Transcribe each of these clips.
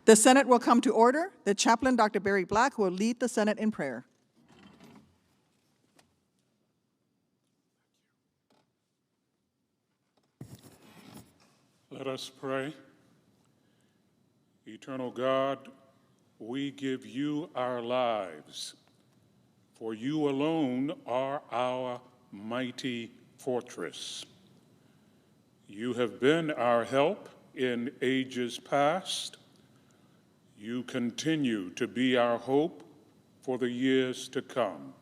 The Senate will come to order. The chaplain, Dr. Barry Black, will lead the Senate in prayer. Let us pray. Eternal God, we give you our lives, for you alone are our mighty fortress. You have been our help in ages past. You continue to be our hope for the years to come.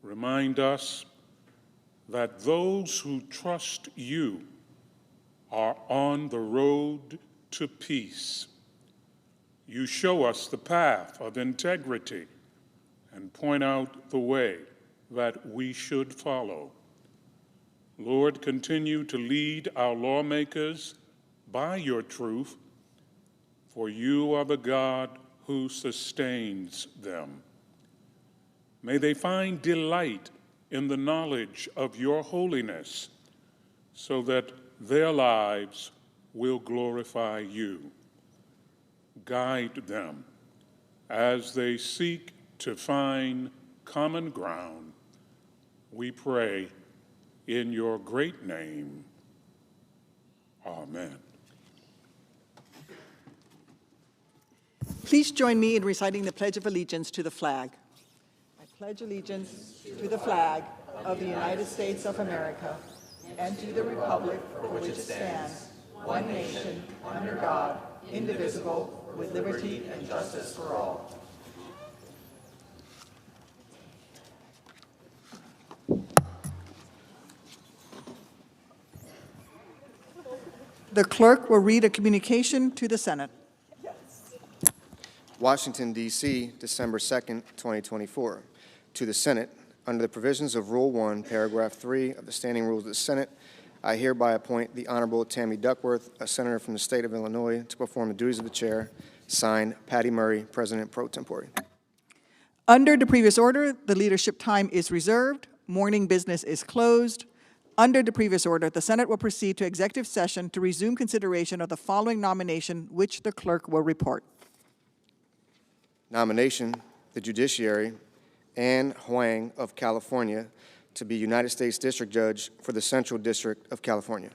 Remind us that those who trust you are on the road to peace. You show us the path of integrity and point out the way that we should follow. Lord, continue to lead our lawmakers by your truth, for you are the God who sustains them. May they find delight in the knowledge of your holiness, so that their lives will glorify you. Guide them as they seek to find common ground. We pray in your great name. Amen. Please join me in reciting the Pledge of Allegiance to the flag. I pledge allegiance to the flag of the United States of America and to the republic for which it stands, one nation, under God, indivisible, with liberty and justice for all. The clerk will read a communication to the Senate. Washington, D.C., December 2nd, 2024. To the Senate, under the provisions of Rule 1, Paragraph 3 of the Standing Rules of the Senate, I hereby appoint the Honorable Tammy Duckworth, a senator from the state of Illinois, to perform the duties of the chair. Signed, Patty Murray, President pro tempore. Under the previous order, the leadership time is reserved. Morning business is closed. Under the previous order, the Senate will proceed to executive session to resume consideration of the following nomination, which the clerk will report. Nomination, the judiciary, Anne Huang of California, to be United States District Judge for the Central District of California.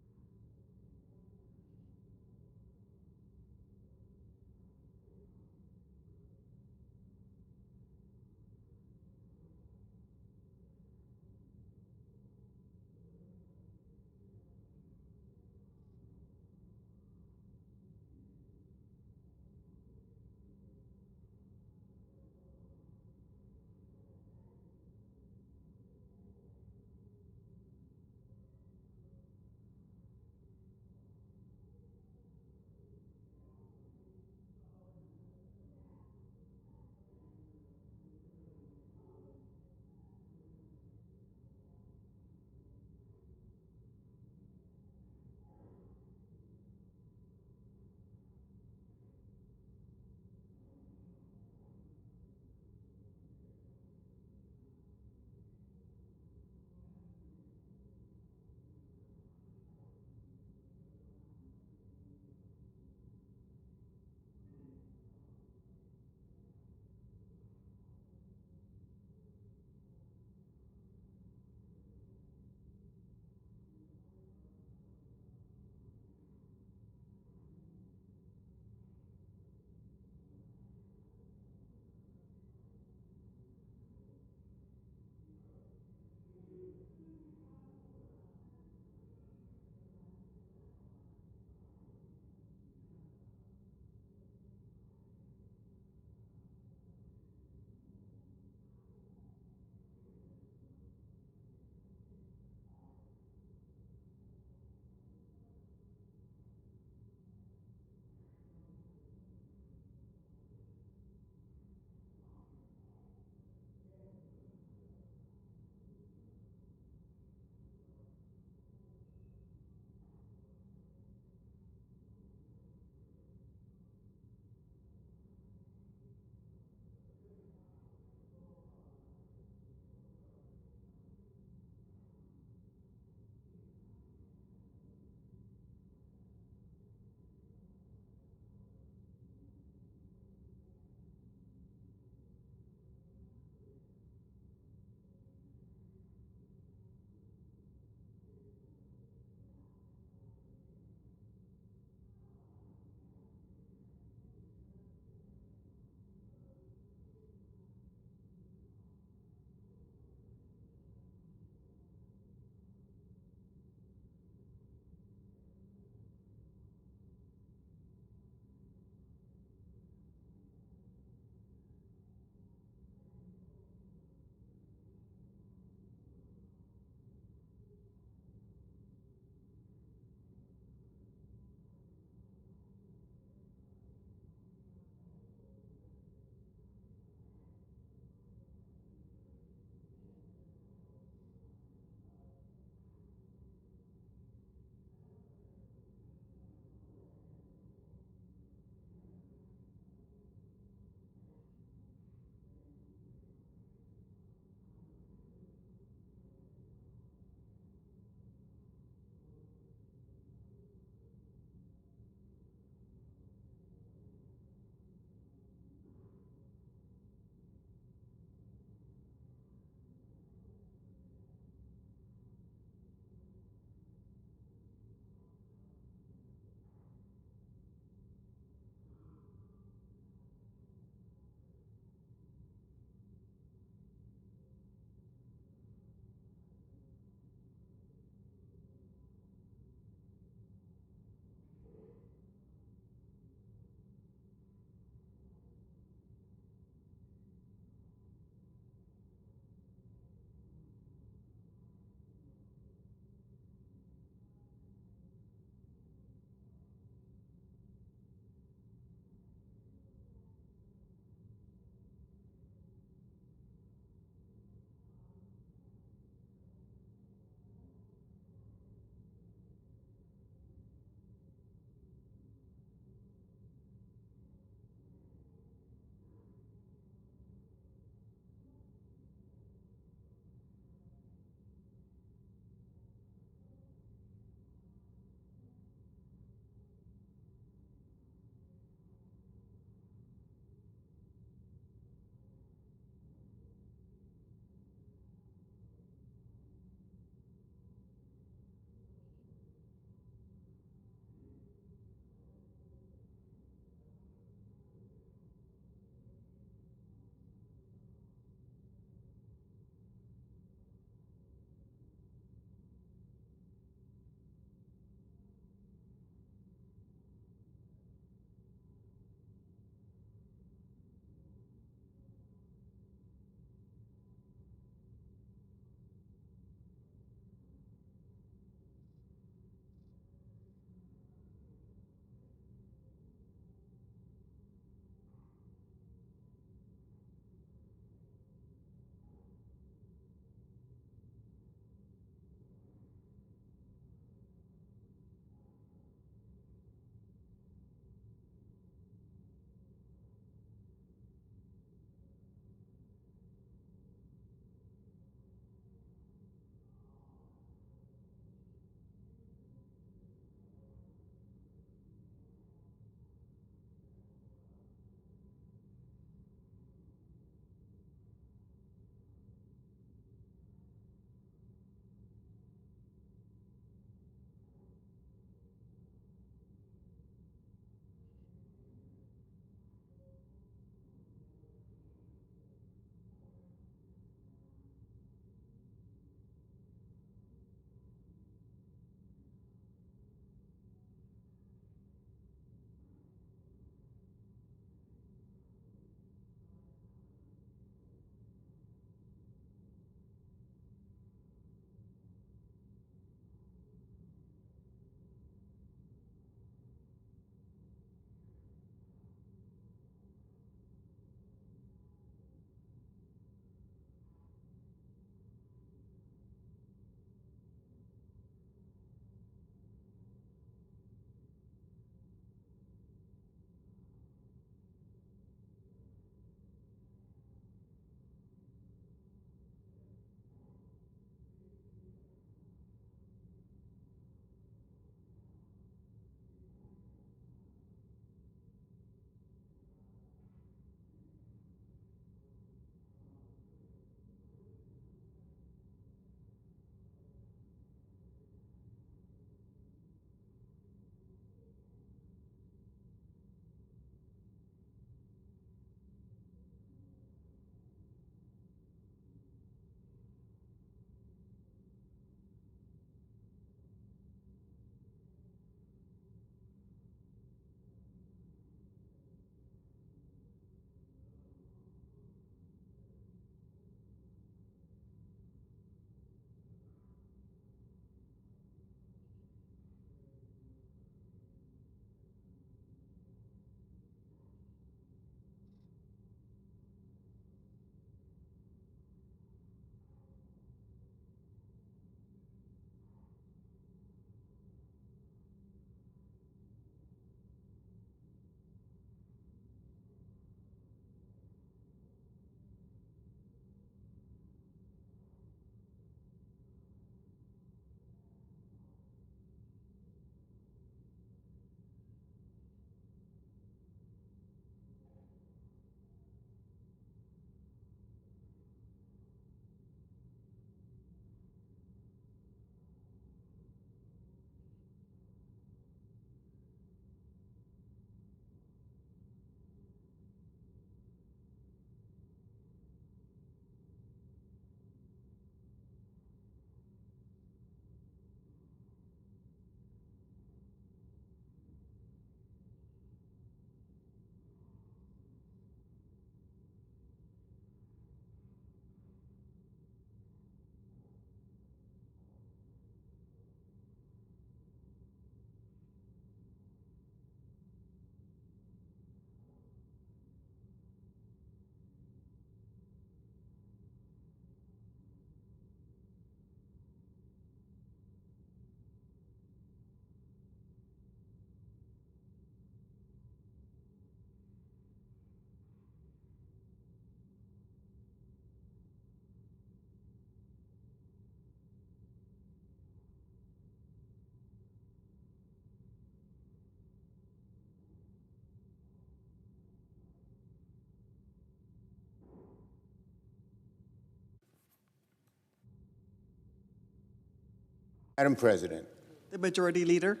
Madam President. The Majority Leader.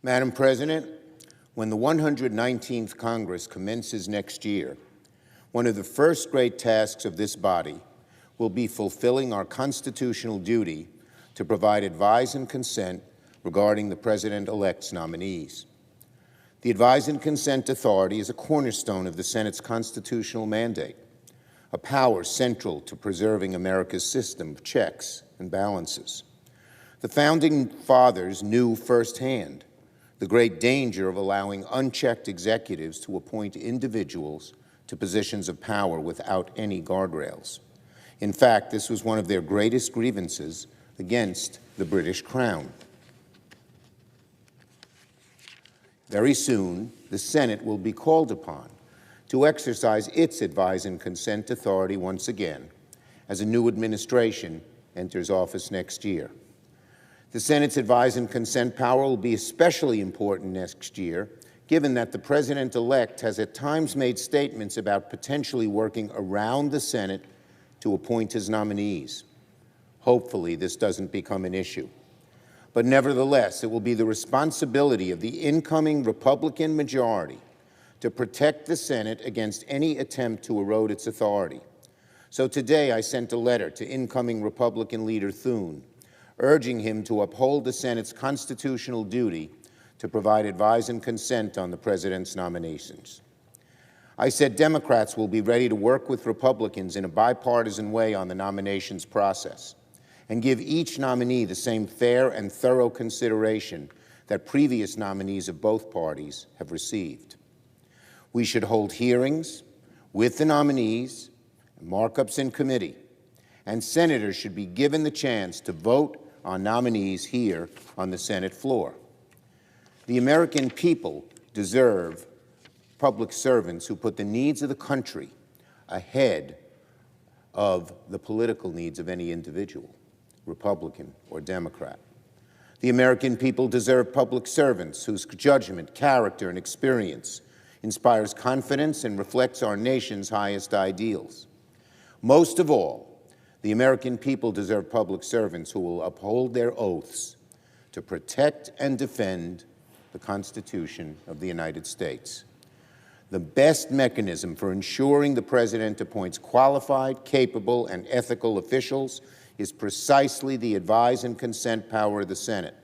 Madam President, when the 119th Congress commences next year, one of the first great tasks of this body will be fulfilling our constitutional duty to provide advice and consent regarding the President-elect's nominees. The Advise and Consent Authority is a cornerstone of the Senate's constitutional mandate, a power central to preserving America's system of checks and balances. The Founding Fathers knew firsthand the great danger of allowing unchecked executives to appoint individuals to positions of power without any guardrails. In fact, this was one of their greatest grievances against the British Crown. Very soon, the Senate will be called upon to exercise its Advise and Consent authority once again as a new administration enters office next year. The Senate's Advise and Consent power will be especially important next year, given that the President-elect has at times made statements about potentially working around the Senate to appoint his nominees. Hopefully, this doesn't become an issue. But nevertheless, it will be the responsibility of the incoming Republican majority to protect the Senate against any attempt to erode its authority. So today I sent a letter to incoming Republican leader Thune, urging him to uphold the Senate's constitutional duty to provide advise and consent on the President's nominations. I said Democrats will be ready to work with Republicans in a bipartisan way on the nominations process and give each nominee the same fair and thorough consideration that previous nominees of both parties have received. We should hold hearings with the nominees, markups in committee, and senators should be given the chance to vote on nominees here on the Senate floor. The American people deserve public servants who put the needs of the country ahead of the political needs of any individual, Republican or Democrat. The American people deserve public servants whose judgment, character, and experience inspires confidence and reflects our nation's highest ideals. Most of all, the American people deserve public servants who will uphold their oaths to protect and defend the Constitution of the United States. The best mechanism for ensuring the President appoints qualified, capable, and ethical officials is precisely the advise and consent power of the Senate.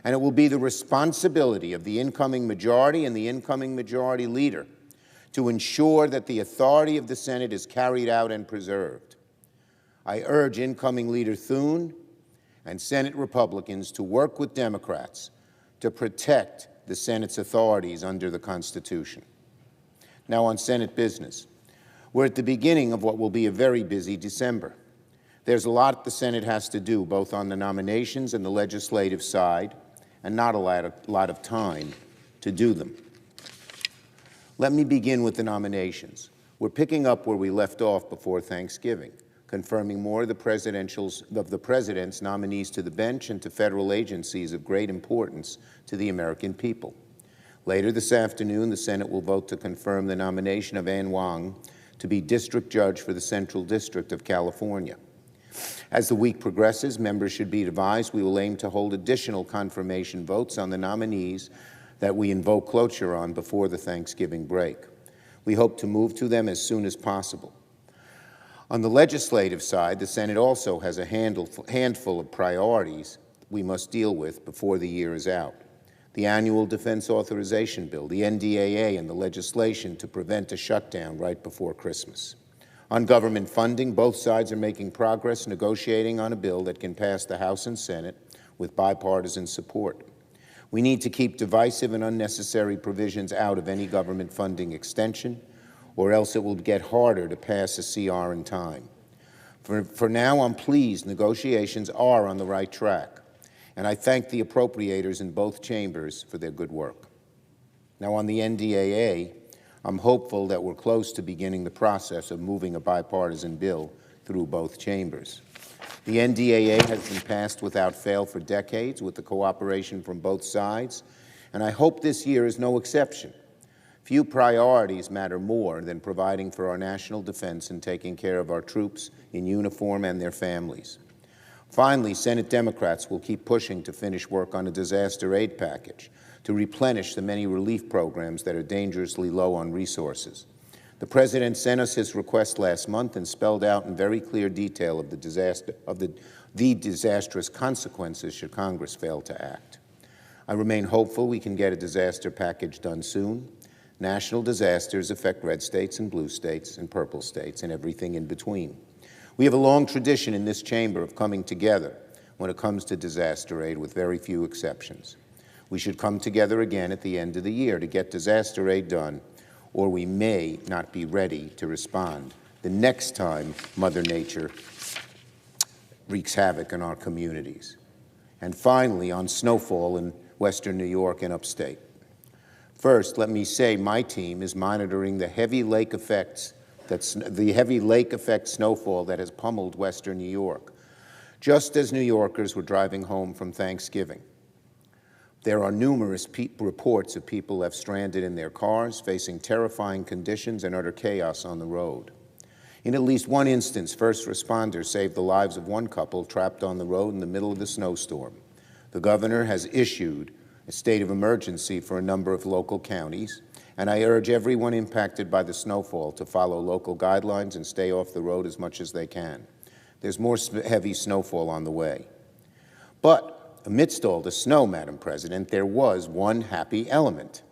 And it will be the responsibility of the incoming majority and the incoming majority leader to ensure that the authority of the Senate is carried out and preserved. I urge incoming Leader Thune and Senate Republicans to work with Democrats to protect the Senate's authorities under the Constitution. Now on Senate business. We're at the beginning of what will be a very busy December. There's a lot the Senate has to do, both on the nominations and the legislative side, and not a lot of time to do them. Let me begin with the nominations. We're picking up where we left off before Thanksgiving, confirming more of the President's nominees to the bench and to federal agencies of great importance to the American people. Later this afternoon, the Senate will vote to confirm the nomination of Anne Wang to be District Judge for the Central District of California. As the week progresses, members should be advised we will aim to hold additional confirmation votes on the nominees that we invoke cloture on before the Thanksgiving break. We hope to move to them as soon as possible. On the legislative side, the Senate also has a handful of priorities we must deal with before the year is out. The annual Defense Authorization Bill, the NDAA, and the legislation to prevent a shutdown right before Christmas. On government funding, both sides are making progress negotiating on a bill that can pass the House and Senate with bipartisan support. We need to keep divisive and unnecessary provisions out of any government funding extension, or else it will get harder to pass a CR in time. For now, I'm pleased negotiations are on the right track, and I thank the appropriators in both chambers for their good work. Now, on the NDAA, I'm hopeful that we're close to beginning the process of moving a bipartisan bill through both chambers. The NDAA has been passed without fail for decades with the cooperation from both sides, and I hope this year is no exception. Few priorities matter more than providing for our national defense and taking care of our troops in uniform and their families. Finally, Senate Democrats will keep pushing to finish work on a disaster aid package to replenish the many relief programs that are dangerously low on resources. The President sent us his request last month and spelled out in very clear detail of the disastrous consequences should Congress fail to act. I remain hopeful we can get a disaster package done soon. National disasters affect red states and blue states and purple states and everything in between. We have a long tradition in this chamber of coming together when it comes to disaster aid, with very few exceptions. We should come together again at the end of the year to get disaster aid done, or we may not be ready to respond the next time Mother Nature wreaks havoc in our communities. And finally, on snowfall in western New York and upstate. First, let me say my team is monitoring the heavy lake effect snowfall that has pummeled western New York, just as New Yorkers were driving home from Thanksgiving. There are numerous reports of people left stranded in their cars, facing terrifying conditions and utter chaos on the road. In at least one instance, first responders saved the lives of one couple trapped on the road in the middle of the snowstorm. The governor has issued a state of emergency for a number of local counties, and I urge everyone impacted by the snowfall to follow local guidelines and stay off the road as much as they can. There's more heavy snowfall on the way. But amidst all the snow, Madam President, there was one happy element.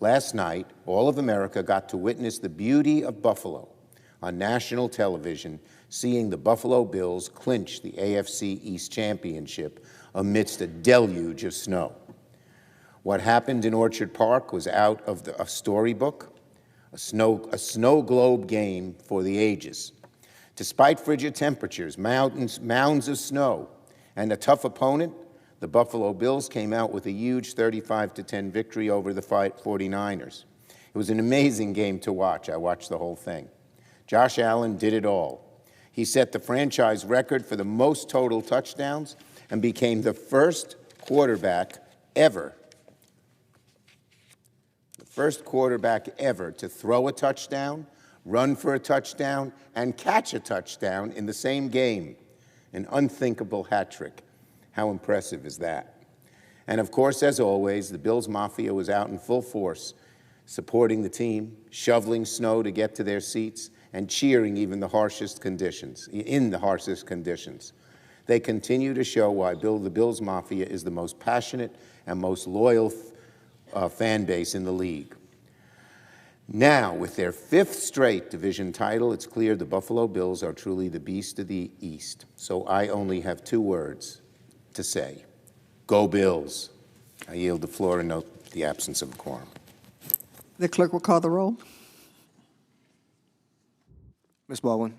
Last night, all of America got to witness the beauty of Buffalo on national television, seeing the Buffalo Bills clinch the AFC East Championship amidst a deluge of snow. What happened in Orchard Park was out of a storybook, a snow globe game for the ages. Despite frigid temperatures, mounds of snow, and a tough opponent, the Buffalo Bills came out with a huge 35-10 victory over the 49ers. It was an amazing game to watch. I watched the whole thing. Josh Allen did it all. He set the franchise record for the most total touchdowns and became the first quarterback ever to throw a touchdown, run for a touchdown, and catch a touchdown in the same game. An unthinkable hat trick. How impressive is that? And of course, as always, the Bills Mafia was out in full force, supporting the team, shoveling snow to get to their seats, and cheering even in the harshest conditions. They continue to show why the Bills Mafia is the most passionate and most loyal fan base in the league. Now, with their 5th straight division title, it's clear the Buffalo Bills are truly the beast of the East. So I only have 2 words to say. Go Bills. I yield the floor and note the absence of a quorum. The clerk will call the roll. Ms. Baldwin.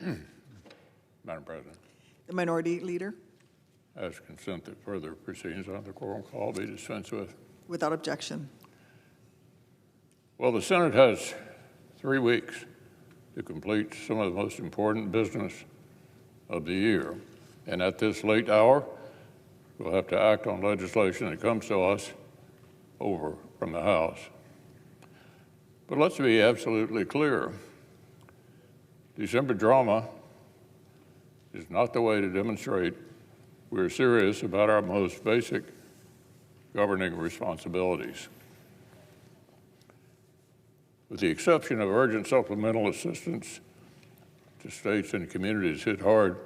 Madam President, The Minority Leader, ask consent that further proceedings on the quorum call be dispensed with. without objection. Well, the Senate has 3 weeks to complete some of the most important business of the year. And at this late hour, we'll have to act on legislation that comes to us over from the House. But let's be absolutely clear. December drama is not the way to demonstrate we're serious about our most basic governing responsibilities. With the exception of urgent supplemental assistance to states and communities hit hard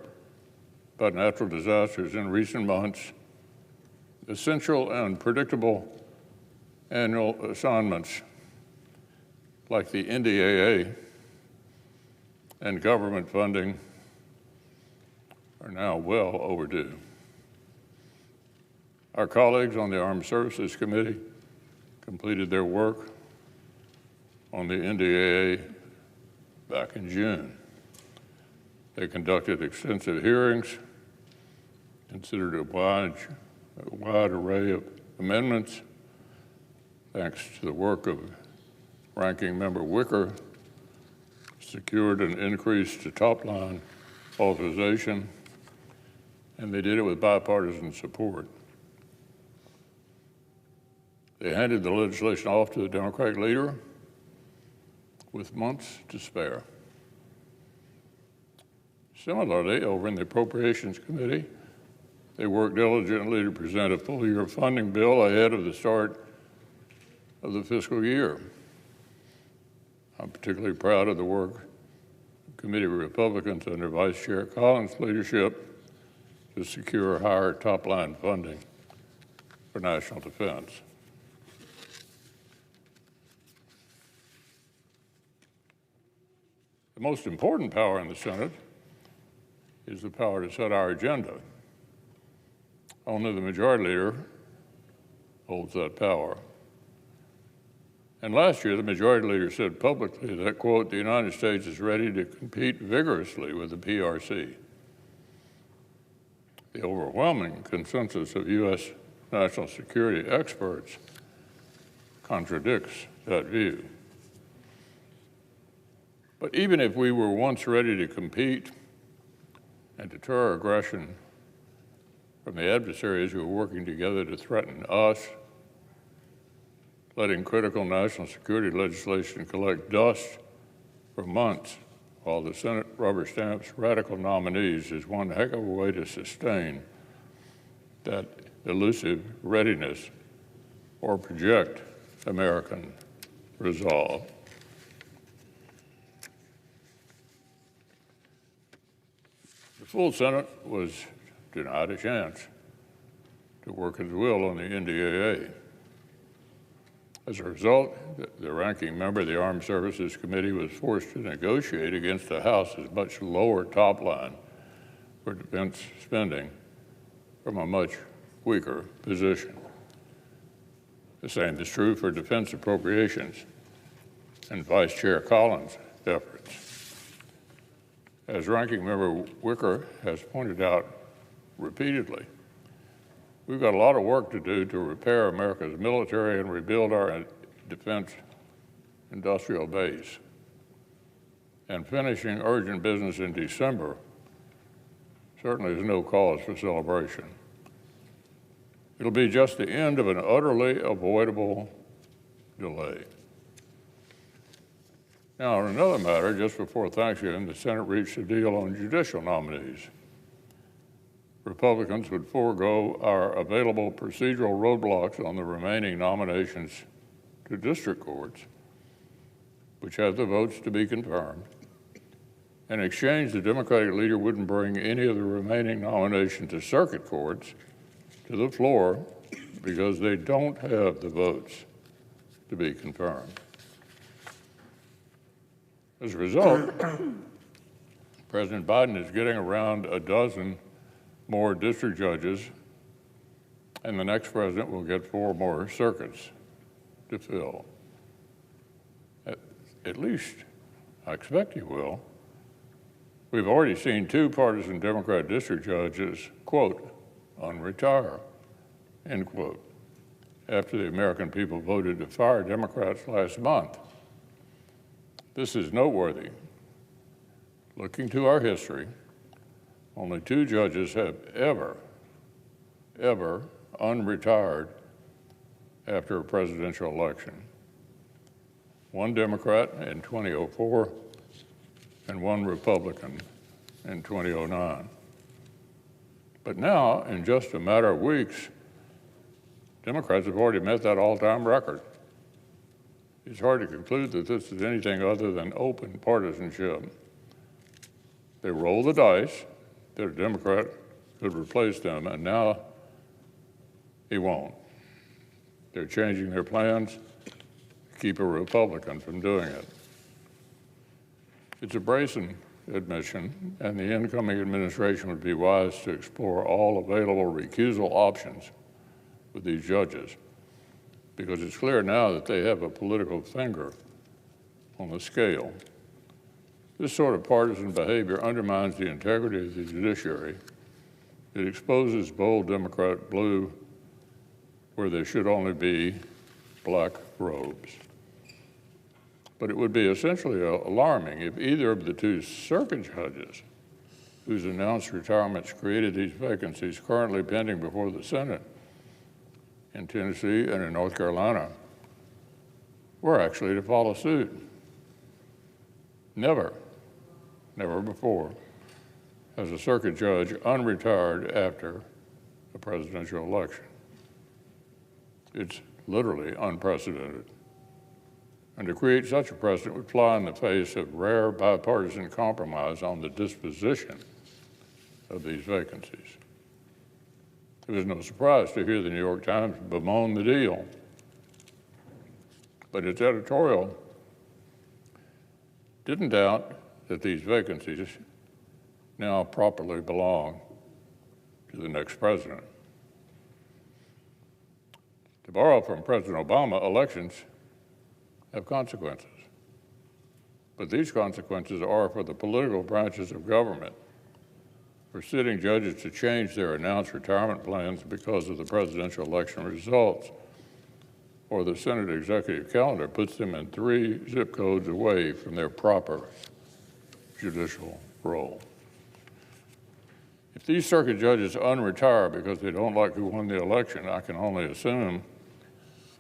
by natural disasters in recent months, essential and predictable annual assignments like the NDAA and government funding are now well overdue. Our colleagues on the Armed Services Committee completed their work on the NDAA back in June. They conducted extensive hearings, considered a wide array of amendments. Thanks to the work of Ranking Member Wicker, secured an increase to top-line authorization, and they did it with bipartisan support. They handed the legislation off to the Democratic leader with months to spare. Similarly, over in the Appropriations Committee, they worked diligently to present a full-year funding bill ahead of the start of the fiscal year. I'm particularly proud of the work of committee Republicans under Vice Chair Collins' leadership to secure higher top-line funding for national defense. The most important power in the Senate is the power to set our agenda. Only the majority leader holds that power. And last year, the majority leader said publicly that, quote, the United States is ready to compete vigorously with the PRC. The overwhelming consensus of U.S. national security experts contradicts that view. But even if we were once ready to compete and deter aggression from the adversaries who are working together to threaten us, letting critical national security legislation collect dust for months while the Senate rubber stamps radical nominees is one heck of a way to sustain that elusive readiness or project American resolve. The full Senate was denied a chance to work its will on the NDAA. As a result, the ranking member of the Armed Services Committee was forced to negotiate against the House's much lower top line for defense spending from a much weaker position. The same is true for defense appropriations and Vice Chair Collins' efforts. As Ranking Member Wicker has pointed out repeatedly, we've got a lot of work to do to repair America's military and rebuild our defense industrial base. And finishing urgent business in December certainly is no cause for celebration. It'll be just the end of an utterly avoidable delay. Now, on another matter, just before Thanksgiving, the Senate reached a deal on judicial nominees. Republicans would forego our available procedural roadblocks on the remaining nominations to district courts, which have the votes to be confirmed. In exchange, the Democratic leader wouldn't bring any of the remaining nominations to circuit courts to the floor because they don't have the votes to be confirmed. As a result, President Biden is getting around a dozen more district judges, and the next president will get 4 more circuits to fill. At least, I expect he will, We've already seen two partisan Democrat district judges, quote, unretire, end quote, after the American people voted to fire Democrats last month. This is noteworthy. Looking to our history, only two judges have ever unretired after a presidential election. One Democrat in 2004 and one Republican in 2009. But now, in just a matter of weeks, Democrats have already met that all-time record. It's hard to conclude that this is anything other than open partisanship. They roll the dice that a Democrat could replace them, and now he won't. They're changing their plans to keep a Republican from doing it. It's a brazen admission, and the incoming administration would be wise to explore all available recusal options with these judges, because it's clear now that they have a political finger on the scale. This sort of partisan behavior undermines the integrity of the judiciary. It exposes bold Democrat blue where there should only be black robes. But it would be essentially alarming if either of the two circuit judges whose announced retirements created these vacancies currently pending before the Senate in Tennessee and in North Carolina were actually to follow suit. Never before has a circuit judge unretired after a presidential election. It's literally unprecedented. And to create such a precedent would fly in the face of rare bipartisan compromise on the disposition of these vacancies. It was no surprise to hear the New York Times bemoan the deal, but its editorial didn't doubt that these vacancies now properly belong to the next president. To borrow from President Obama, elections have consequences. But these consequences are for the political branches of government, for sitting judges to change their announced retirement plans because of the presidential election results, or the Senate executive calendar puts them in 3 zip codes away from their proper judicial role. If these circuit judges unretire because they don't like who won the election, I can only assume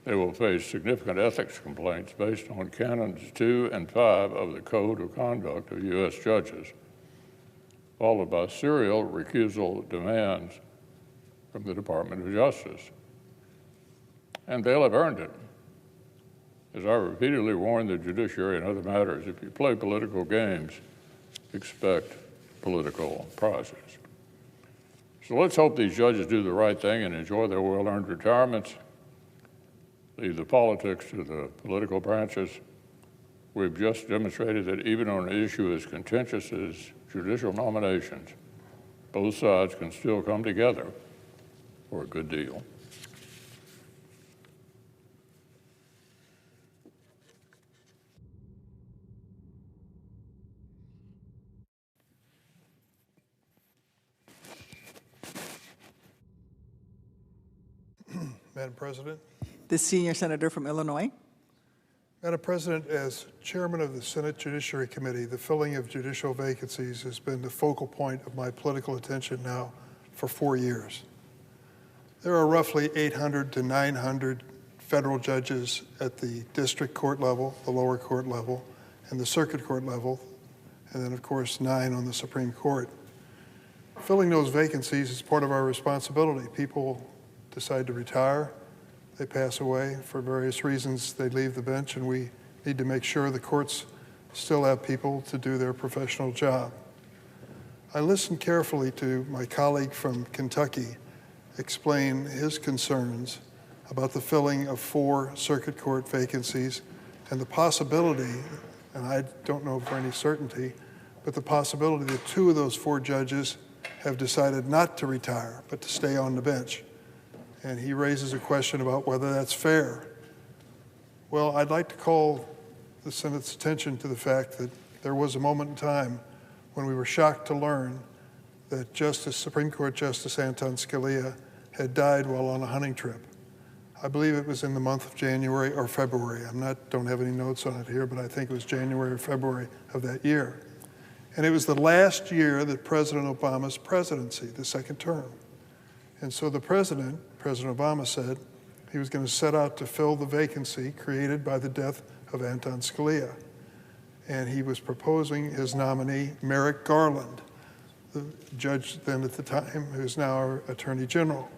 they will face significant ethics complaints based on Canons 2 and 5 of the Code of Conduct of U.S. Judges, followed by serial recusal demands from the Department of Justice. And they'll have earned it. As I repeatedly warned the judiciary in other matters, if you play political games, expect political prizes. So let's hope these judges do the right thing and enjoy their well-earned retirements. Leave the politics to the political branches. We've just demonstrated that even on an issue as contentious as judicial nominations, both sides can still come together for a good deal. Madam President. The senior senator from Illinois. Madam President, as chairman of the Senate Judiciary Committee, the filling of judicial vacancies has been the focal point of my political attention now for 4 years. There are roughly 800 to 900 federal judges at the district court level, the lower court level, and the circuit court level, and then, of course, 9 on the Supreme Court. Filling those vacancies is part of our responsibility. People decide to retire. They pass away for various reasons. They leave the bench, and we need to make sure the courts still have people to do their professional job. I listened carefully to my colleague from Kentucky explain his concerns about the filling of 4 circuit court vacancies and the possibility, and I don't know for any certainty, but the possibility that 2 of those 4 judges have decided not to retire, but to stay on the bench. And he raises a question about whether that's fair. Well, I'd like to call the Senate's attention to the fact that there was a moment in time when we were shocked to learn that Supreme Court Justice Anton Scalia had died while on a hunting trip. I believe it was in the month of January or February. Don't have any notes on it here, but I think it was January or February of that year. And it was the last year that President Obama's presidency, the second term. And so President Obama said he was going to set out to fill the vacancy created by the death of Anton Scalia. And he was proposing his nominee, Merrick Garland, the judge then at the time, who's now our Attorney General.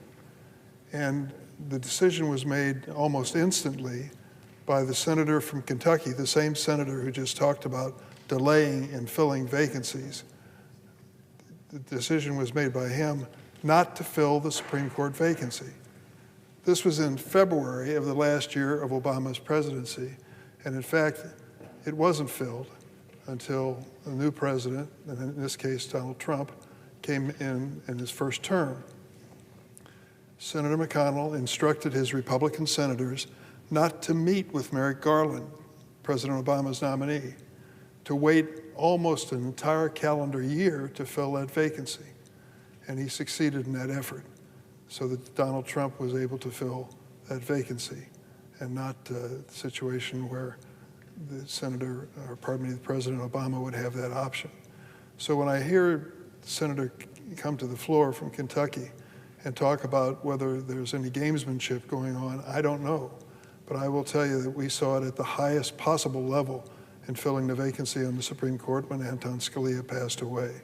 And the decision was made almost instantly by the senator from Kentucky, the same senator who just talked about delaying and filling vacancies. The decision was made by him not to fill the Supreme Court vacancy. This was in February of the last year of Obama's presidency, and in fact, it wasn't filled until the new president, and in this case Donald Trump, came in his first term. Senator McConnell instructed his Republican senators not to meet with Merrick Garland, President Obama's nominee, to wait almost an entire calendar year to fill that vacancy. And he succeeded in that effort so that Donald Trump was able to fill that vacancy and not the situation where the President Obama would have that option. So when I hear the senator come to the floor from Kentucky and talk about whether there's any gamesmanship going on, I don't know. But I will tell you that we saw it at the highest possible level in filling the vacancy on the Supreme Court when Anton Scalia passed away.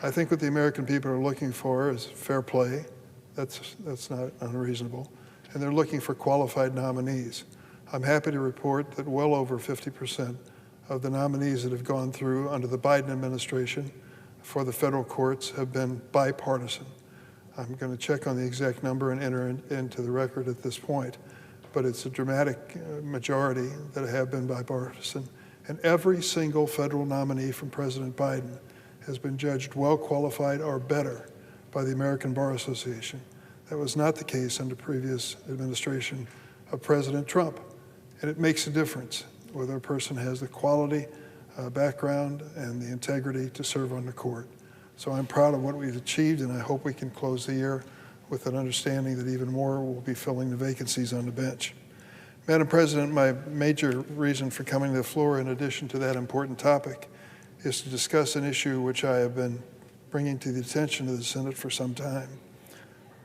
I think what the American people are looking for is fair play. That's not unreasonable. And they're looking for qualified nominees. I'm happy to report that well over 50% of the nominees that have gone through under the Biden administration for the federal courts have been bipartisan. I'm going to check on the exact number and enter into the record at this point, but it's a dramatic majority that have been bipartisan. And every single federal nominee from President Biden has been judged well qualified or better by the American Bar Association. That was not the case under previous administration of President Trump. And it makes a difference whether a person has the quality, background, and the integrity to serve on the court. So I'm proud of what we've achieved, and I hope we can close the year with an understanding that even more will be filling the vacancies on the bench. Madam President, my major reason for coming to the floor, in addition to that important topic, is to discuss an issue which I have been bringing to the attention of the Senate for some time.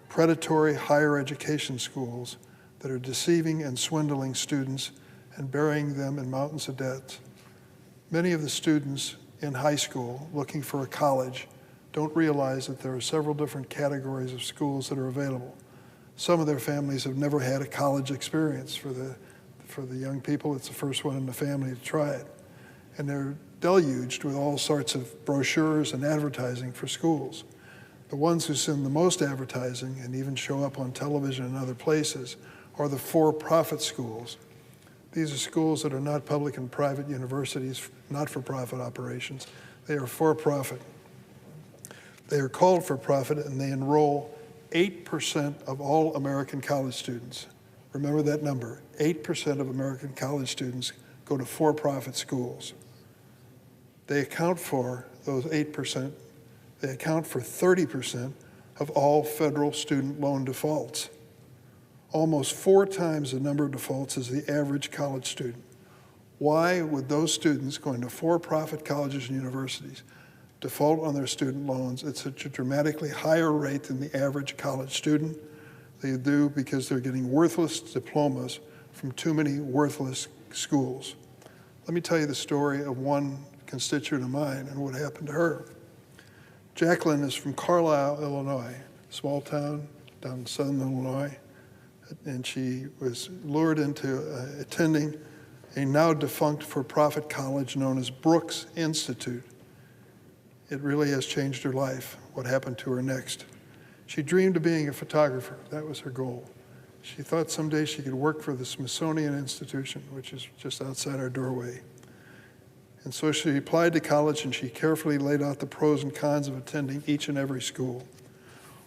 Predatory higher education schools that are deceiving and swindling students and burying them in mountains of debt. Many of the students in high school looking for a college don't realize that there are several different categories of schools that are available. Some of their families have never had a college experience. For the young people, it's the first one in the family to try it. And they're deluged with all sorts of brochures and advertising for schools. The ones who send the most advertising and even show up on television and other places are the for-profit schools. These are schools that are not public and private universities, not-for-profit operations. They are for-profit. They are called for-profit, and they enroll 8% of all American college students. Remember that number, 8% of American college students go to for-profit schools. They account for those 8%, they account for 30% of all federal student loan defaults. Almost 4 times the number of defaults as the average college student. Why would those students going to for-profit colleges and universities default on their student loans at such a dramatically higher rate than the average college student? They do because they're getting worthless diplomas from too many worthless schools. Let me tell you the story of one constituent of mine and what happened to her. Jacqueline is from Carlisle, Illinois, small town down in southern Illinois, and she was lured into attending a now defunct for-profit college known as Brooks Institute. It really has changed her life, what happened to her next. She dreamed of being a photographer. That was her goal. She thought someday she could work for the Smithsonian Institution, which is just outside our doorway. And so she applied to college, and she carefully laid out the pros and cons of attending each and every school.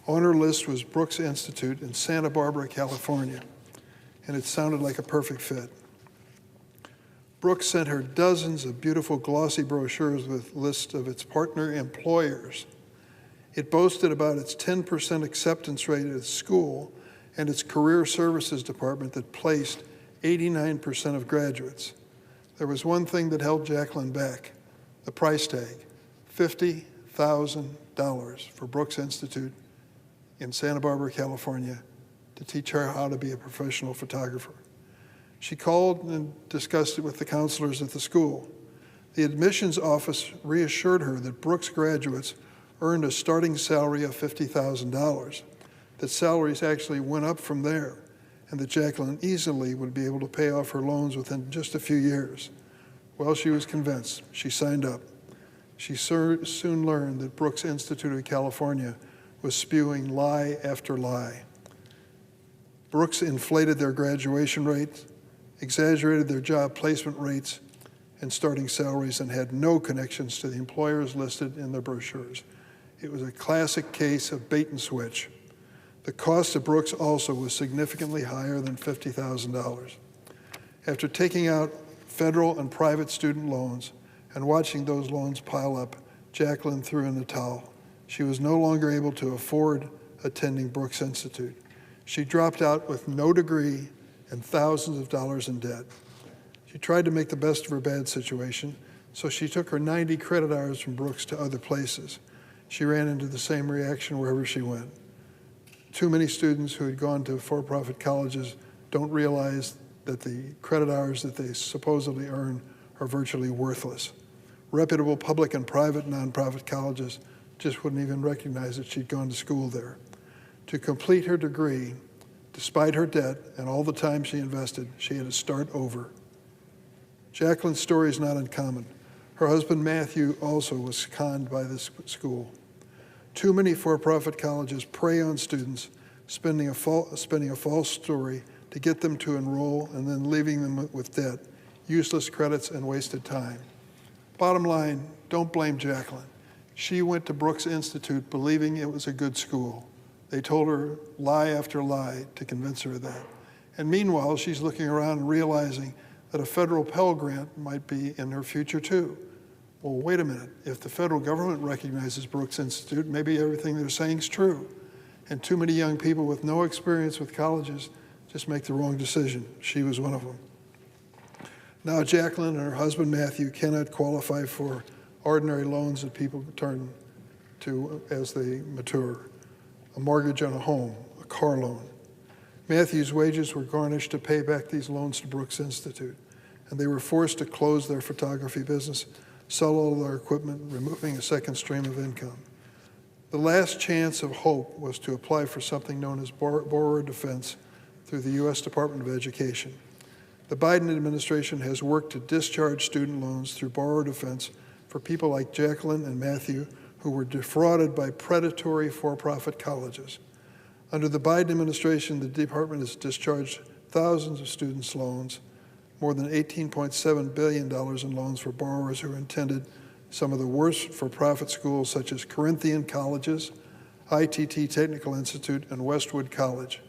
On her list was Brooks Institute in Santa Barbara, California, and it sounded like a perfect fit. Brooks sent her dozens of beautiful glossy brochures with lists of its partner employers. It boasted about its 10% acceptance rate at its school and its career services department that placed 89% of graduates. There was one thing that held Jacqueline back: the price tag, $50,000 for Brooks Institute in Santa Barbara, California, to teach her how to be a professional photographer. She called and discussed it with the counselors at the school. The admissions office reassured her that Brooks graduates earned a starting salary of $50,000, that salaries actually went up from there, and that Jacqueline easily would be able to pay off her loans within just a few years. Well, she was convinced. She signed up. She soon learned that Brooks Institute of California was spewing lie after lie. Brooks inflated their graduation rates, exaggerated their job placement rates and starting salaries, and had no connections to the employers listed in their brochures. It was a classic case of bait and switch. The cost of Brooks also was significantly higher than $50,000. After taking out federal and private student loans and watching those loans pile up, Jacqueline threw in the towel. She was no longer able to afford attending Brooks Institute. She dropped out with no degree and thousands of dollars in debt. She tried to make the best of her bad situation, so she took her 90 credit hours from Brooks to other places. She ran into the same reaction wherever she went. Too many students who had gone to for-profit colleges don't realize that the credit hours that they supposedly earn are virtually worthless. Reputable public and private nonprofit colleges just wouldn't even recognize that she'd gone to school there. To complete her degree, despite her debt and all the time she invested, she had to start over. Jacqueline's story is not uncommon. Her husband, Matthew, also was conned by this school. Too many for-profit colleges prey on students, spinning a false story to get them to enroll and then leaving them with debt, useless credits, and wasted time. Bottom line, don't blame Jacqueline. She went to Brooks Institute believing it was a good school. They told her lie after lie to convince her of that. And meanwhile, she's looking around and realizing that a federal Pell Grant might be in her future too. Well, wait a minute. If the federal government recognizes Brooks Institute, maybe everything they're saying is true. And too many young people with no experience with colleges just make the wrong decision. She was one of them. Now Jacqueline and her husband Matthew cannot qualify for ordinary loans that people turn to as they mature. A mortgage on a home, a car loan. Matthew's wages were garnished to pay back these loans to Brooks Institute, and they were forced to close their photography business, sell all their equipment, removing a second stream of income. The last chance of hope was to apply for something known as borrower defense through the U.S. Department of Education. The Biden administration has worked to discharge student loans through borrower defense for people like Jacqueline and Matthew, who were defrauded by predatory for-profit colleges. Under the Biden administration, the department has discharged thousands of students' loans, more than $18.7 billion in loans for borrowers who intended some of the worst for-profit schools such as Corinthian Colleges, ITT Technical Institute, and Westwood College.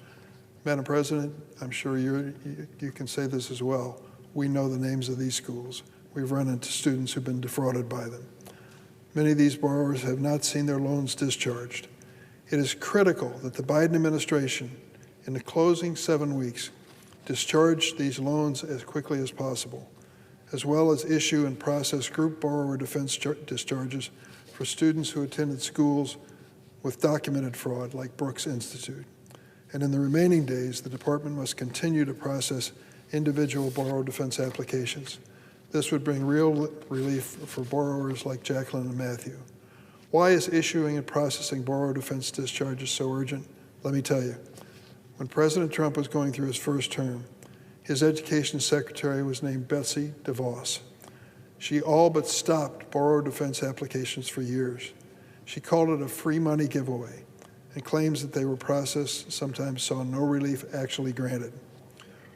Madam President, I'm sure you can say this as well. We know the names of these schools. We've run into students who've been defrauded by them. Many of these borrowers have not seen their loans discharged. It is critical that the Biden administration, in the closing 7 weeks, discharge these loans as quickly as possible, as well as issue and process group borrower defense discharges for students who attended schools with documented fraud like Brooks Institute. And in the remaining days, the department must continue to process individual borrower defense applications. This would bring real relief for borrowers like Jacqueline and Matthew. Why is issuing and processing borrower defense discharges so urgent? Let me tell you. When President Trump was going through his first term, his education secretary was named Betsy DeVos. She all but stopped borrower defense applications for years. She called it a free money giveaway and claims that they were processed, sometimes saw no relief actually granted.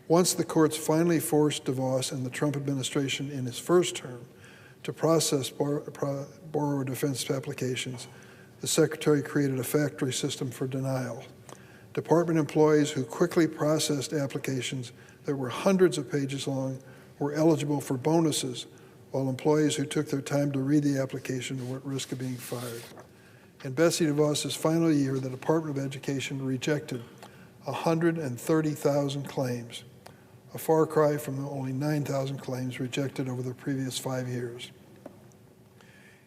Once the courts finally forced DeVos and the Trump administration in his first term to process borrower defense applications, the secretary created a factory system for denial. Department employees who quickly processed applications that were hundreds of pages long were eligible for bonuses, while employees who took their time to read the application were at risk of being fired. In Betsy DeVos's final year, the Department of Education rejected 130,000 claims, a far cry from the only 9,000 claims rejected over the previous 5 years.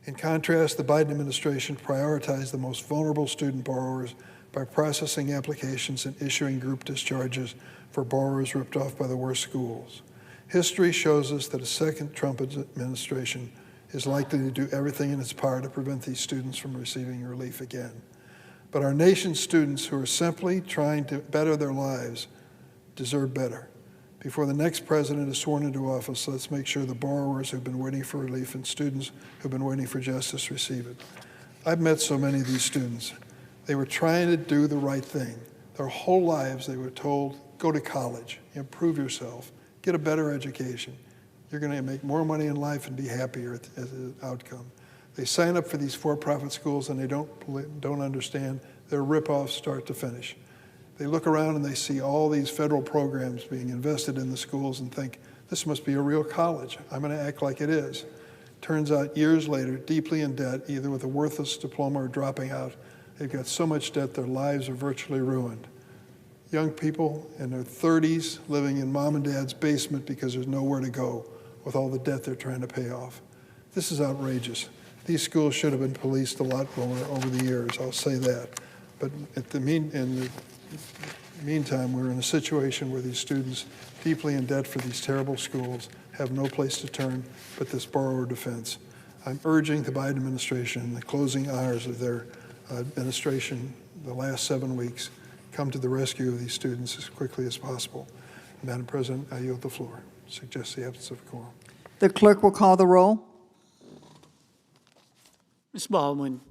In contrast, the Biden administration prioritized the most vulnerable student borrowers by processing applications and issuing group discharges for borrowers ripped off by the worst schools. History shows us that a second Trump administration is likely to do everything in its power to prevent these students from receiving relief again. But our nation's students who are simply trying to better their lives deserve better. Before the next president is sworn into office, let's make sure the borrowers who've been waiting for relief and students who've been waiting for justice receive it. I've met so many of these students. They were trying to do the right thing. Their whole lives they were told, go to college, improve yourself, get a better education. You're going to make more money in life and be happier as an outcome. They sign up for these for-profit schools and they don't understand they're rip-offs start to finish. They look around and they see all these federal programs being invested in the schools and think, this must be a real college. I'm going to act like it is. Turns out years later, deeply in debt, either with a worthless diploma or dropping out, they've got so much debt their lives are virtually ruined. Young people in their 30s living in mom and dad's basement because there's nowhere to go with all the debt they're trying to pay off. This is outrageous. These schools should have been policed a lot more over the years, I'll say that. But in the meantime, we're in a situation where these students, deeply in debt for these terrible schools, have no place to turn but this borrower defense. I'm urging the Biden administration in the closing hours of their administration, the last 7 weeks, come to the rescue of these students as quickly as possible. Madam President, I yield the floor. Suggest the absence of quorum. The clerk will call the roll. Ms. Baldwin.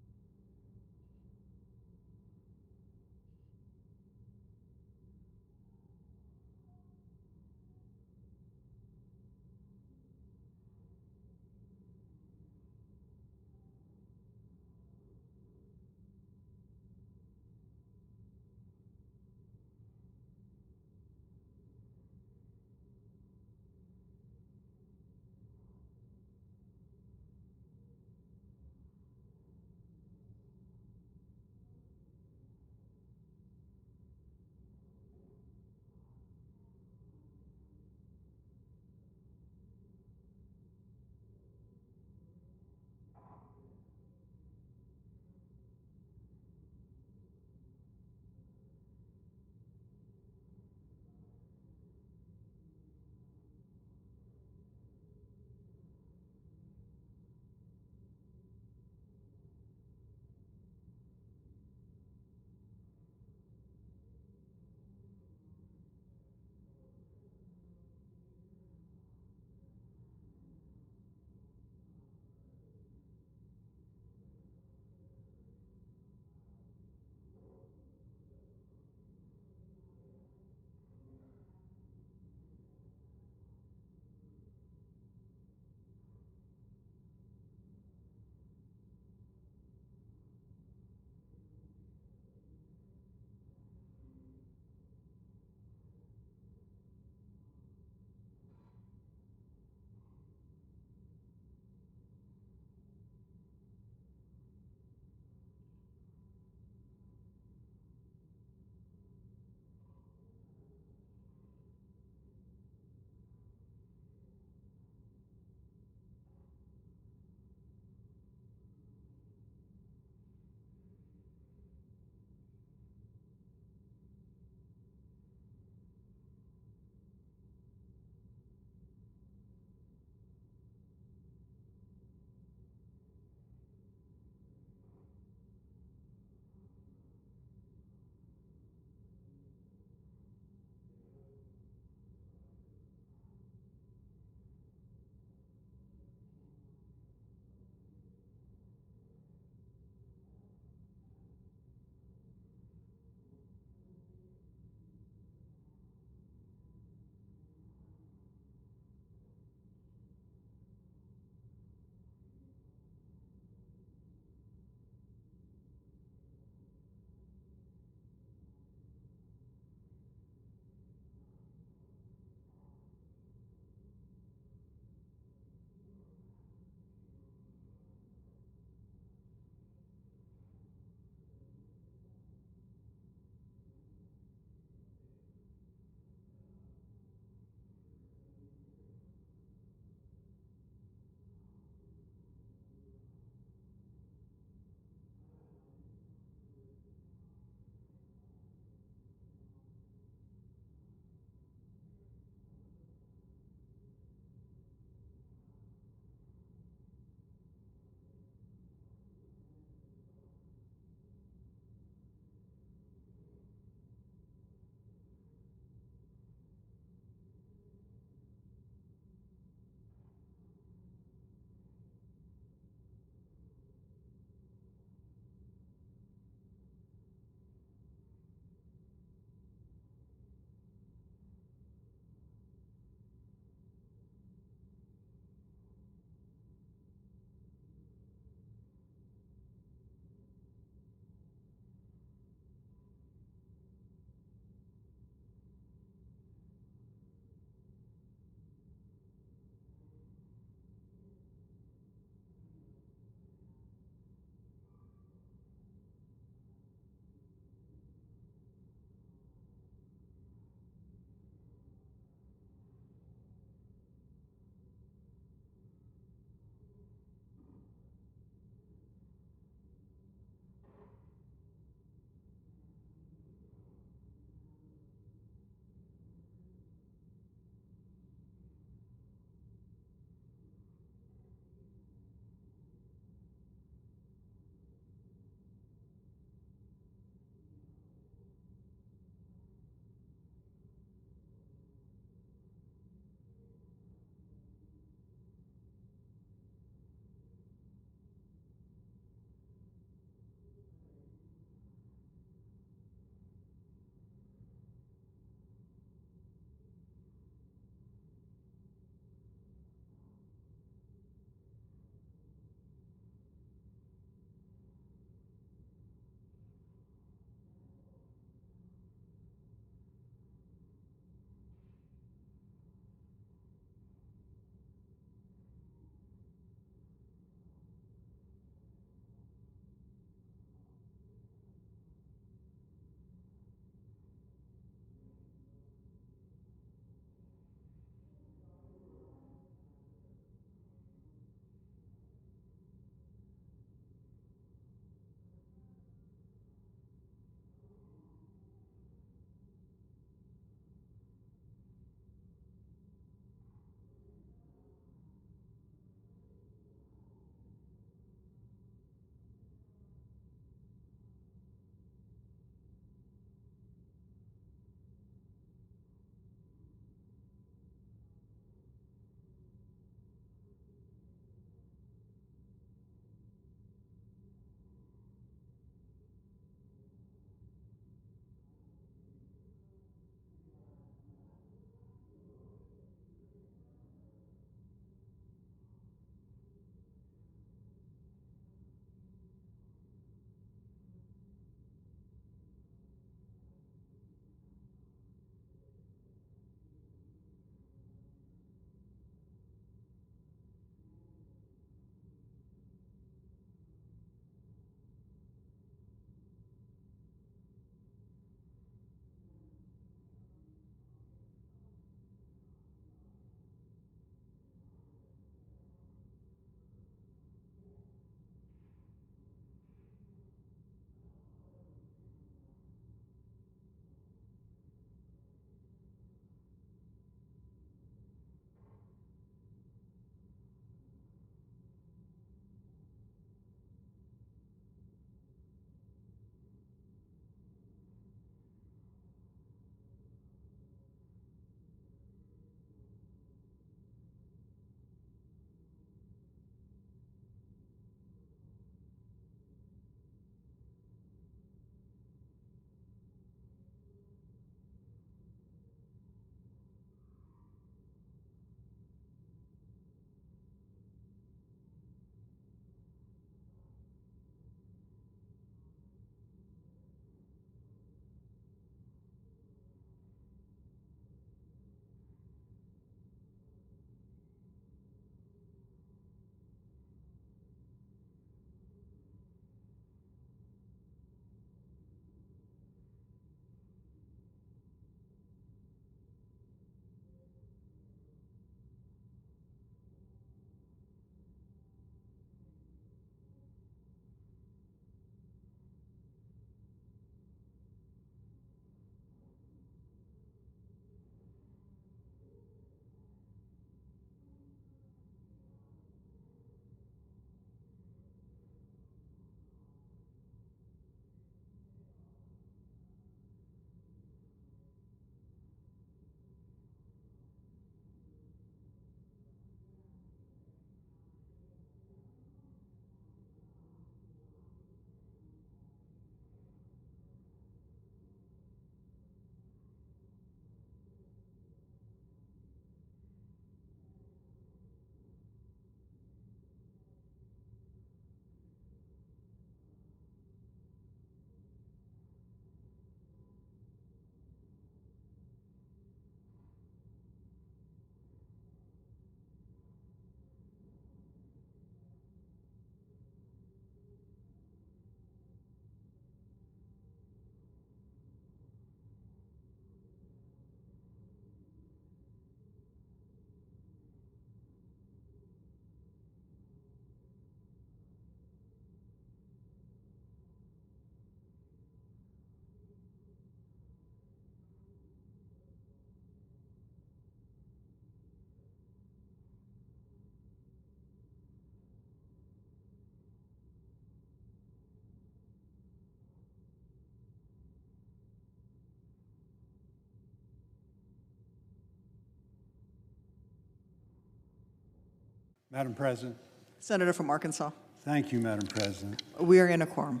Madam President. Senator from Arkansas. Thank you, Madam President. We are in a quorum.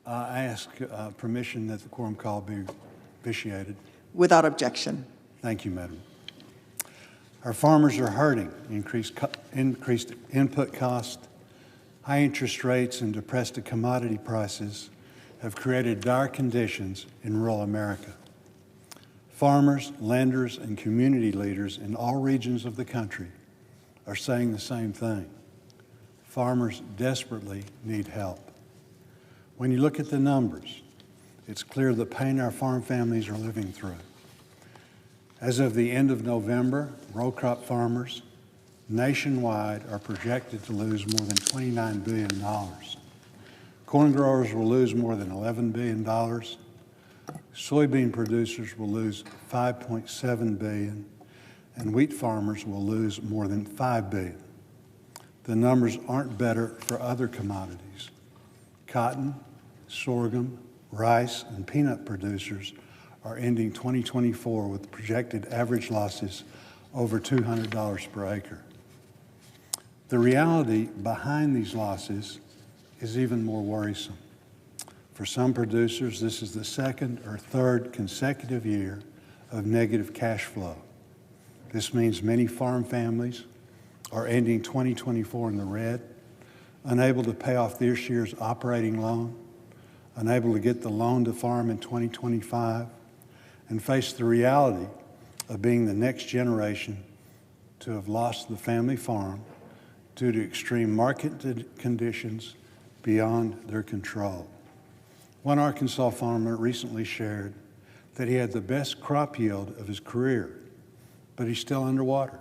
I ask permission that the quorum call be vitiated. Without objection. Thank you, Madam. Our farmers are hurting. Increased input costs, high interest rates, and depressed commodity prices have created dire conditions in rural America. Farmers, lenders, and community leaders in all regions of the country are saying the same thing. Farmers desperately need help. When you look at the numbers, it's clear the pain our farm families are living through. As of the end of November, row crop farmers nationwide are projected to lose more than $29 billion. Corn growers will lose more than $11 billion. Soybean producers will lose $5.7 billion, and wheat farmers will lose more than $5 billion. The numbers aren't better for other commodities. Cotton, sorghum, rice, and peanut producers are ending 2024 with projected average losses over $200 per acre. The reality behind these losses is even more worrisome. For some producers, this is the second or third consecutive year of negative cash flow. This means many farm families are ending 2024 in the red, unable to pay off this year's operating loan, unable to get the loan to farm in 2025, and face the reality of being the next generation to have lost the family farm due to extreme market conditions beyond their control. One Arkansas farmer recently shared that he had the best crop yield of his career, but he's still underwater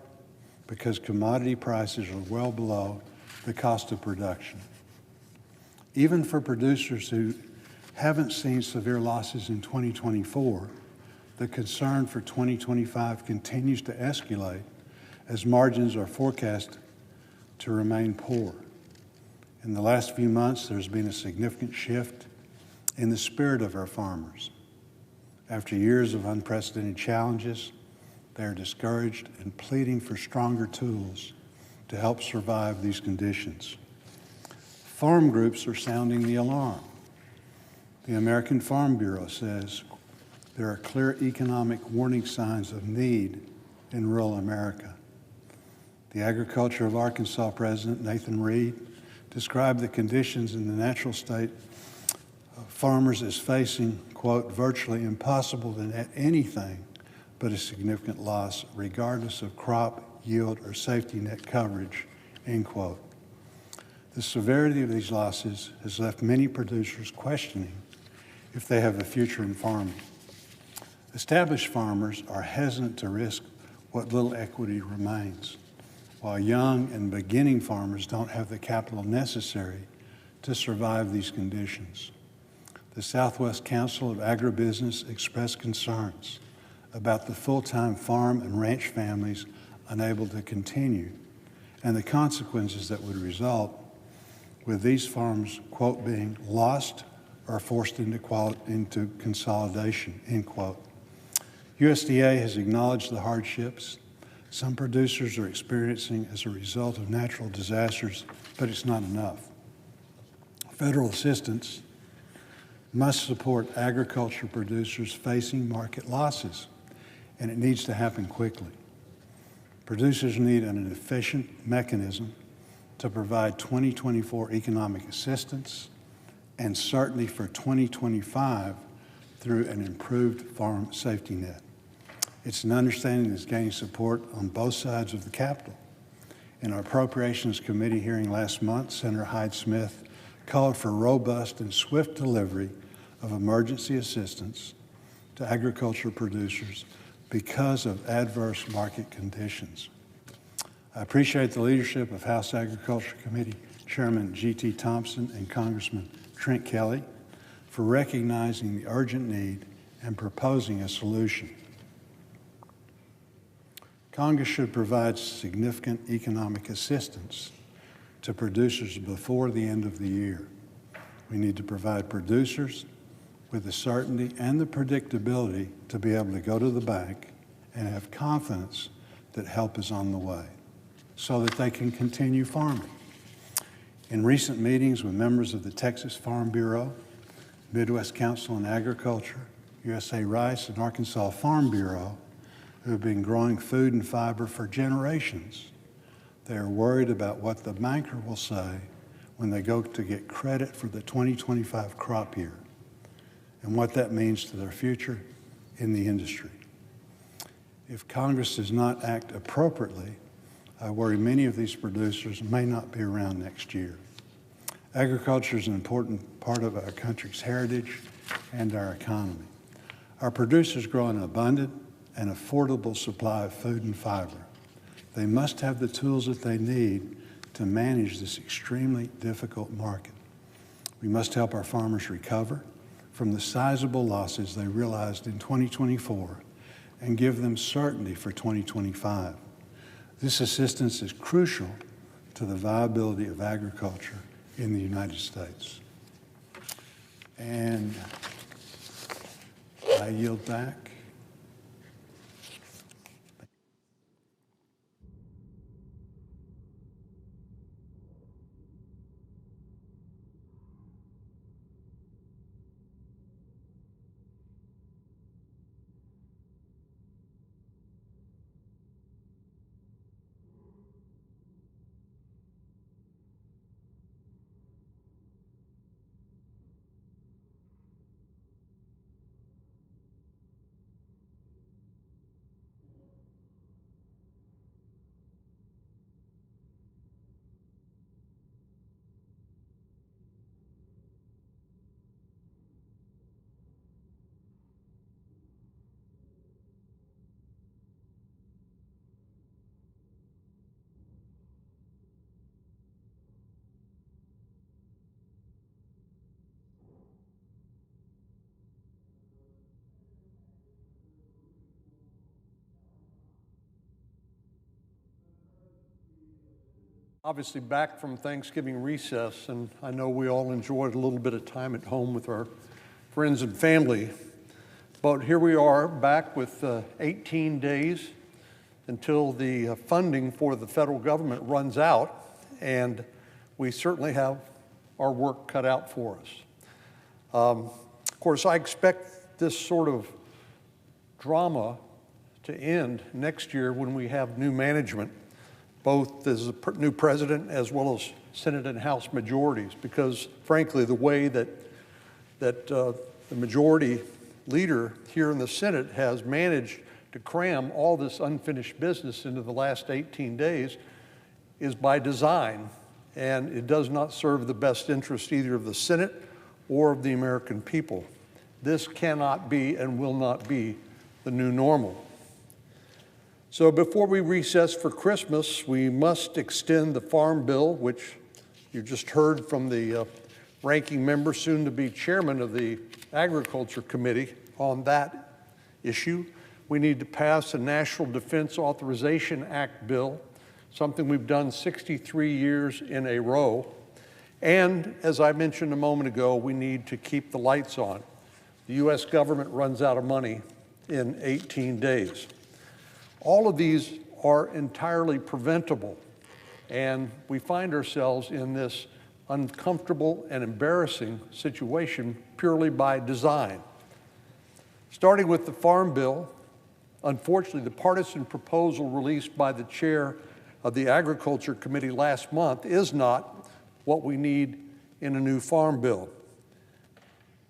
because commodity prices are well below the cost of production. Even for producers who haven't seen severe losses in 2024, the concern for 2025 continues to escalate as margins are forecast to remain poor. In the last few months, there's been a significant shift in the spirit of our farmers. After years of unprecedented challenges, they are discouraged and pleading for stronger tools to help survive these conditions. Farm groups are sounding the alarm. The American Farm Bureau says there are clear economic warning signs of need in rural America. The Agriculture of Arkansas President, Nathan Reed, described the conditions in the natural state of farmers as facing, quote, virtually impossible to net anything but a significant loss, regardless of crop, yield, or safety net coverage, end quote. The severity of these losses has left many producers questioning if they have a future in farming. Established farmers are hesitant to risk what little equity remains, while young and beginning farmers don't have the capital necessary to survive these conditions. The Southwest Council of Agribusiness expressed concerns about the full-time farm and ranch families unable to continue and the consequences that would result with these farms, quote, being lost or forced into consolidation, end quote. USDA has acknowledged the hardships some producers are experiencing as a result of natural disasters, but it's not enough. Federal assistance must support agriculture producers facing market losses, and it needs to happen quickly. Producers need an efficient mechanism to provide 2024 economic assistance and certainty for 2025 through an improved farm safety net. It's an understanding that's gaining support on both sides of the Capitol. In our Appropriations Committee hearing last month, Senator Hyde-Smith called for robust and swift delivery of emergency assistance to agriculture producers because of adverse market conditions. I appreciate the leadership of House Agriculture Committee Chairman G.T. Thompson and Congressman Trent Kelly for recognizing the urgent need and proposing a solution. Congress should provide significant economic assistance to producers before the end of the year. We need to provide producers with the certainty and the predictability to be able to go to the bank and have confidence that help is on the way. so that they can continue farming. In recent meetings with members of the Texas Farm Bureau, Midwest Council on Agriculture, USA Rice, and Arkansas Farm Bureau, who have been growing food and fiber for generations, they are worried about what the banker will say when they go to get credit for the 2025 crop year and what that means to their future in the industry. If Congress does not act appropriately, I worry many of these producers may not be around next year. Agriculture is an important part of our country's heritage and our economy. Our producers grow an abundant and affordable supply of food and fiber. They must have the tools that they need to manage this extremely difficult market. We must help our farmers recover from the sizable losses they realized in 2024 and give them certainty for 2025. This assistance is crucial to the viability of agriculture in the United States. And I yield back. Obviously back from Thanksgiving recess, and I know we all enjoyed a little bit of time at home with our friends and family. But here we are back with 18 days until the funding for the federal government runs out, and we certainly have our work cut out for us. Of course, I expect this sort of drama to end next year when we have new management, both as a new president as well as Senate and House majorities, because frankly, the way that the majority leader here in the Senate has managed to cram all this unfinished business into the last 18 days is by design, and it does not serve the best interest either of the Senate or of the American people. This cannot be and will not be the new normal. So before we recess for Christmas, we must extend the Farm Bill, which you just heard from the ranking member, soon to be chairman of the Agriculture Committee on that issue. We need to pass a National Defense Authorization Act bill, something we've done 63 years in a row. And as I mentioned a moment ago, we need to keep the lights on. The U.S. government runs out of money in 18 days. All of these are entirely preventable, and we find ourselves in this uncomfortable and embarrassing situation purely by design. Starting with the Farm Bill, unfortunately, the partisan proposal released by the chair of the Agriculture Committee last month is not what we need in a new Farm Bill.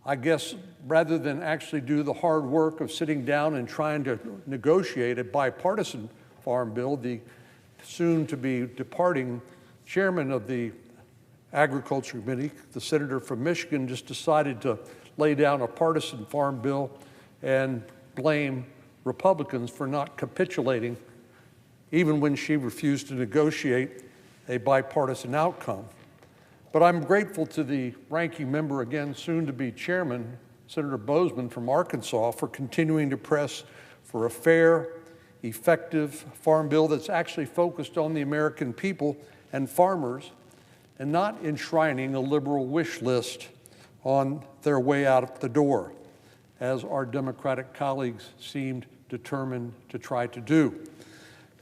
I guess rather than actually do the hard work of sitting down and trying to negotiate a bipartisan Farm Bill, the soon-to-be departing chairman of the Agriculture Committee, the senator from Michigan, just decided to lay down a partisan Farm Bill and blame Republicans for not capitulating, even when she refused to negotiate a bipartisan outcome. But I'm grateful to the ranking member, again, soon to be chairman, Senator Boozman from Arkansas, for continuing to press for a fair, effective farm bill that's actually focused on the American people and farmers and not enshrining a liberal wish list on their way out the door, as our Democratic colleagues seemed determined to try to do.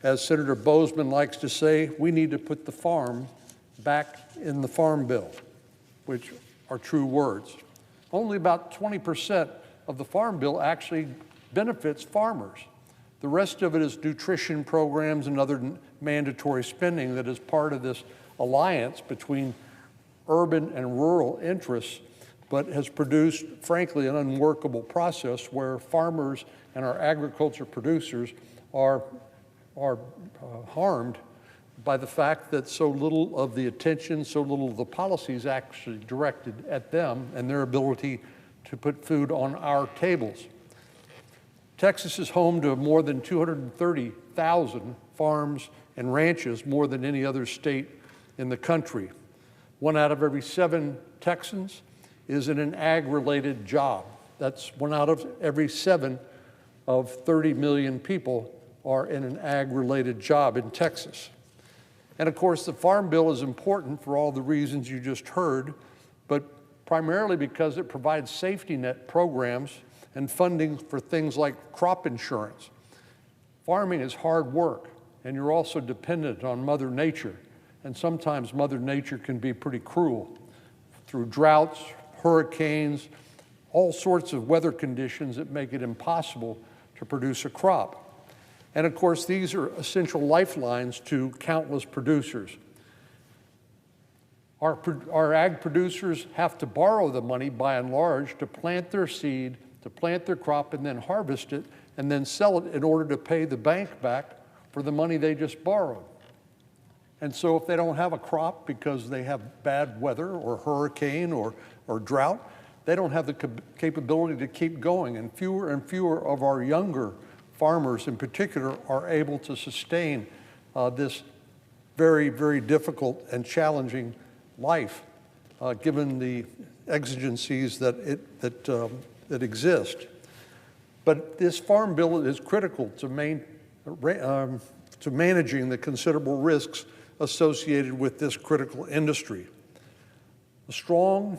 as Senator Bozeman likes to say, we need to put the farm back in the Farm Bill, which are true words. Only about 20% of the Farm Bill actually benefits farmers. The rest of it is nutrition programs and other mandatory spending that is part of this alliance between urban and rural interests, but has produced, frankly, an unworkable process where farmers and our agriculture producers are harmed by the fact that so little of the attention, so little of the policy is actually directed at them and their ability to put food on our tables. Texas is home to more than 230,000 farms and ranches, more than any other state in the country. 1 out of every 7 Texans is in an ag-related job. That's 1 out of every 7 of 30 million people are in an ag-related job in Texas. And of course, the Farm Bill is important for all the reasons you just heard, but primarily because it provides safety net programs and funding for things like crop insurance. Farming is hard work, and you're also dependent on Mother Nature, and sometimes Mother Nature can be pretty cruel through droughts, hurricanes, all sorts of weather conditions that make it impossible to produce a crop. And of course, these are essential lifelines to countless producers. Our ag producers have to borrow the money by and large to plant their seed, to plant their crop and then harvest it and then sell it in order to pay the bank back for the money they just borrowed. And so if they don't have a crop because they have bad weather or hurricane or drought, they don't have the capability to keep going. And fewer of our younger farmers in particular are able to sustain this very, very difficult and challenging life given the exigencies that exist. But this Farm Bill is critical to managing the considerable risks associated with this critical industry. A strong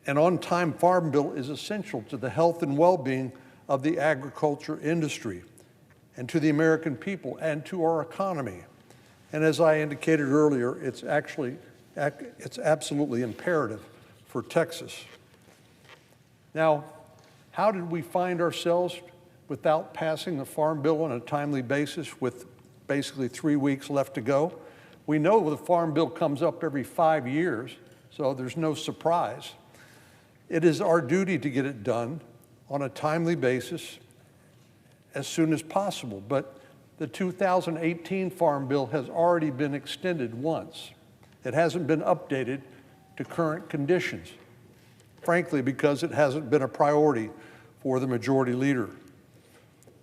and on-time Farm Bill is essential to the health and well-being of the agriculture industry and to the American people and to our economy. And as I indicated earlier, it's absolutely imperative for Texas. Now, how did we find ourselves without passing the Farm Bill on a timely basis with basically 3 weeks left to go? We know the Farm Bill comes up every 5 years, so there's no surprise. It is our duty to get it done on a timely basis as soon as possible. But the 2018 Farm Bill has already been extended once. It hasn't been updated to current conditions, frankly, because it hasn't been a priority for the majority leader.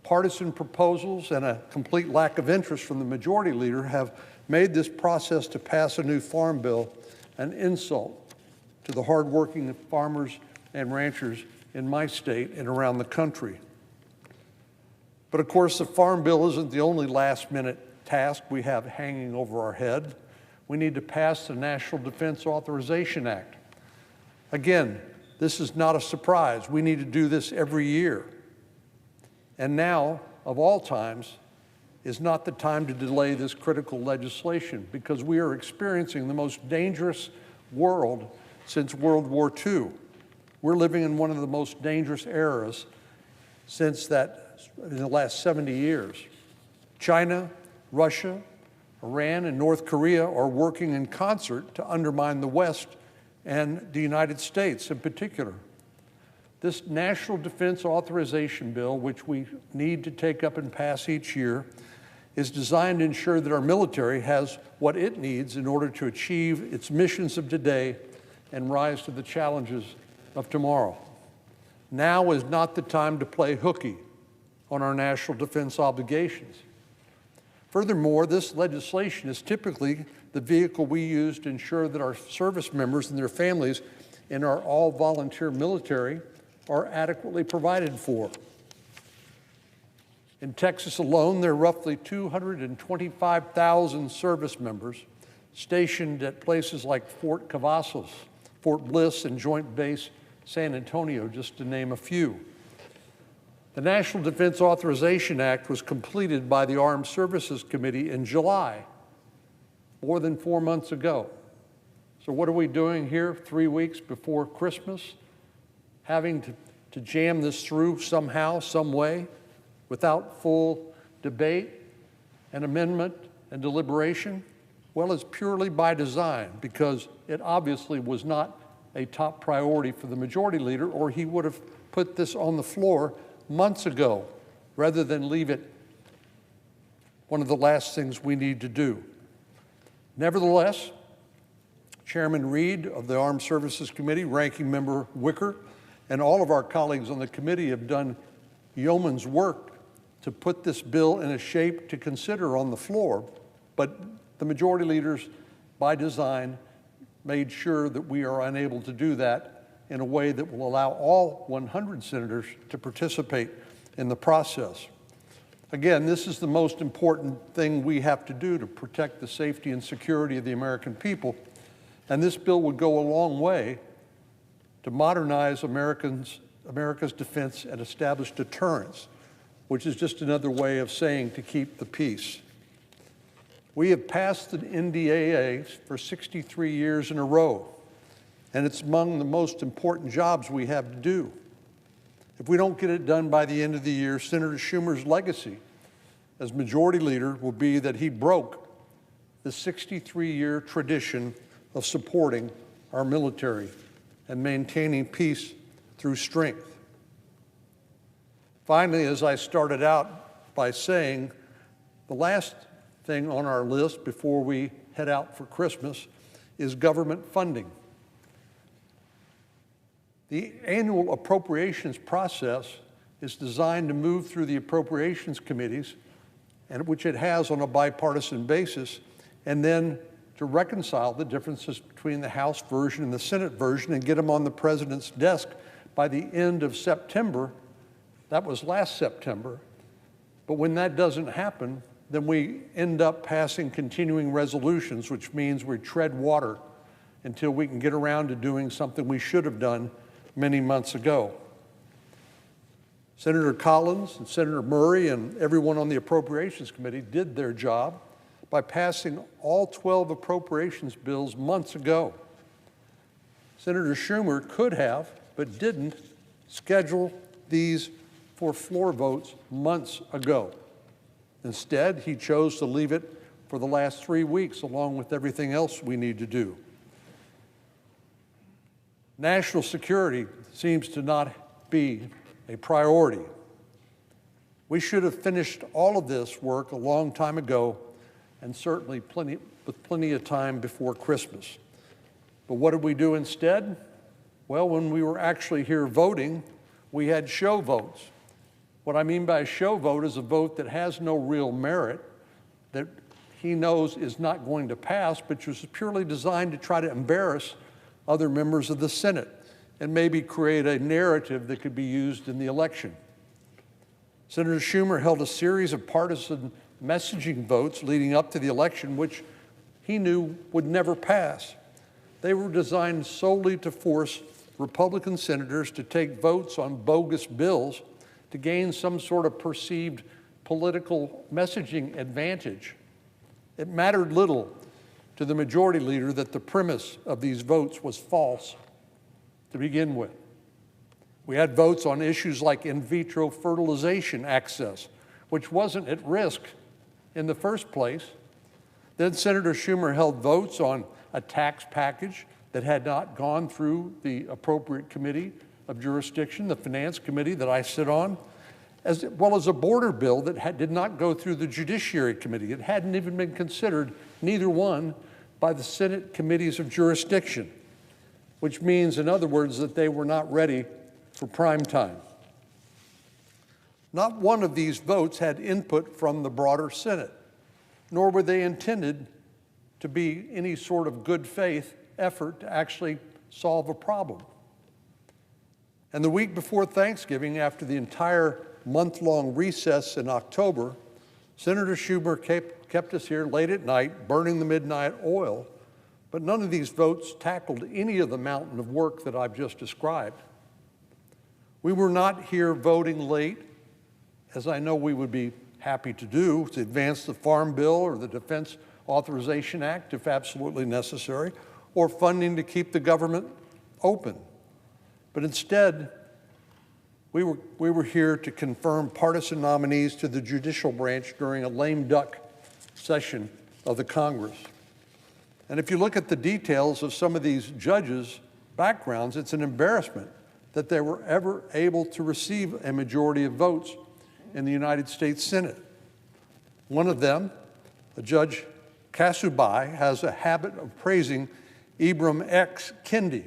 Partisan proposals and a complete lack of interest from the majority leader have made this process to pass a new Farm Bill an insult to the hardworking farmers and ranchers in my state and around the country. But of course, the Farm Bill isn't the only last-minute task we have hanging over our head. We need to pass the National Defense Authorization Act. Again, this is not a surprise. We need to do this every year. And now, of all times, is not the time to delay this critical legislation because we are experiencing the most dangerous world since World War II. We're living in one of the most dangerous eras since that, in the last 70 years. China, Russia, Iran, and North Korea are working in concert to undermine the West and the United States in particular. This National Defense Authorization Bill, which we need to take up and pass each year, is designed to ensure that our military has what it needs in order to achieve its missions of today and rise to the challenges of tomorrow. Now is not the time to play hooky on our national defense obligations. Furthermore, this legislation is typically the vehicle we use to ensure that our service members and their families in our all-volunteer military are adequately provided for. In Texas alone, there are roughly 225,000 service members stationed at places like Fort Cavazos, Fort Bliss, and Joint Base San Antonio, just to name a few. The National Defense Authorization Act was completed by the Armed Services Committee in July, more than 4 months ago. So what are we doing here 3 weeks before Christmas? Having to jam this through somehow, some way, without full debate and amendment and deliberation? Well, it's purely by design, because it obviously was not a top priority for the majority leader, or he would have put this on the floor months ago, rather than leave it one of the last things we need to do. Nevertheless, Chairman Reed of the Armed Services Committee, Ranking Member Wicker, and all of our colleagues on the committee have done yeoman's work to put this bill in a shape to consider on the floor, but the majority leaders, by design, made sure that we are unable to do that in a way that will allow all 100 senators to participate in the process. Again, this is the most important thing we have to do to protect the safety and security of the American people, and this bill would go a long way to modernize America's defense and establish deterrence, which is just another way of saying to keep the peace. We have passed the NDAA for 63 years in a row, and it's among the most important jobs we have to do. If we don't get it done by the end of the year, Senator Schumer's legacy as majority leader will be that he broke the 63-year tradition of supporting our military and maintaining peace through strength. Finally, as I started out by saying, the last thing on our list before we head out for Christmas is government funding. The annual appropriations process is designed to move through the appropriations committees, and which it has on a bipartisan basis, and then to reconcile the differences between the House version and the Senate version and get them on the president's desk by the end of September. That was last September. But when that doesn't happen, then we end up passing continuing resolutions, which means we tread water until we can get around to doing something we should have done many months ago. Senator Collins and Senator Murray and everyone on the Appropriations Committee did their job by passing all 12 appropriations bills months ago. Senator Schumer could have, but didn't, schedule these for floor votes months ago. Instead, he chose to leave it for the last 3 weeks, along with everything else we need to do. National security seems to not be a priority. We should have finished all of this work a long time ago, and certainly with plenty of time before Christmas. But what did we do instead? Well, when we were actually here voting, we had show votes. What I mean by a show vote is a vote that has no real merit, that he knows is not going to pass, but was purely designed to try to embarrass other members of the Senate and maybe create a narrative that could be used in the election. Senator Schumer held a series of partisan messaging votes leading up to the election, which he knew would never pass. They were designed solely to force Republican senators to take votes on bogus bills to gain some sort of perceived political messaging advantage. It mattered little to the majority leader that the premise of these votes was false to begin with. We had votes on issues like in vitro fertilization access, which wasn't at risk in the first place. Then Senator Schumer held votes on a tax package that had not gone through the appropriate committee of jurisdiction, the Finance Committee that I sit on, as well as a border bill that did not go through the Judiciary Committee. It hadn't even been considered, neither one, by the Senate committees of jurisdiction, which means, in other words, that they were not ready for prime time. Not one of these votes had input from the broader Senate, nor were they intended to be any sort of good faith effort to actually solve a problem. And the week before Thanksgiving, after the entire month-long recess in October, Senator Schumer kept us here late at night, burning the midnight oil, but none of these votes tackled any of the mountain of work that I've just described. We were not here voting late as I know we would be happy to do, to advance the Farm Bill or the Defense Authorization Act if absolutely necessary, or funding to keep the government open. But instead, we were here to confirm partisan nominees to the judicial branch during a lame duck session of the Congress. And if you look at the details of some of these judges' backgrounds, it's an embarrassment that they were ever able to receive a majority of votes in the United States Senate. One of them, Judge Kasubai, has a habit of praising Ibram X. Kendi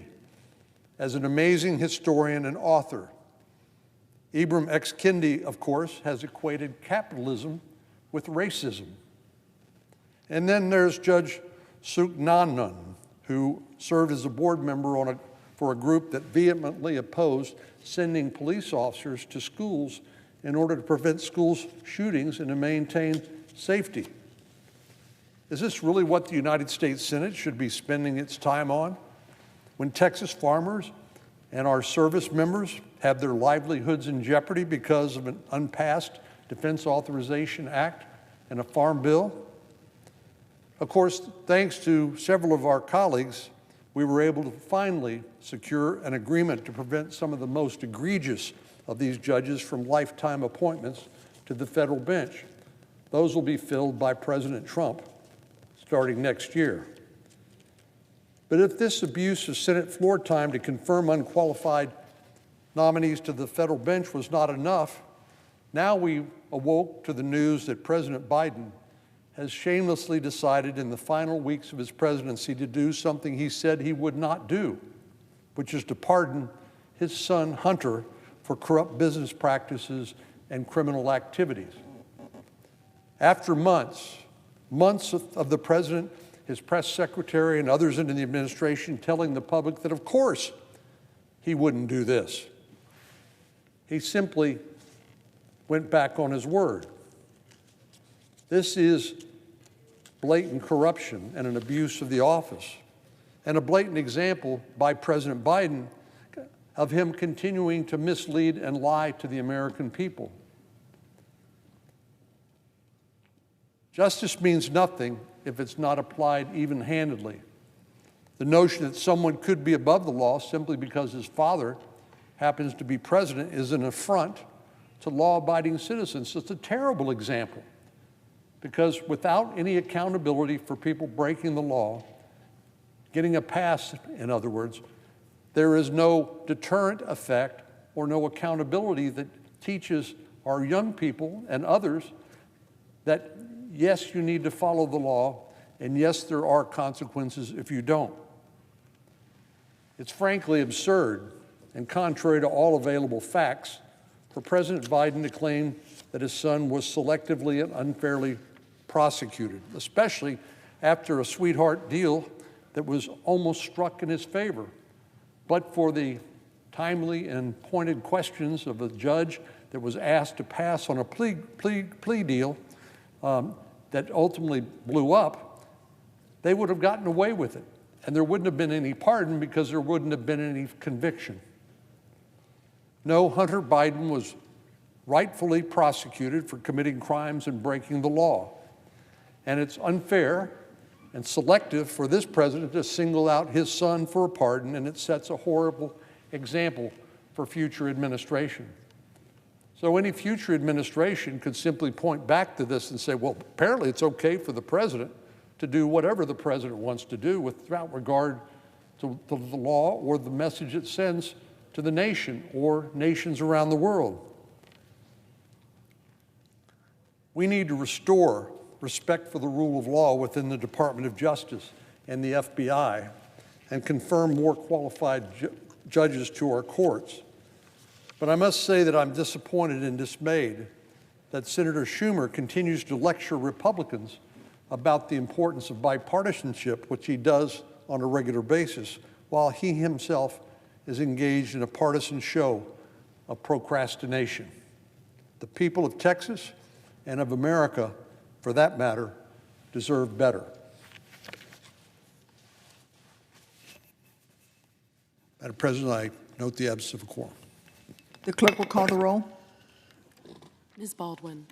as an amazing historian and author. Ibram X. Kendi, of course, has equated capitalism with racism. And then there's Judge Suknanun, who served as a board member for a group that vehemently opposed sending police officers to schools in order to prevent school shootings and to maintain safety. Is this really what the United States Senate should be spending its time on? When Texas farmers and our service members have their livelihoods in jeopardy because of an unpassed Defense Authorization Act and a Farm Bill? Of course, thanks to several of our colleagues, we were able to finally secure an agreement to prevent some of the most egregious of these judges from lifetime appointments to the federal bench. Those will be filled by President Trump starting next year. But if this abuse of Senate floor time to confirm unqualified nominees to the federal bench was not enough, now we awoke to the news that President Biden has shamelessly decided in the final weeks of his presidency to do something he said he would not do, which is to pardon his son Hunter for corrupt business practices and criminal activities. After months of the president, his press secretary, and others in the administration telling the public that, of course, he wouldn't do this, he simply went back on his word. This is blatant corruption and an abuse of the office, and a blatant example by President Biden of him continuing to mislead and lie to the American people. Justice means nothing if it's not applied even-handedly. The notion that someone could be above the law simply because his father happens to be president is an affront to law-abiding citizens. It's a terrible example, because without any accountability for people breaking the law, getting a pass, in other words, there is no deterrent effect or no accountability that teaches our young people and others that, yes, you need to follow the law, and yes, there are consequences if you don't. It's frankly absurd and contrary to all available facts for President Biden to claim that his son was selectively and unfairly prosecuted, especially after a sweetheart deal that was almost struck in his favor. But for the timely and pointed questions of a judge that was asked to pass on a plea deal that ultimately blew up, they would have gotten away with it. And there wouldn't have been any pardon because there wouldn't have been any conviction. No, Hunter Biden was rightfully prosecuted for committing crimes and breaking the law. And it's unfair and selective for this president to single out his son for a pardon, and it sets a horrible example for future administration. So any future administration could simply point back to this and say, well, apparently it's okay for the president to do whatever the president wants to do without regard to the law or the message it sends to the nation or nations around the world. We need to restore respect for the rule of law within the Department of Justice and the FBI and confirm more qualified judges to our courts. But I must say that I'm disappointed and dismayed that Senator Schumer continues to lecture Republicans about the importance of bipartisanship, which he does on a regular basis, while he himself is engaged in a partisan show of procrastination. The people of Texas and of America, for that matter, deserve better. Madam President, I note the absence of a quorum. The clerk will call the roll. Ms. Baldwin.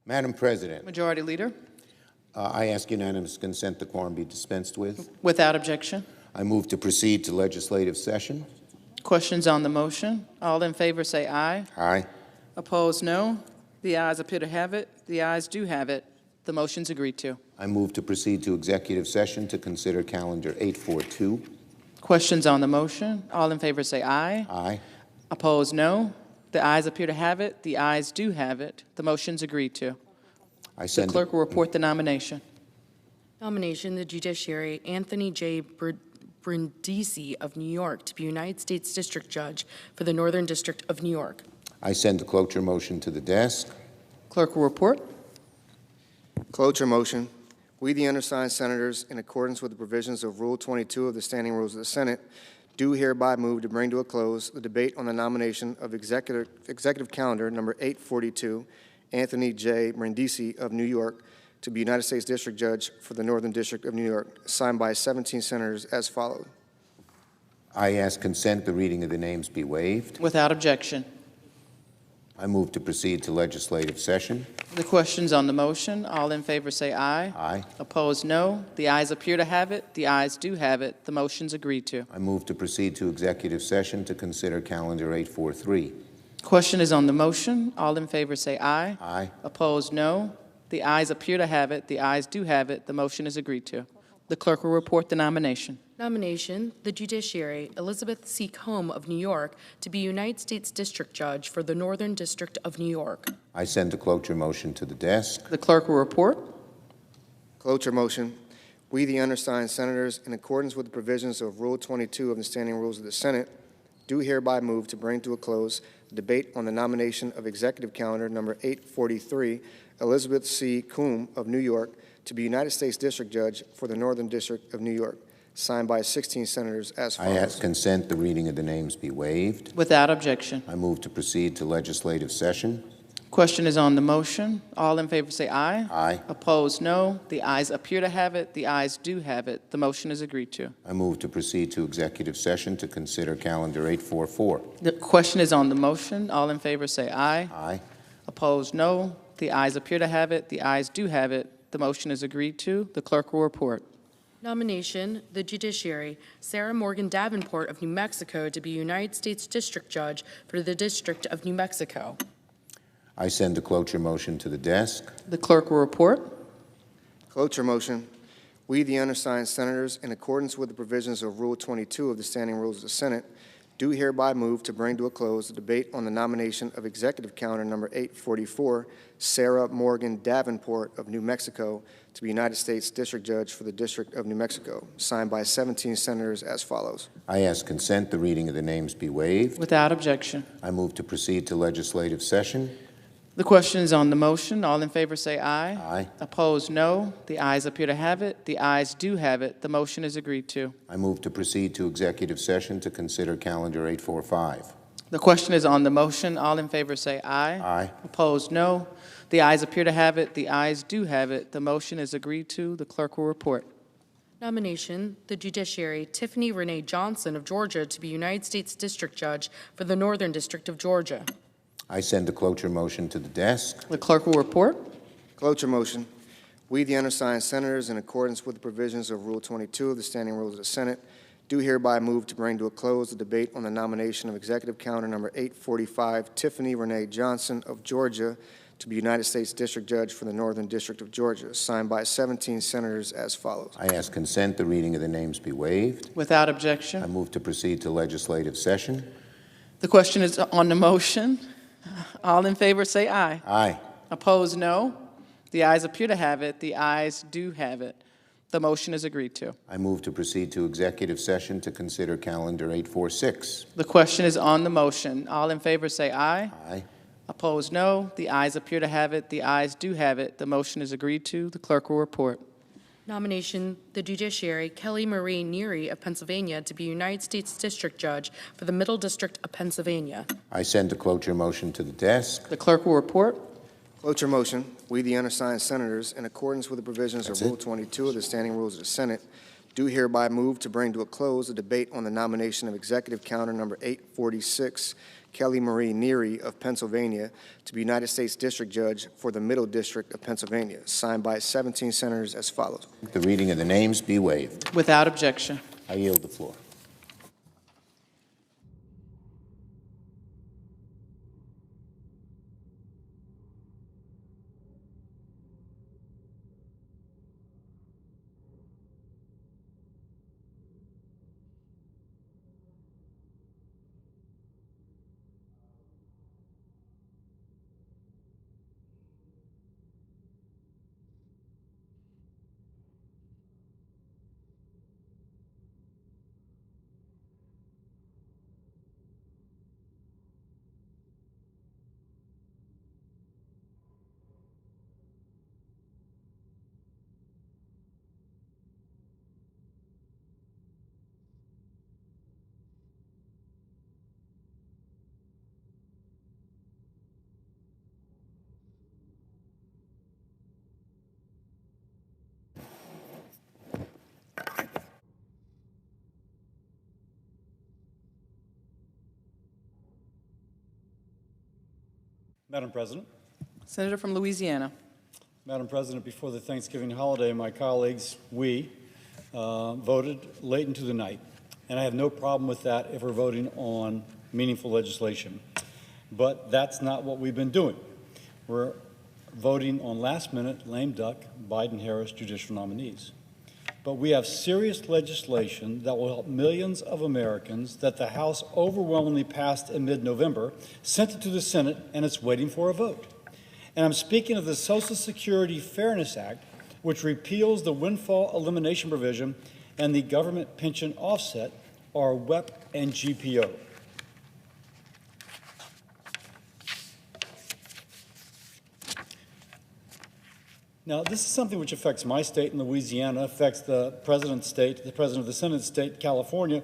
Madam President, Majority Leader. I ask unanimous consent the quorum be dispensed with. Without objection. I move to proceed to legislative session. Questions on the motion? All in favor say aye. Aye. Opposed, no. The ayes appear to have it. The ayes do have it. The motion's agreed to. I move to proceed to executive session to consider calendar 842. Questions on the motion? All in favor say aye. Aye. Opposed, no. The ayes appear to have it. The ayes do have it. The motion's agreed to. I The send clerk will report the nomination. Nomination, the judiciary, Anthony J. Brindisi of New York to be United States District Judge for the Northern District of New York. I send the cloture motion to the desk. Clerk will report. Cloture motion. We, the undersigned senators, in accordance with the provisions of Rule 22 of the Standing Rules of the Senate, do hereby move to bring to a close the debate on the nomination of Executive Calendar Number 842, Anthony J. Brindisi of New York, to be United States District Judge for the Northern District of New York, signed by 17 senators as follows. I ask consent the reading of the names be waived. Without objection. I move to proceed to legislative session. The questions on the motion? All in favor say aye. Aye. Opposed, no. The ayes appear to have it. The ayes do have it. The motion's agreed to. I move to proceed to executive session to consider calendar 843. Question is on the motion. All in favor say aye. Aye. Opposed, no. The ayes appear to have it. The ayes do have it. The motion is agreed to. The clerk will report the nomination. Nomination, the judiciary, Elizabeth C. Combe of New York to be United States District Judge for the Northern District of New York. I send the cloture motion to the desk. The clerk will report. Cloture motion. We, the undersigned senators, in accordance with the provisions of Rule 22 of the Standing Rules of the Senate, do hereby move to bring to a close the debate on the nomination of Executive Calendar Number 843, Elizabeth C. Combe of New York, to be United States District Judge for the Northern District of New York, signed by 16 senators as I follows. ask consent the reading of the names be waived. Without objection. I move to proceed to legislative session. Question is on the motion. All in favor say aye. Aye. Opposed, no. The ayes appear to have it. The ayes do have it. The motion is agreed to. I move to proceed to executive session to consider calendar 844. The question is on the motion. All in favor say aye. Aye. Opposed, no. The ayes appear to have it. The ayes do have it. The motion is agreed to. The clerk will report. Nomination, the judiciary, Sarah Morgan Davenport of New Mexico to be United States District Judge for the District of New Mexico. I send the cloture motion to the desk. The clerk will report. Cloture motion. We, the undersigned senators, in accordance with the provisions of Rule 22 of the Standing Rules of the Senate, do hereby move to bring to a close the debate on the nomination of Executive Calendar Number 844, Sarah Morgan Davenport of New Mexico, to be United States District Judge for the District of New Mexico, signed by 17 senators as follows. I ask consent the reading of the names be waived. Without objection. I move to proceed to legislative session. The question is on the motion. All in favor say aye. Aye. Opposed, no. The ayes appear to have it. The ayes do have it. The motion is agreed to. I move to proceed to executive session to consider calendar 845. The question is on the motion. All in favor say aye. Aye. Opposed, no. The ayes appear to have it. The ayes do have it. The motion is agreed to. The clerk will report. Nomination, the judiciary, Tiffany Renee Johnson of Georgia to be United States District Judge for the Northern District of Georgia. I send the cloture motion to the desk. The clerk will report. Cloture motion. We, the undersigned senators, in accordance with the provisions of Rule 22 of the Standing Rules of the Senate, do hereby move to bring to a close the debate on the nomination of Executive Calendar Number 845, Tiffany Renee Johnson of Georgia, to be United States District Judge for the Northern District of Georgia, signed by 17 senators as follows. I ask consent the reading of the names be waived. Without I objection. move to proceed to legislative session. The question is on the motion. All in favor say aye. Aye. Opposed, no. The ayes appear to have it. The ayes do have it. The motion is agreed to. I move to proceed to executive session to consider calendar 846. The question is on the motion. All in favor say aye. Aye. Opposed, no. The ayes appear to have it. The ayes do have it. The motion is agreed to. The clerk will report. Nomination, the judiciary, Kelly Marie Neary of Pennsylvania to be United States District Judge for the Middle District of Pennsylvania. I send the cloture motion to the desk. The clerk will report. Cloture motion. We, the undersigned senators, in accordance with the provisions That's of Rule it. 22 of the Standing Rules of the Senate, do hereby move to bring to a close the debate on the nomination of Executive Calendar Number 846, Kelly Marie Neary of Pennsylvania to be United States District Judge for the Middle District of Pennsylvania, signed by 17 senators as follows. The reading of the names be waived. Without objection. I yield the floor. Madam President. Senator from Louisiana. Madam President, before the Thanksgiving holiday, my colleagues, we voted late into the night. And I have no problem with that if we're voting on meaningful legislation. But that's not what we've been doing. We're voting on last-minute, lame duck, Biden-Harris judicial nominees. But we have serious legislation that will help millions of Americans that the House overwhelmingly passed in mid-November, sent it to the Senate, and it's waiting for a vote. And I'm speaking of the Social Security Fairness Act, which repeals the windfall elimination provision and the government pension offset, or WEP and GPO. Now, this is something which affects my state in Louisiana, affects the President's state, the President of the Senate state, California.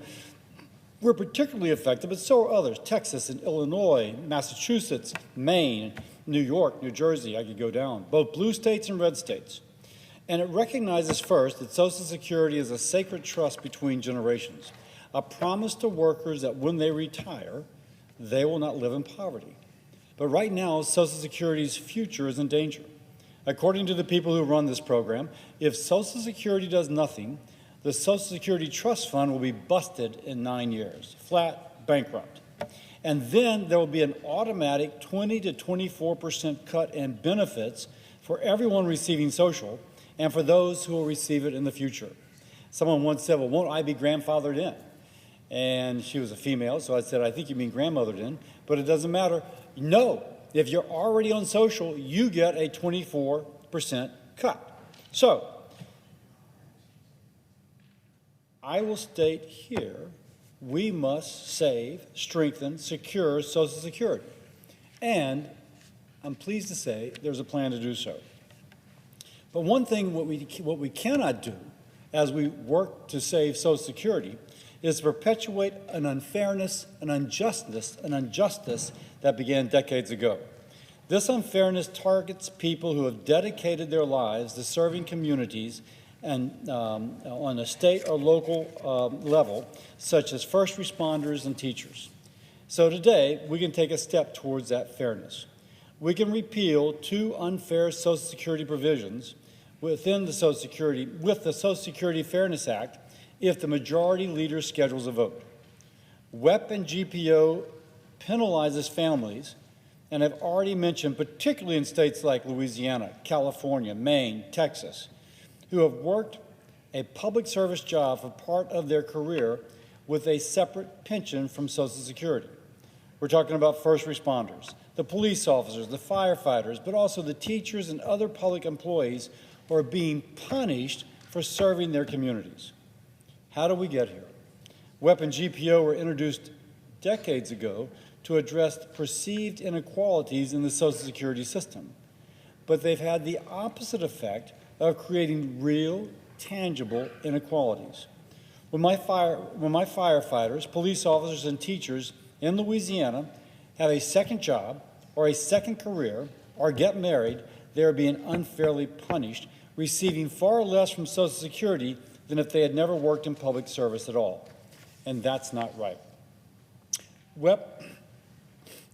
We're particularly affected, but so are others, Texas and Illinois, Massachusetts, Maine, New York, New Jersey, I could go down, both blue states and red states. And it recognizes first that Social Security is a sacred trust between generations, a promise to workers that when they retire, they will not live in poverty. But right now, Social Security's future is in danger. According to the people who run this program, if Social Security does nothing, the Social Security Trust Fund will be busted in 9 years, flat bankrupt. And then there will be an automatic 20 to 24% cut in benefits for everyone receiving social and for those who will receive it in the future. Someone once said, well, won't I be grandfathered in? And she was a female, so I said, I think you mean grandmothered in, but it doesn't matter. No. If you're already on social, you get a 24% cut. So, I will state here, we must save, strengthen, secure Social Security. And I'm pleased to say there's a plan to do so. But one thing what we cannot do as we work to save Social Security is perpetuate an unfairness, an injustice that began decades ago. This unfairness targets people who have dedicated their lives to serving communities and on a state or local level, such as first responders and teachers. So today, we can take a step towards that fairness. We can repeal two unfair Social Security provisions within the Social Security Fairness Act if the majority leader schedules a vote. WEP and GPO penalizes families, and I've already mentioned, particularly in states like Louisiana, California, Maine, Texas, who have worked a public service job for part of their career with a separate pension from Social Security. We're talking about first responders, the police officers, the firefighters, but also the teachers and other public employees who are being punished for serving their communities. How do we get here? WEP and GPO were introduced decades ago to address perceived inequalities in the Social Security system. But they've had the opposite effect of creating real, tangible inequalities. When my firefighters, police officers, and teachers in Louisiana have a second job or a second career or get married, they are being unfairly punished, receiving far less from Social Security than if they had never worked in public service at all. And that's not right. WEP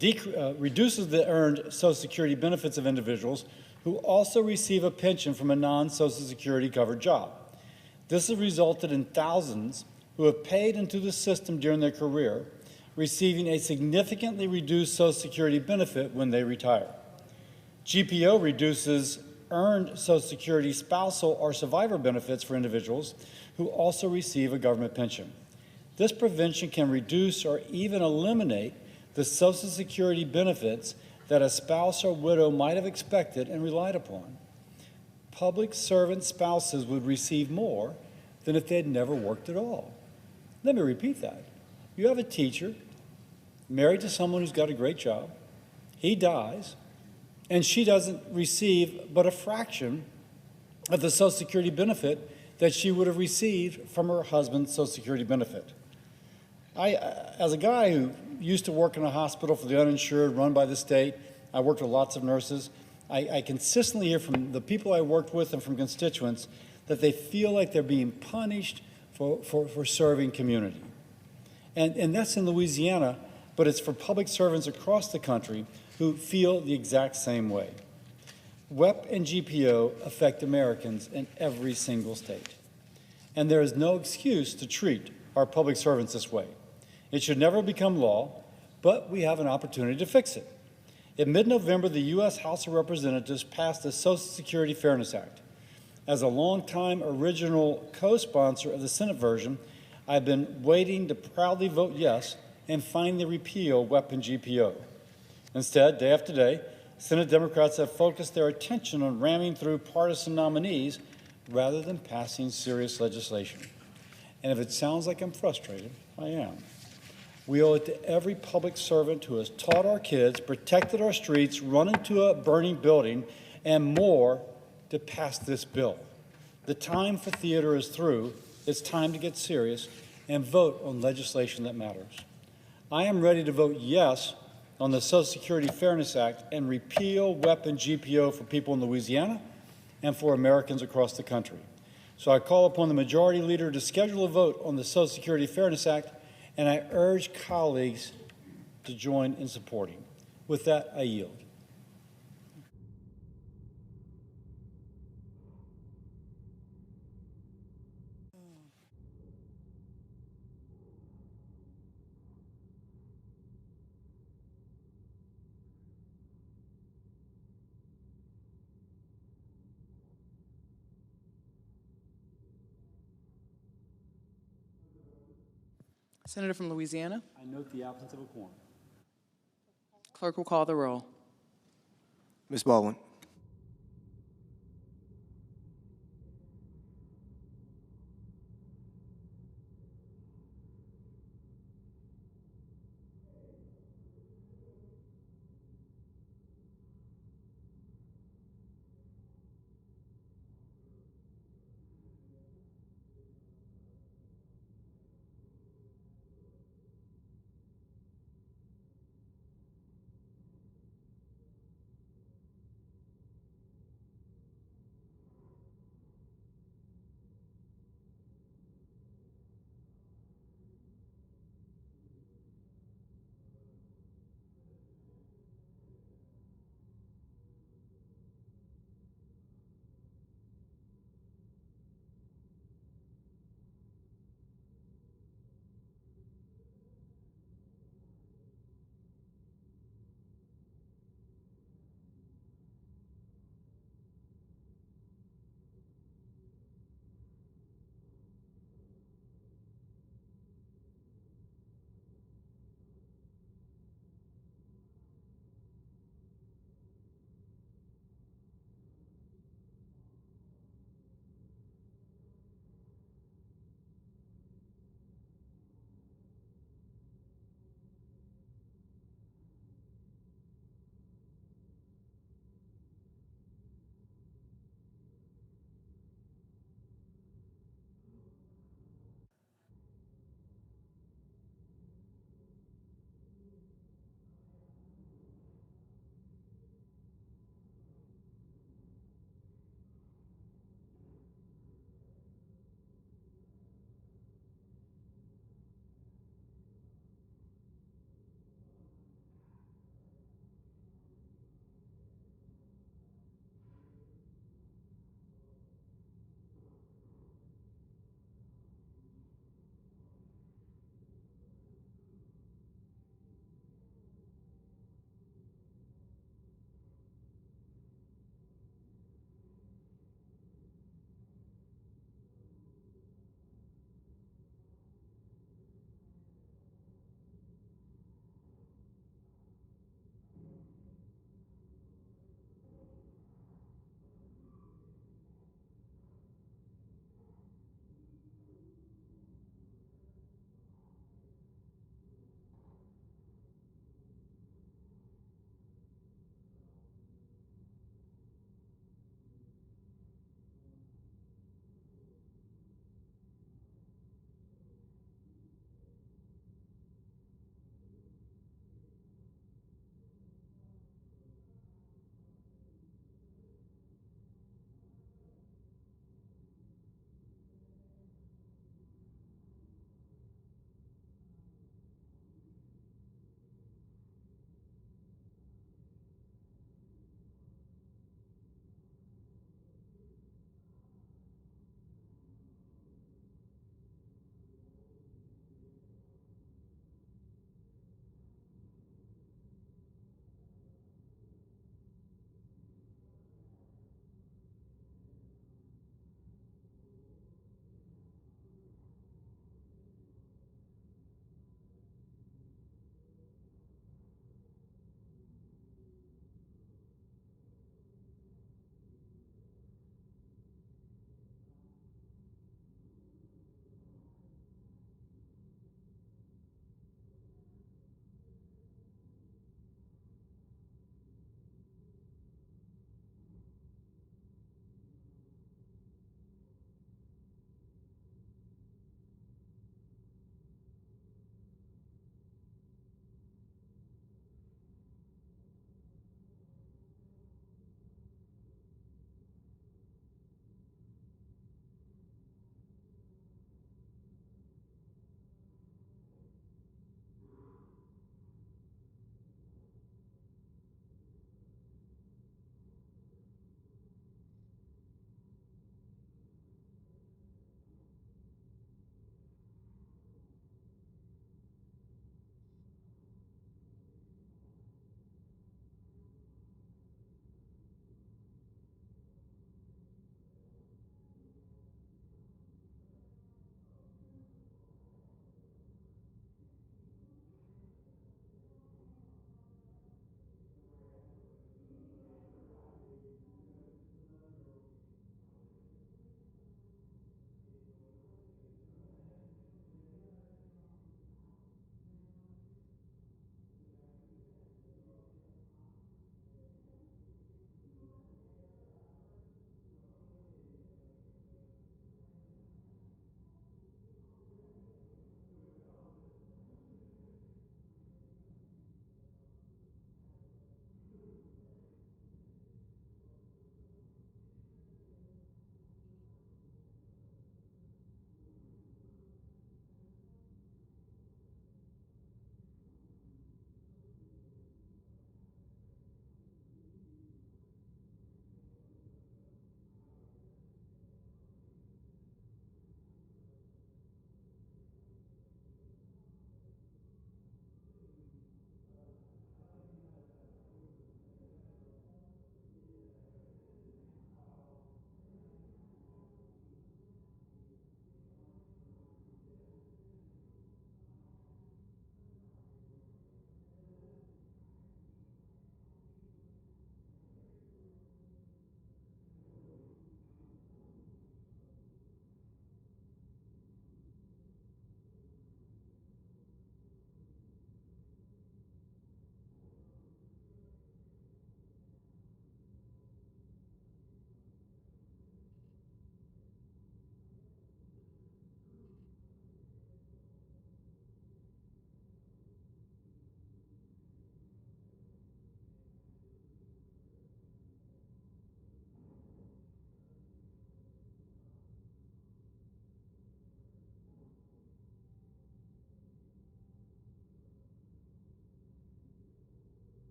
reduces the earned Social Security benefits of individuals who also receive a pension from a non-Social Security covered job. This has resulted in thousands who have paid into the system during their career receiving a significantly reduced Social Security benefit when they retire. GPO reduces earned Social Security spousal or survivor benefits for individuals who also receive a government pension. This prevention can reduce or even eliminate the Social Security benefits that a spouse or widow might have expected and relied upon. Public servant spouses would receive more than if they had never worked at all. Let me repeat that. You have a teacher married to someone who's got a great job. He dies, and she doesn't receive but a fraction of the Social Security benefit that she would have received from her husband's Social Security benefit. As a guy who used to work in a hospital for the uninsured run by the state, I worked with lots of nurses. I consistently hear from the people I worked with and from constituents that they feel like they're being punished for serving community. And that's in Louisiana, but it's for public servants across the country who feel the exact same way. WEP and GPO affect Americans in every single state. And there is no excuse to treat our public servants this way. It should never become law, but we have an opportunity to fix it. In mid-November, the U.S. House of Representatives passed the Social Security Fairness Act. As a longtime original co-sponsor of the Senate version, I've been waiting to proudly vote yes and finally repeal WEP and GPO. Instead, day after day, Senate Democrats have focused their attention on ramming through partisan nominees rather than passing serious legislation. And if it sounds like I'm frustrated, I am. We owe it to every public servant who has taught our kids, protected our streets, run into a burning building, and more to pass this bill. The time for theater is through. It's time to get serious and vote on legislation that matters. I am ready to vote yes on the Social Security Fairness Act and repeal WEP and GPO for people in Louisiana and for Americans across the country. So I call upon the Majority Leader to schedule a vote on the Social Security Fairness Act, and I urge colleagues to join in supporting. With that, I yield. Senator from Louisiana. I note the absence of a quorum. Clerk will call the roll. Ms. Baldwin.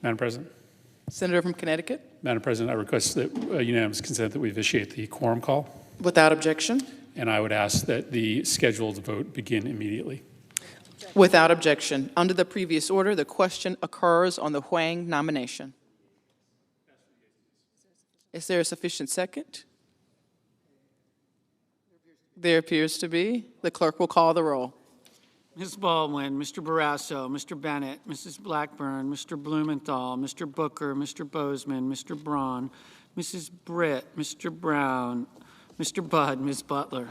Madam President. Senator from Connecticut. Madam President, I request that unanimous consent that we vitiate the quorum call, Without objection. and I would ask that the scheduled vote begin immediately. Without objection. Under the previous order, the question occurs on the Huang nomination. Is there a sufficient second? There appears to be. The clerk will call the roll. Ms. Baldwin, Mr. Barrasso, Mr. Bennett, Mrs. Blackburn, Mr. Blumenthal, Mr. Booker, Mr. Bozeman, Mr. Braun, Mrs. Britt, Mr. Brown, Mr. Budd, Ms. Butler.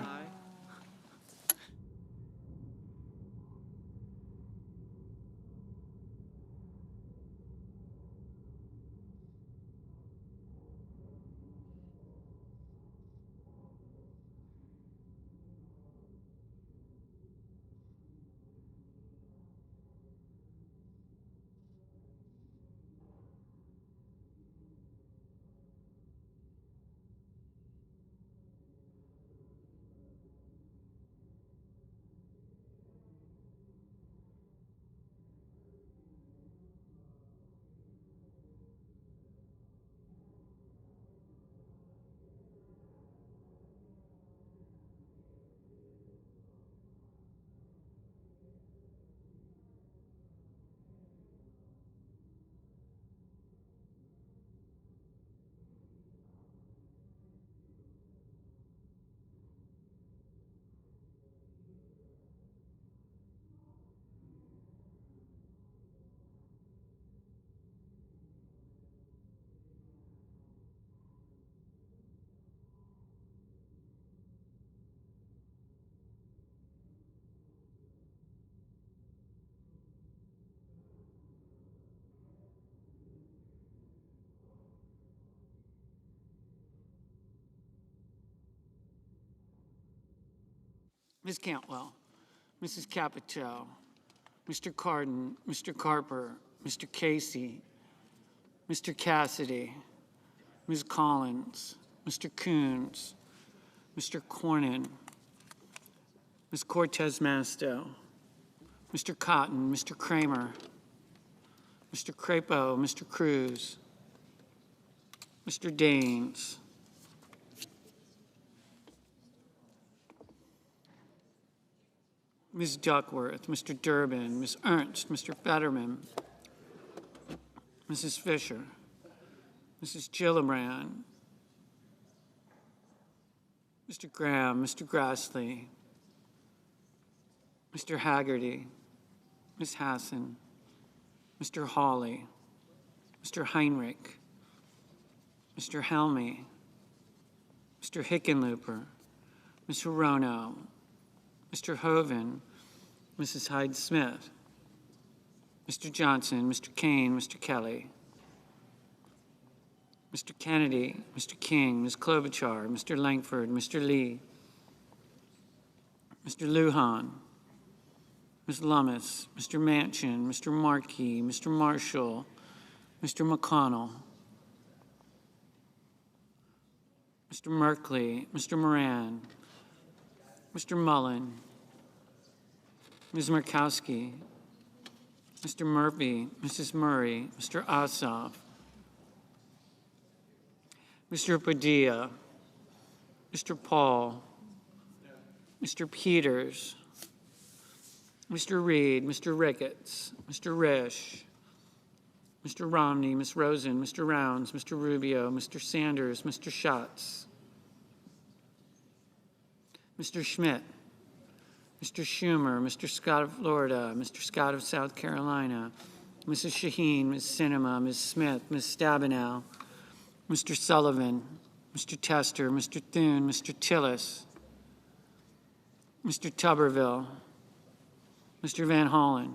Ms. Cantwell, Mrs. Capito, Mr. Cardin, Mr. Carper, Mr. Casey, Mr. Cassidy, Ms. Collins, Mr. Coons, Mr. Cornyn, Ms. Cortez Masto, Mr. Cotton, Mr. Kramer, Mr. Crapo, Mr. Cruz, Mr. Daines, Ms. Duckworth, Mr. Durbin, Ms. Ernst, Mr. Fetterman, Mrs. Fisher, Mrs. Gillibrand, Mr. Graham, Mr. Grassley, Mr. Haggerty, Ms. Hassan, Mr. Hawley, Mr. Heinrich, Mr. Helmy, Mr. Hickenlooper, Ms. Hirono, Mr. Hoven, Mrs. Hyde-Smith, Mr. Johnson, Mr. Kane, Mr. Kelly, Mr. Kennedy, Mr. King, Ms. Klobuchar, Mr. Langford, Mr. Lee, Mr. Lujan, Ms. Lummis, Mr. Manchin, Mr. Markey, Mr. Marshall, Mr. McConnell, Mr. Merkley, Mr. Moran, Mr. Mullen, Ms. Murkowski, Mr. Murphy, Mrs. Murray, Mr. Ossoff, Mr. Padilla, Mr. Paul, Mr. Peters, Mr. Reed, Mr. Ricketts, Mr. Risch, Mr. Romney, Ms. Rosen, Mr. Rounds, Mr. Rubio, Mr. Sanders, Mr. Schatz, Mr. Schmidt, Mr. Schumer, Mr. Scott of Florida, Mr. Scott of South Carolina, Mrs. Shaheen, Ms. Sinema, Ms. Smith, Ms. Stabenow, Mr. Sullivan, Mr. Tester, Mr. Thune, Mr. Tillis, Mr. Tuberville, Mr. Van Hollen,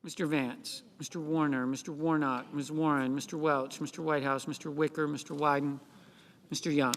Mr. Vance, Mr. Warner, Mr. Warnock, Ms. Warren, Mr. Welch, Mr. Whitehouse, Mr. Wicker, Mr. Wyden, Mr. Young.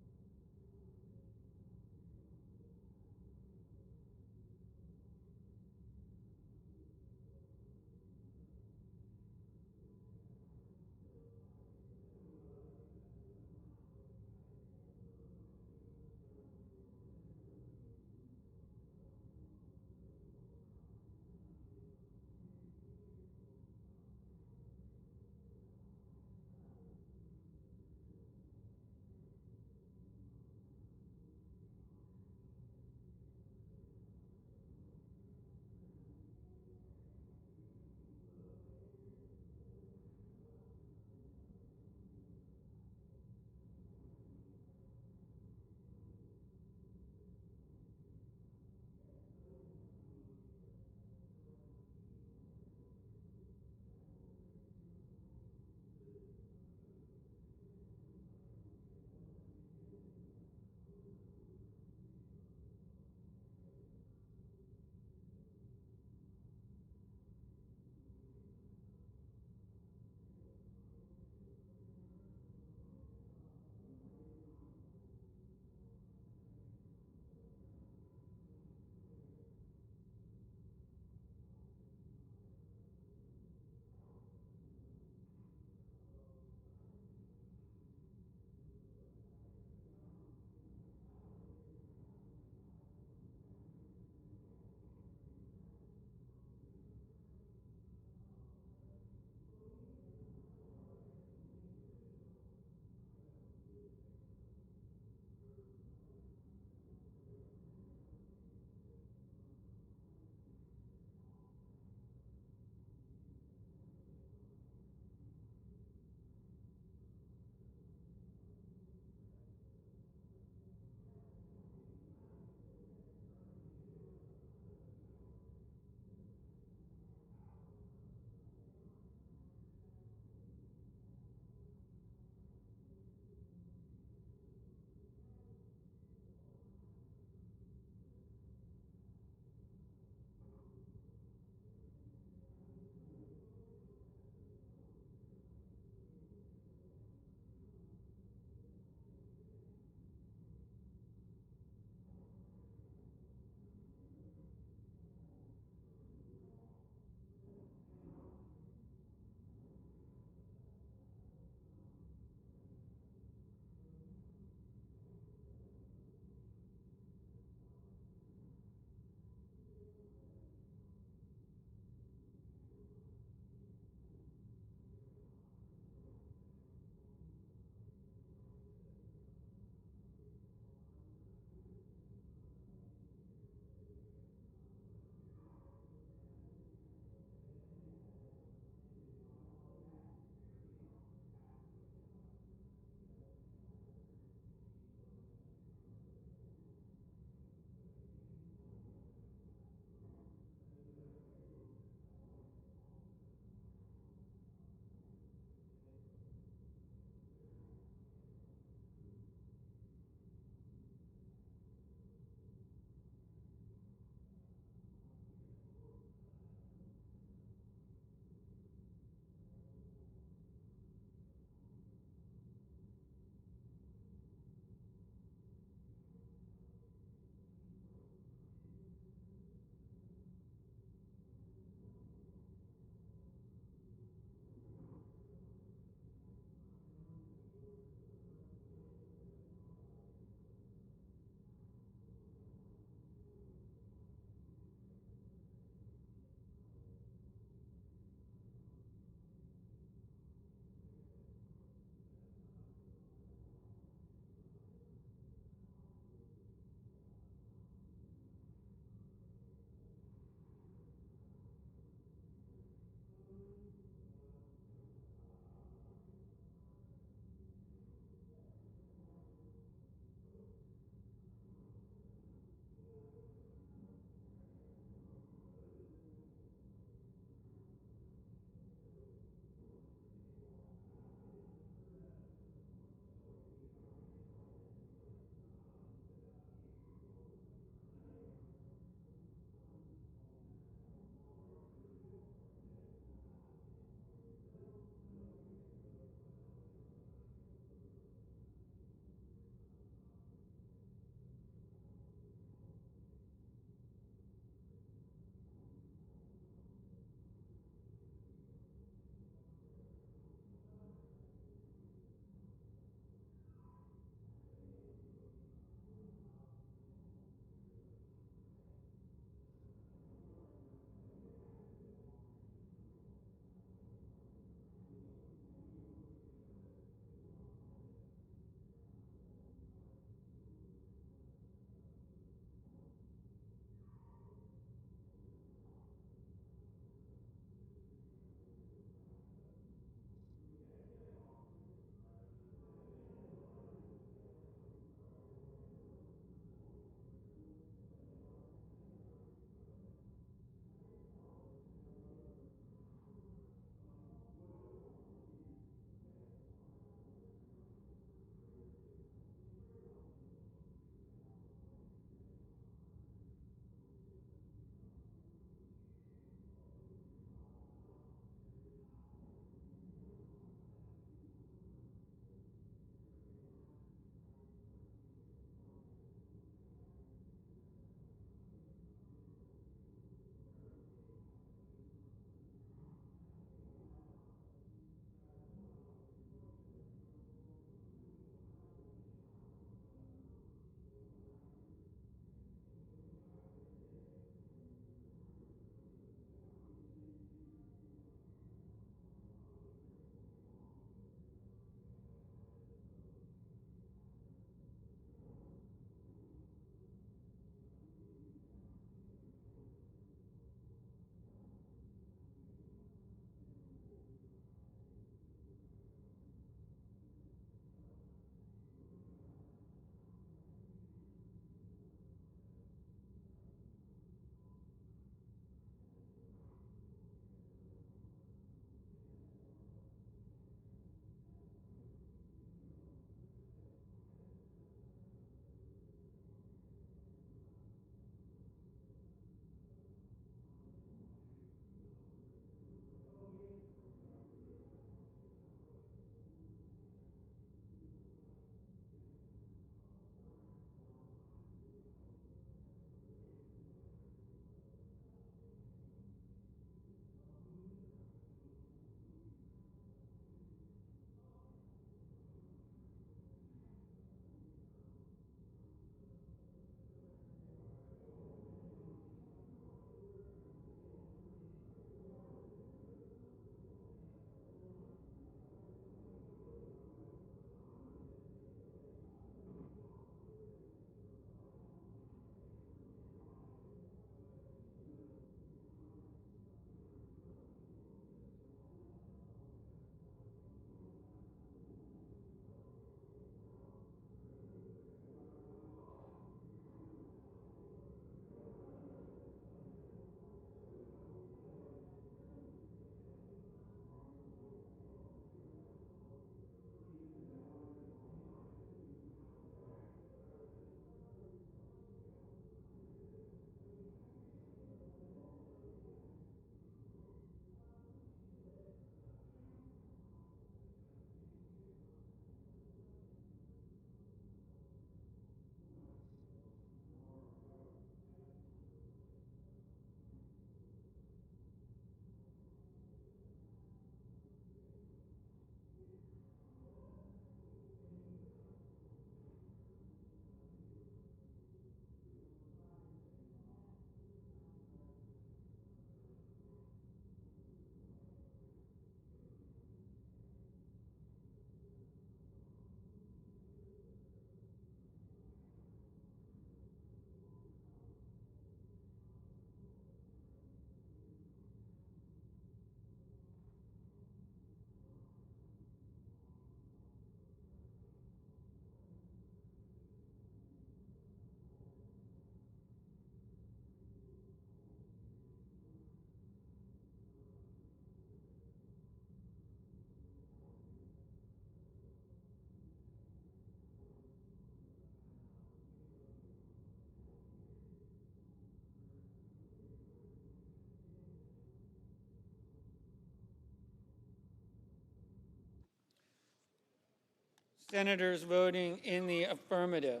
Senators voting in the affirmative: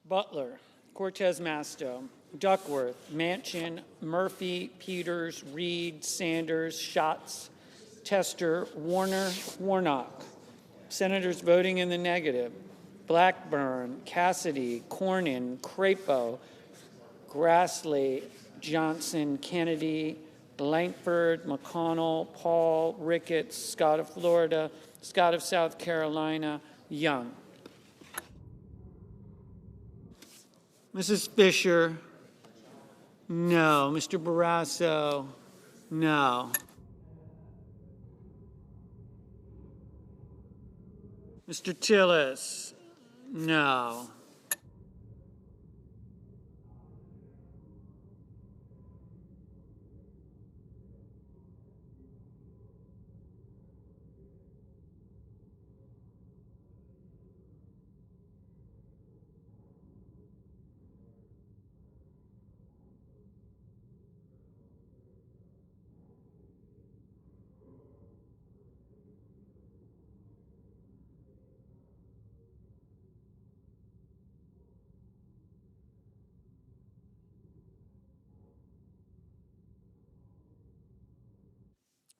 Butler, Cortez Masto, Duckworth, Manchin, Murphy, Peters, Reed, Sanders, Schatz, Tester, Warner, Warnock. Senators voting in the negative: Blackburn, Cassidy, Cornyn, Crapo, Grassley, Johnson, Kennedy, Langford, McConnell, Paul, Ricketts, Scott of Florida, Scott of South Carolina, Young. Mrs. Fisher, no. Mr. Barrasso, no. Mr. Tillis, no.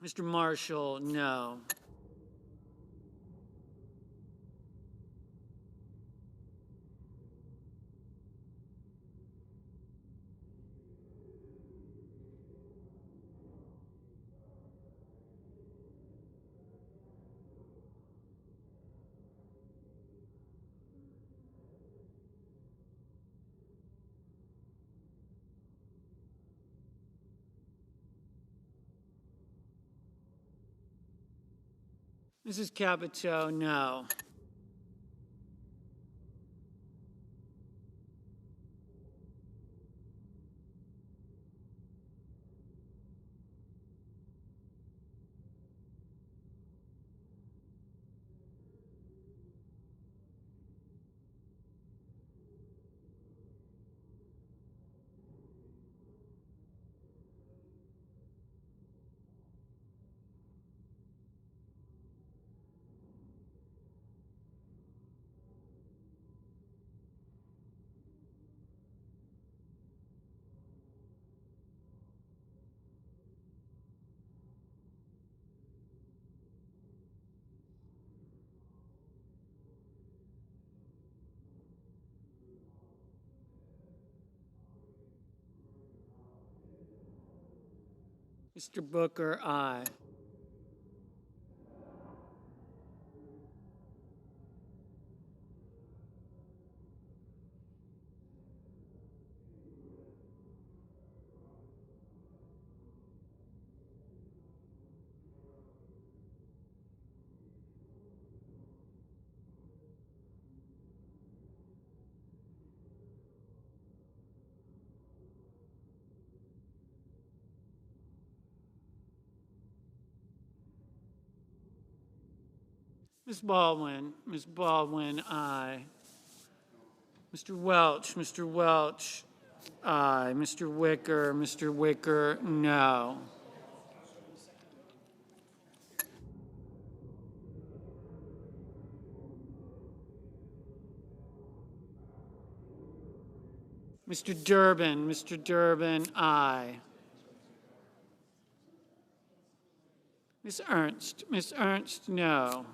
Mr. Marshall, no. Mrs. Capito, no. Mr. Booker, aye. Ms. Baldwin, aye. Mr. Welch, aye. Mr. Wicker, no. Mr. Durbin, aye. Ms. Ernst, no.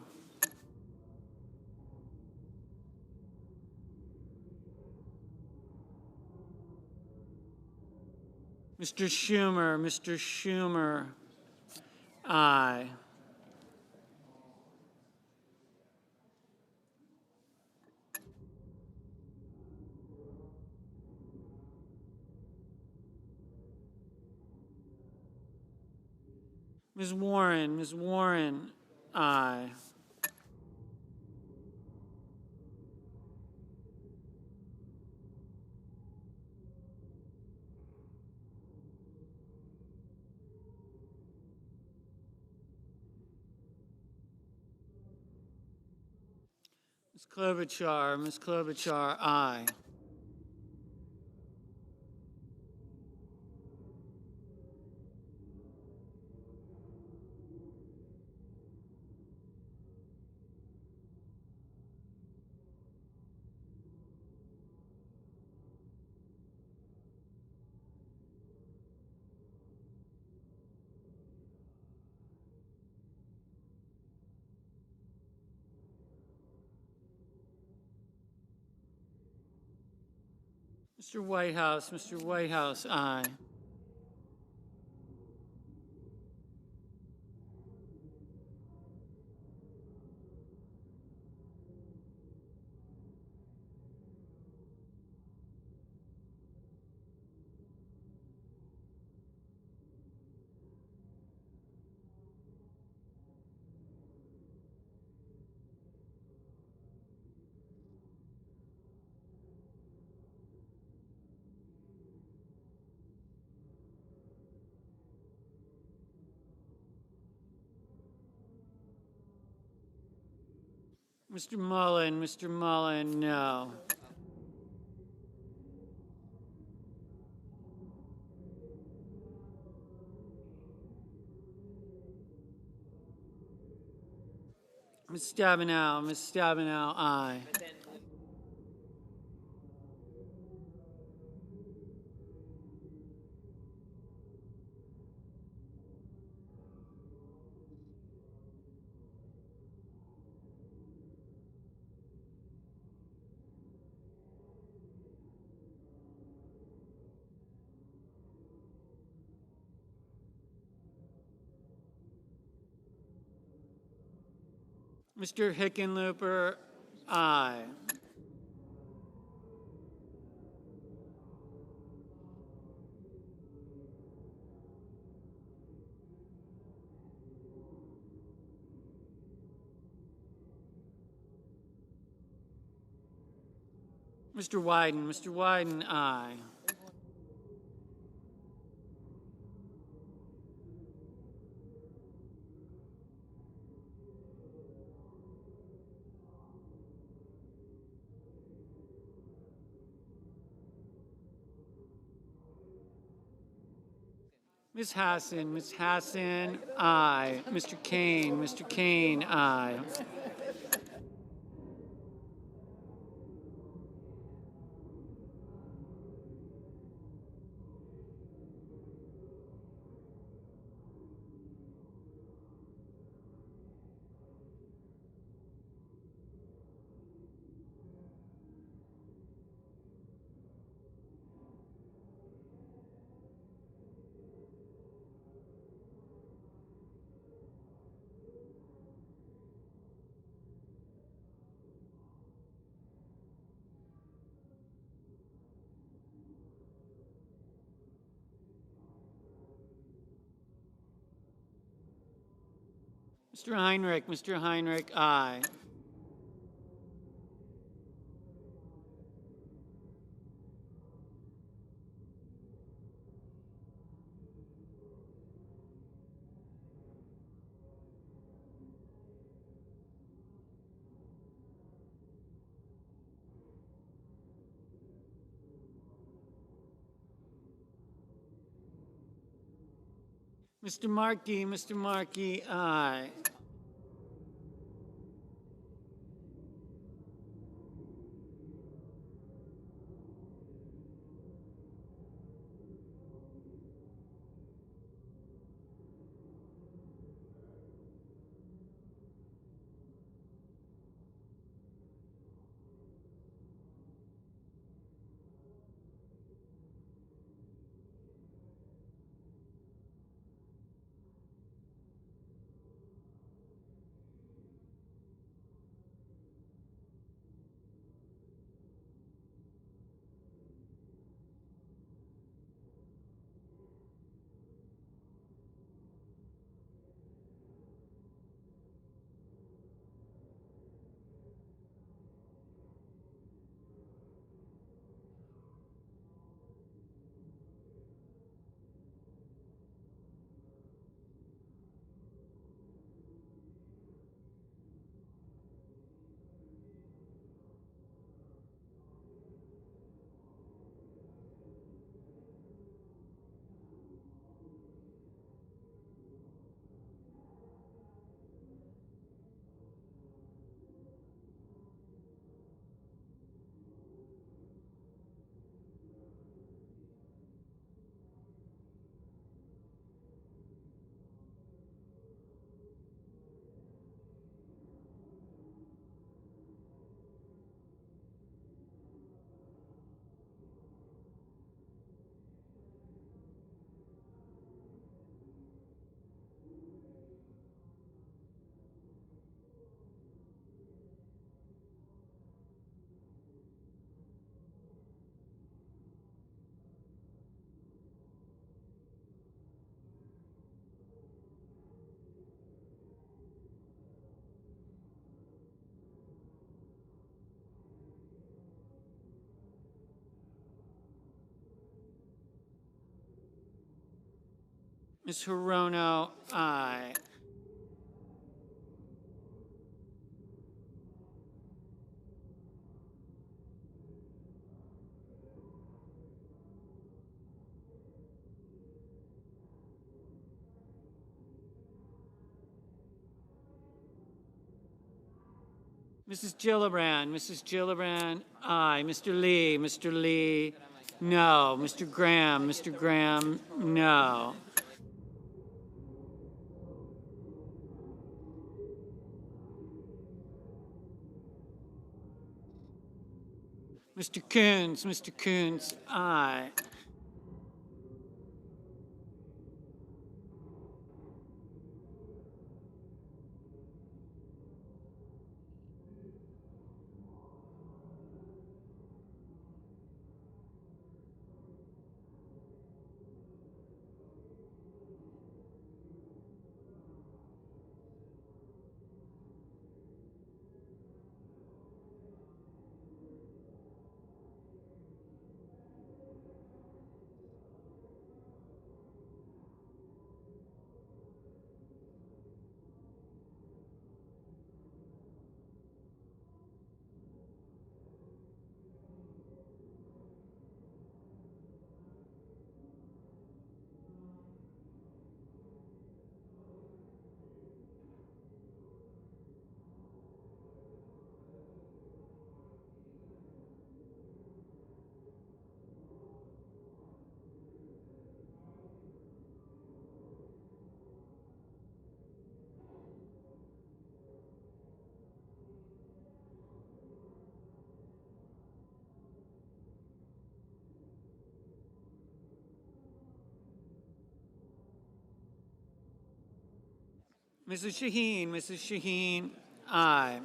Mr. Schumer, aye. Ms. Warren, aye. Ms. Klobuchar, aye. Mr. Whitehouse, aye. Mr. Mullen, no. Ms. Stabenow, aye. Mr. Hickenlooper, aye. Mr. Wyden, aye. Ms. Hassan, aye. Mr. Kane, aye. Mr. Heinrich, aye. Mr. Markey, aye. Ms. Hirono, aye. Mrs. Gillibrand, aye. Mr. Lee, no. Mr. Graham, no. Mr. Coons, aye. Mrs. Shaheen, aye.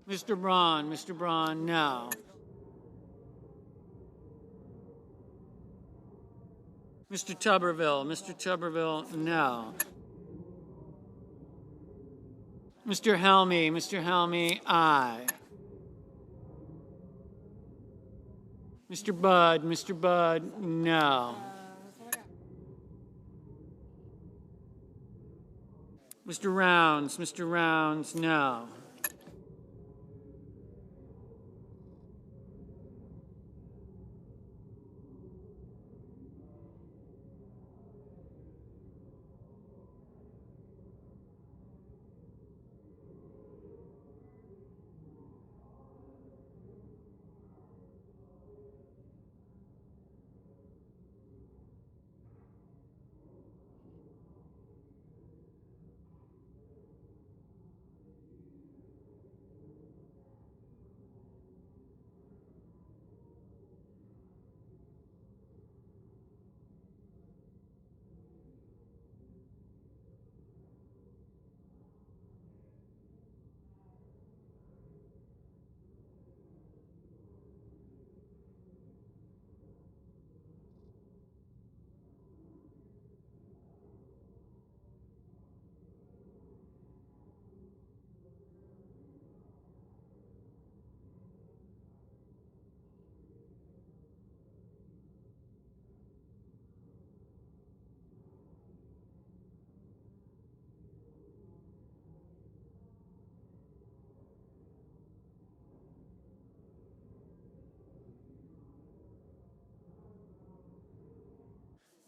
Mr. Braun, no. Mr. Tuberville, no. Mr. Helmy, aye. Mr. Budd, no. Mr. Rounds, no.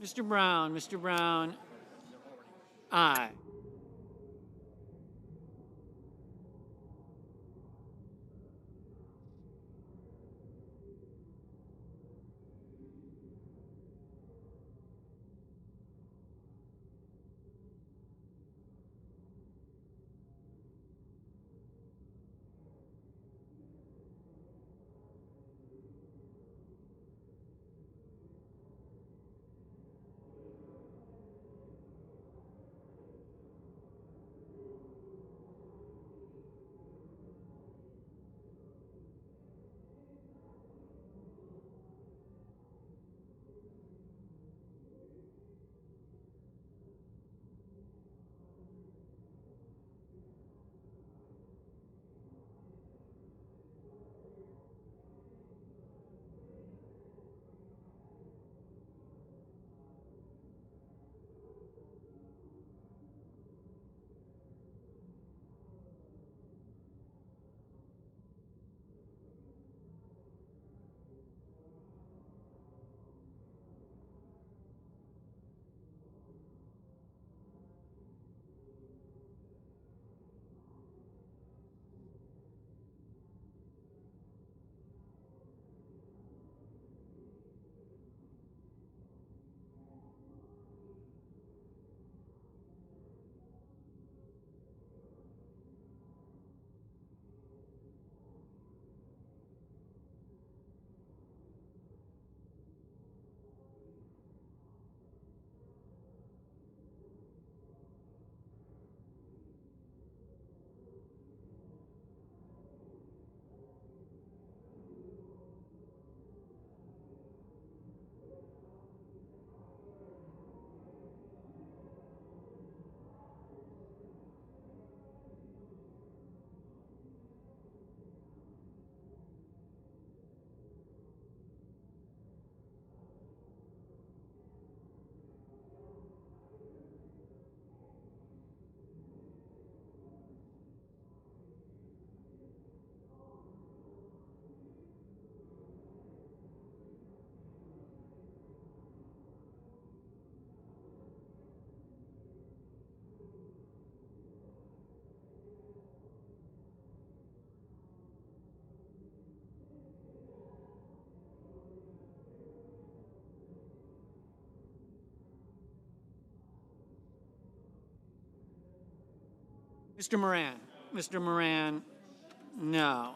Mr. Brown, aye. Mr. Moran. Mr. Moran, no.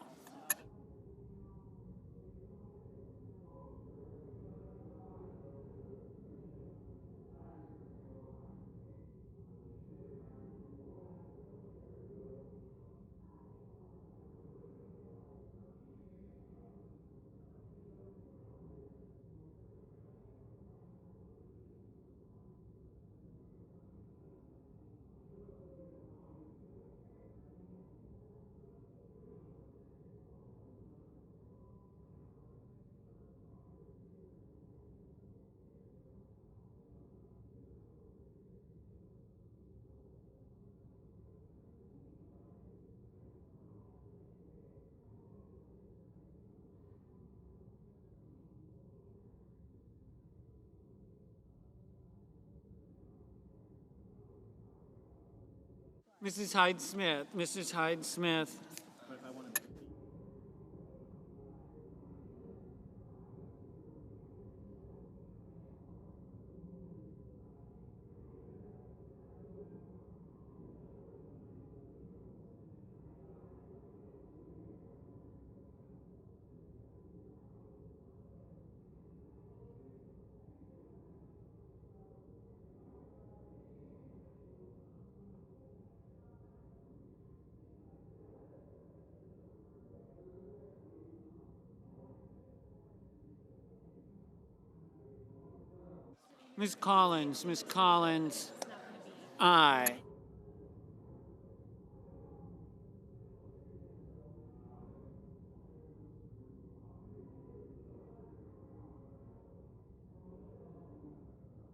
Mrs. Hyde-Smith. Mrs. Hyde-Smith. Ms. Collins. Ms. Collins, aye.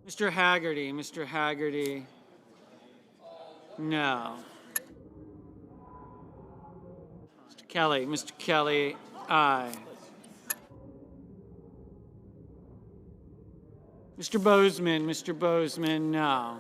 Mr. Haggerty. Mr. Haggerty, no. Mr. Kelly. Mr. Kelly, aye. Mr. Bozeman. Mr. Bozeman, no.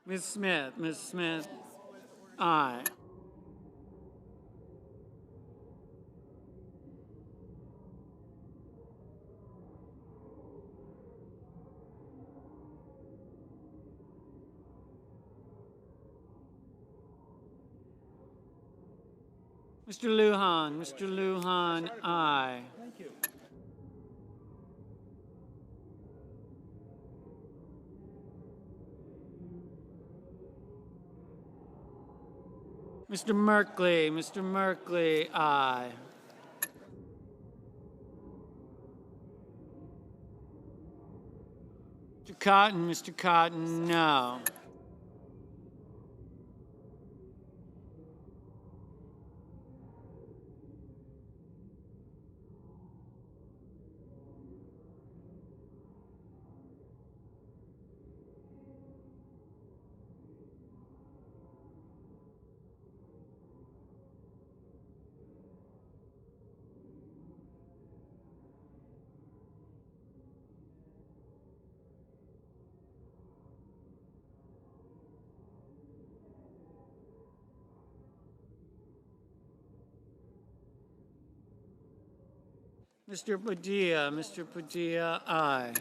Ms. Smith. Ms. Smith, aye. Mr. Lujan. Mr. Lujan, aye. Thank you. Mr. Merkley. Mr. Merkley, aye. Mr. Cotton. Mr. Cotton, no. Mr. Padilla. Mr. Padilla, aye.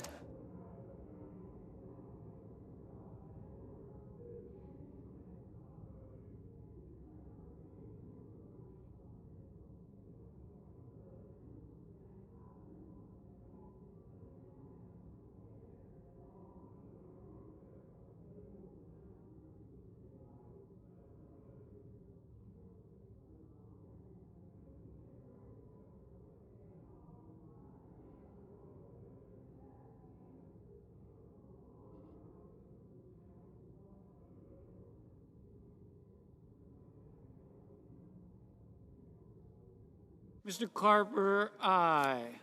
Mr. Carper, aye.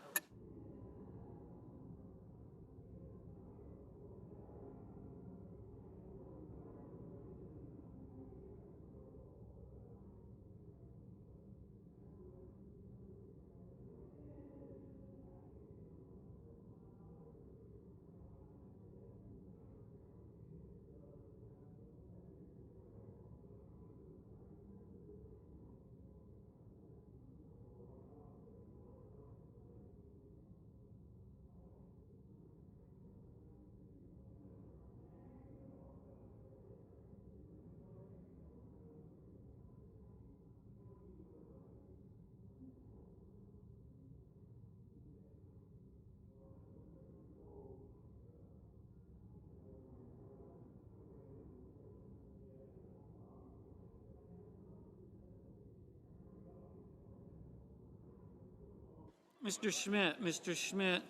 Mr. Schmidt, Mr. Schmidt,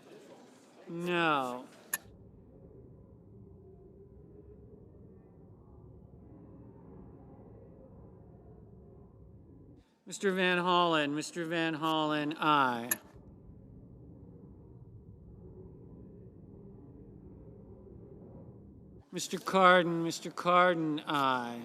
no. Mr. Van Hollen, aye. Mr. Cardin, aye.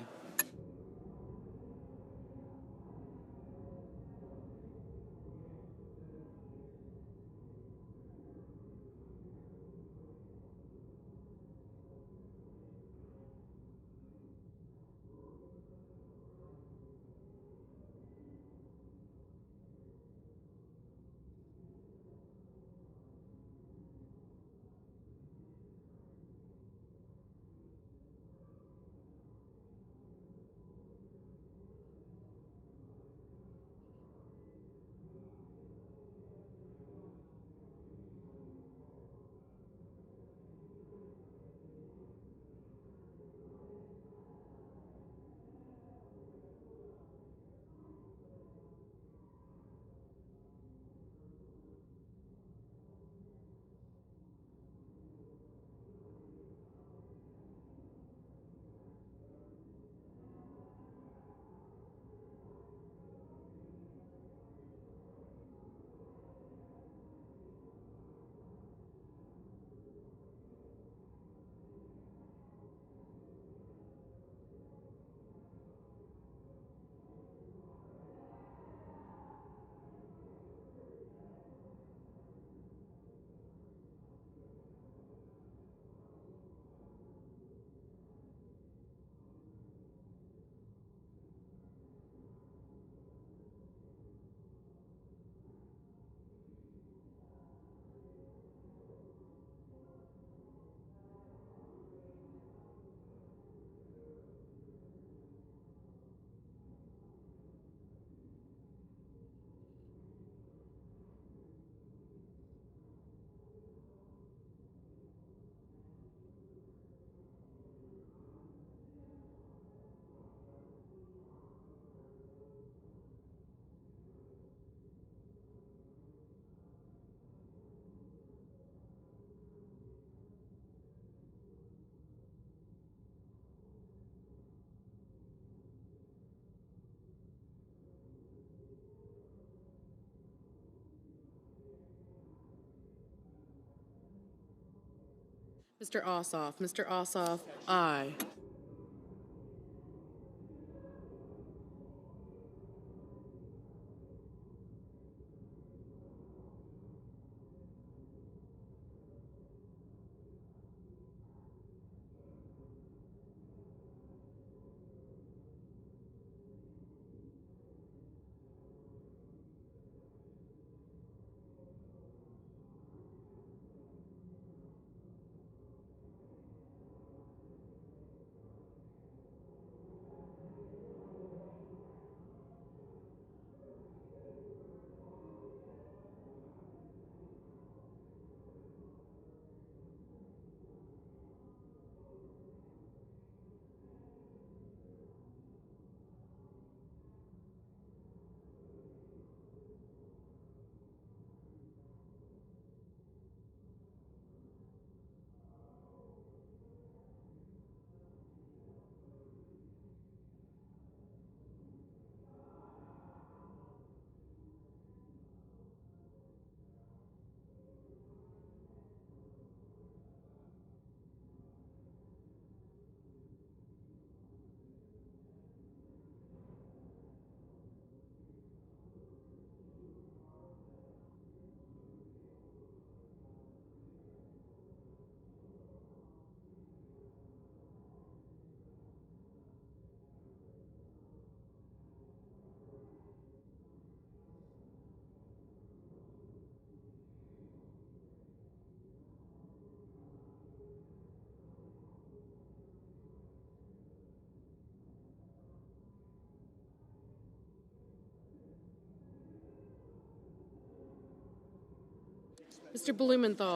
Mr. Ossoff, aye.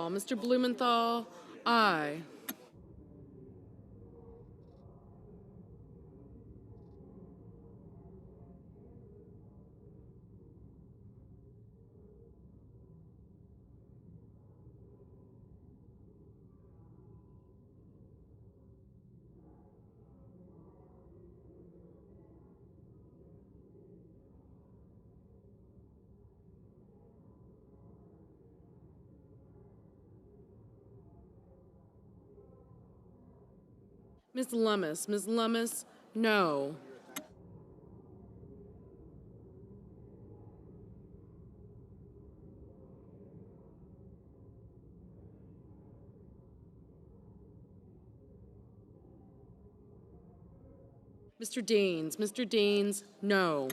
Mr. Blumenthal, aye. Ms. Lummis. Ms. Lummis, no. Mr. Daines. Mr. Daines, no.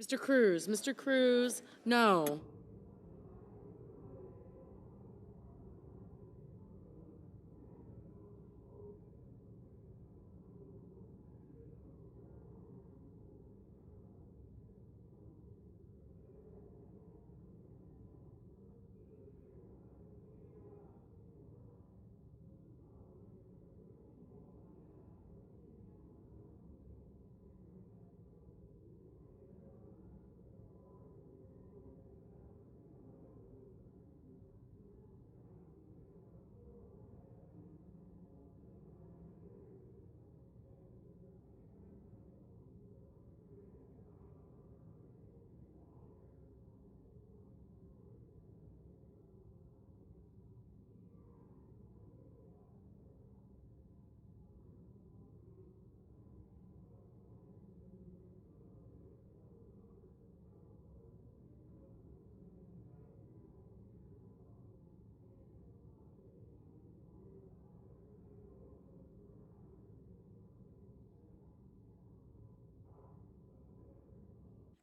Mr. Cruz. Mr. Cruz, no.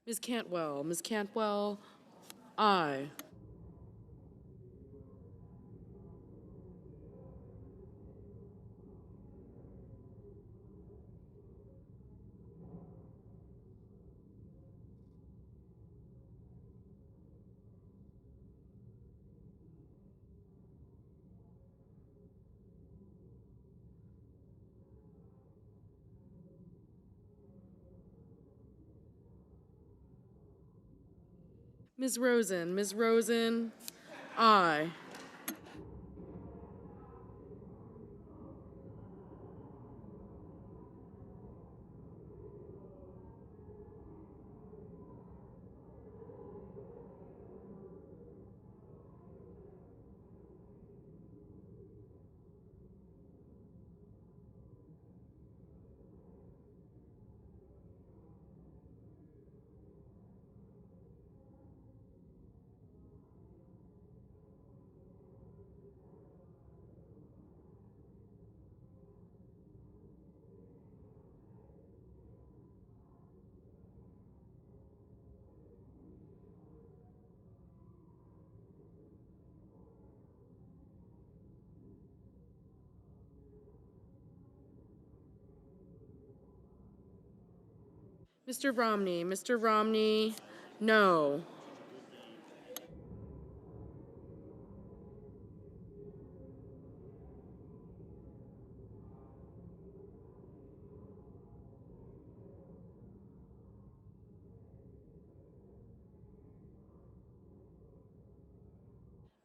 Ms. Cantwell. Ms. Cantwell, aye. Ms. Rosen. Ms. Rosen, aye. Mr. Romney. Mr. Romney, no.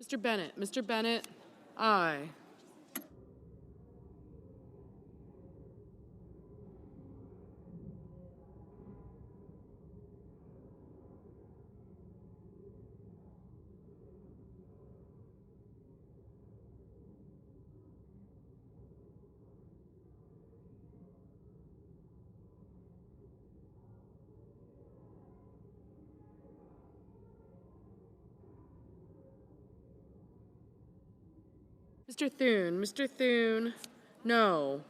Mr. Bennett. Mr. Bennett, aye. Mr. Thune. Mr. Thune, no.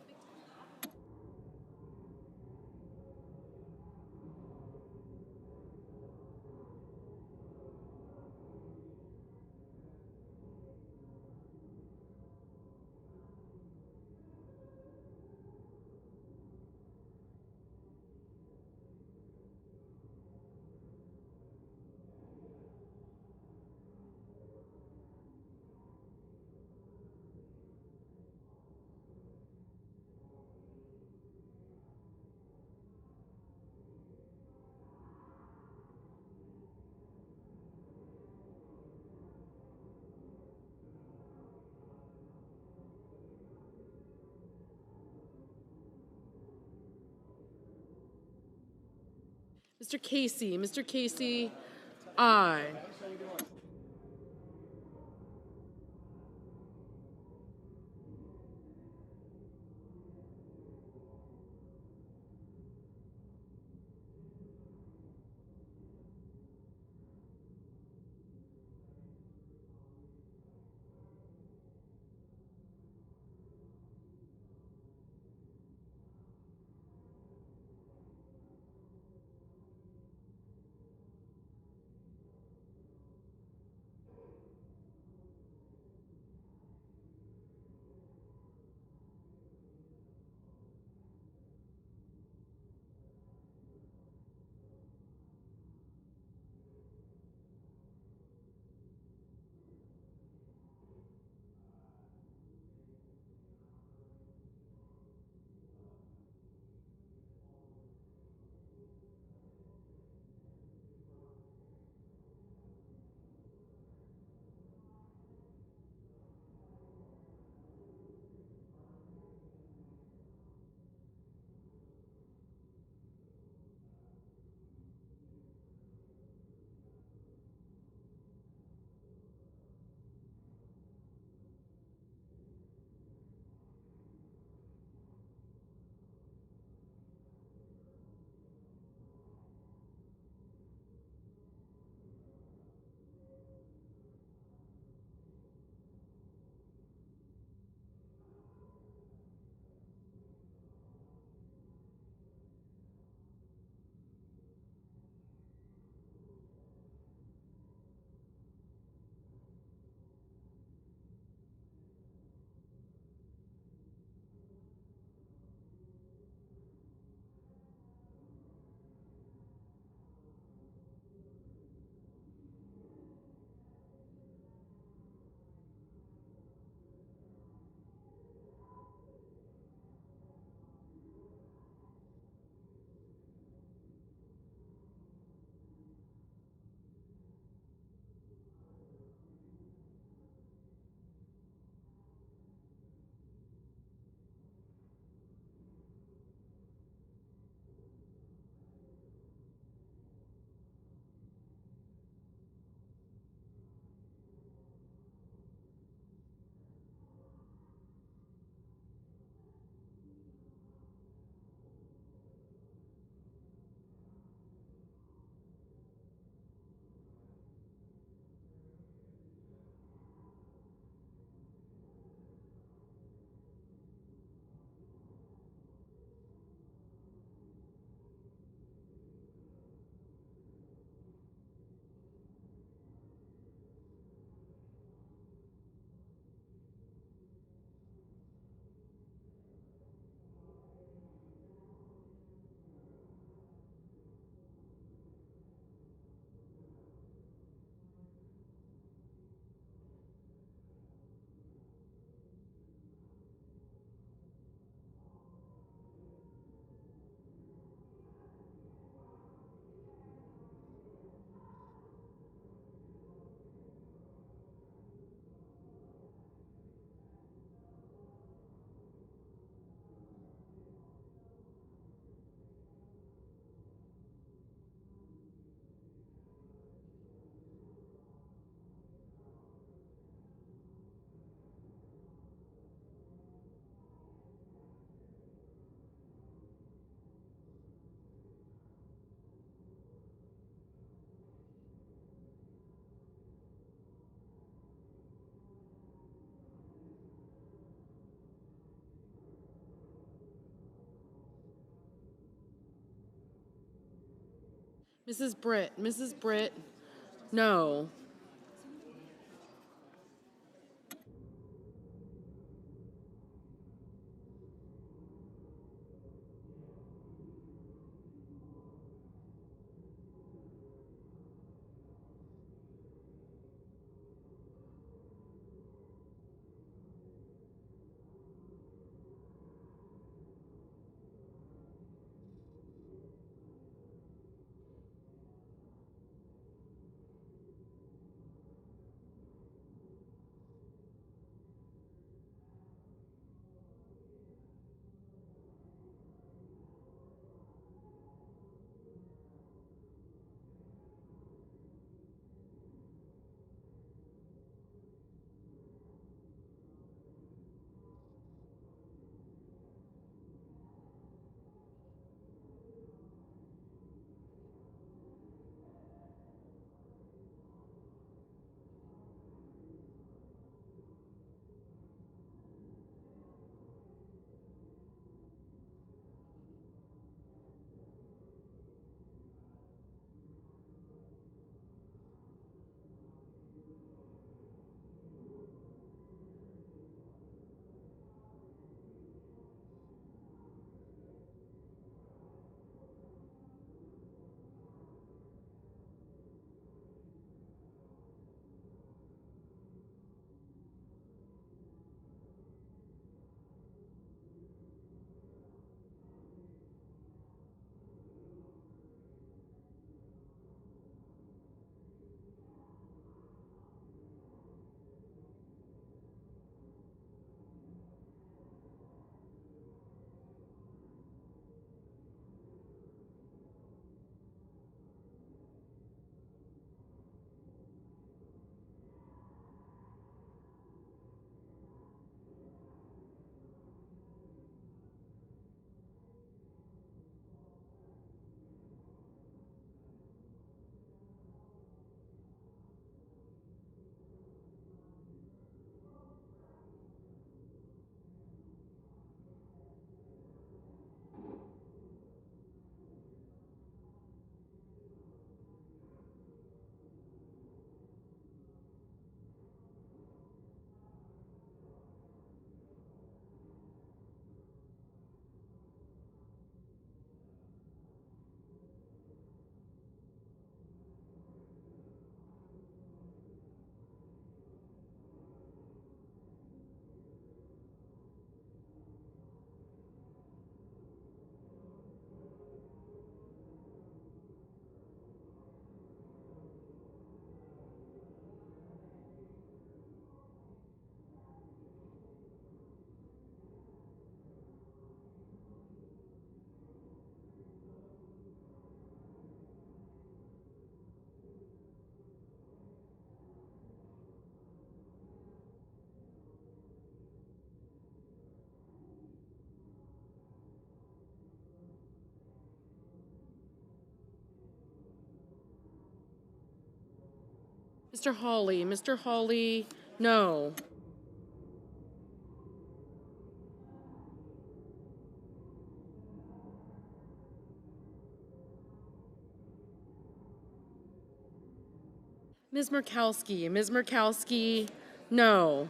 Mr. Casey. Mr. Casey, aye. Mrs. Britt, no. Mr. Hawley. Mr. Hawley, no. Ms. Murkowski. Ms. Murkowski, no.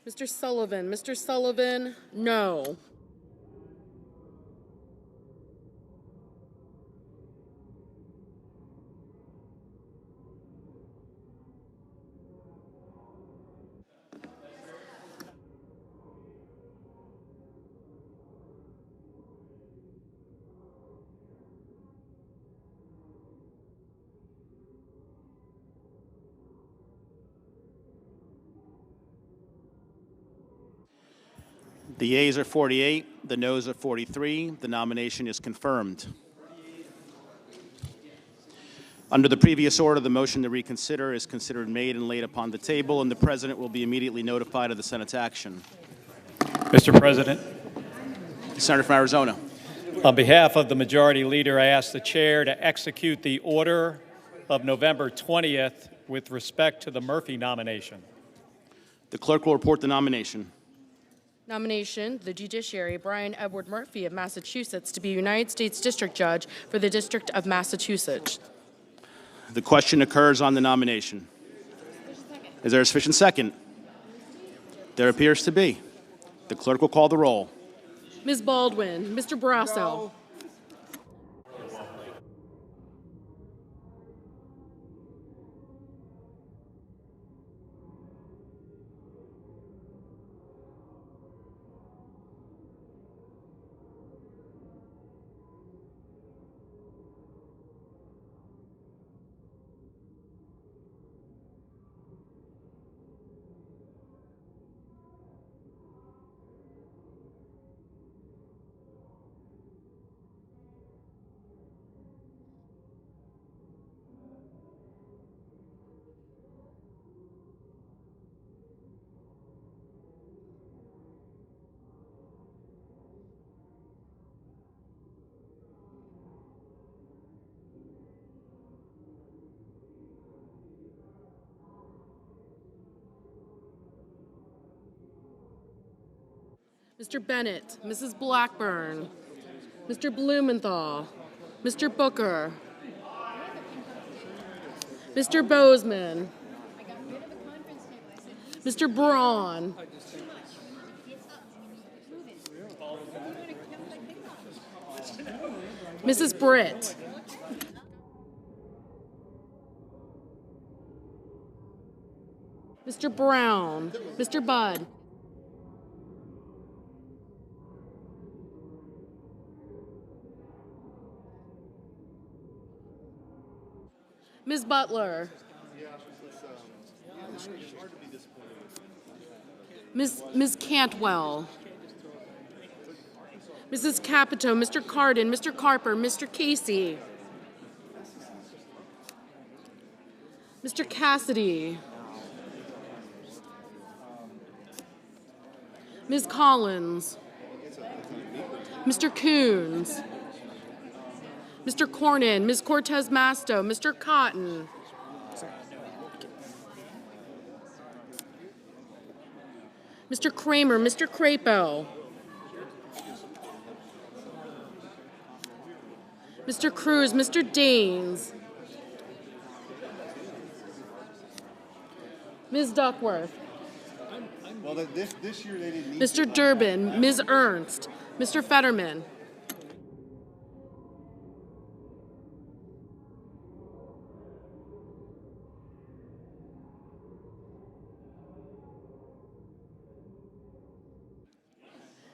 Mr. Sullivan. Mr. Sullivan, no. The yeas are 48, the noes are 43. The nomination is confirmed. Under the previous order, the motion to reconsider is considered made and laid upon the table, and the President will be immediately notified of the Senate's action. Mr. President, Senator from Arizona. on behalf of the Majority Leader, I ask the Chair to execute the order of November 20th with respect to the Murphy nomination. The clerk will report the nomination. Nomination, the judiciary, Brian Edward Murphy of Massachusetts to be United States District Judge for the District of Massachusetts. The question occurs on the nomination. Is there a sufficient second? There appears to be. The clerk will call the roll. Ms. Baldwin, Mr. Barrasso. Mr. Bennett, Mrs. Blackburn, Mr. Blumenthal, Mr. Booker, Mr. Bozeman, Mr. Braun, Mrs. Britt, Mr. Brown, Mr. Budd, Ms. Butler, Ms. Cantwell, Mrs. Capito, Mr. Cardin, Mr. Carper, Mr. Casey, Mr. Cassidy, Ms. Collins, Mr. Coons, Mr. Cornyn, Ms. Cortez Masto, Mr. Cotton, Mr. Kramer, Mr. Crapo, Mr. Cruz, Mr. Daines, Ms. Duckworth, Well, this year they didn't need Mr. Durbin, Ms. Ernst, Mr. Fetterman,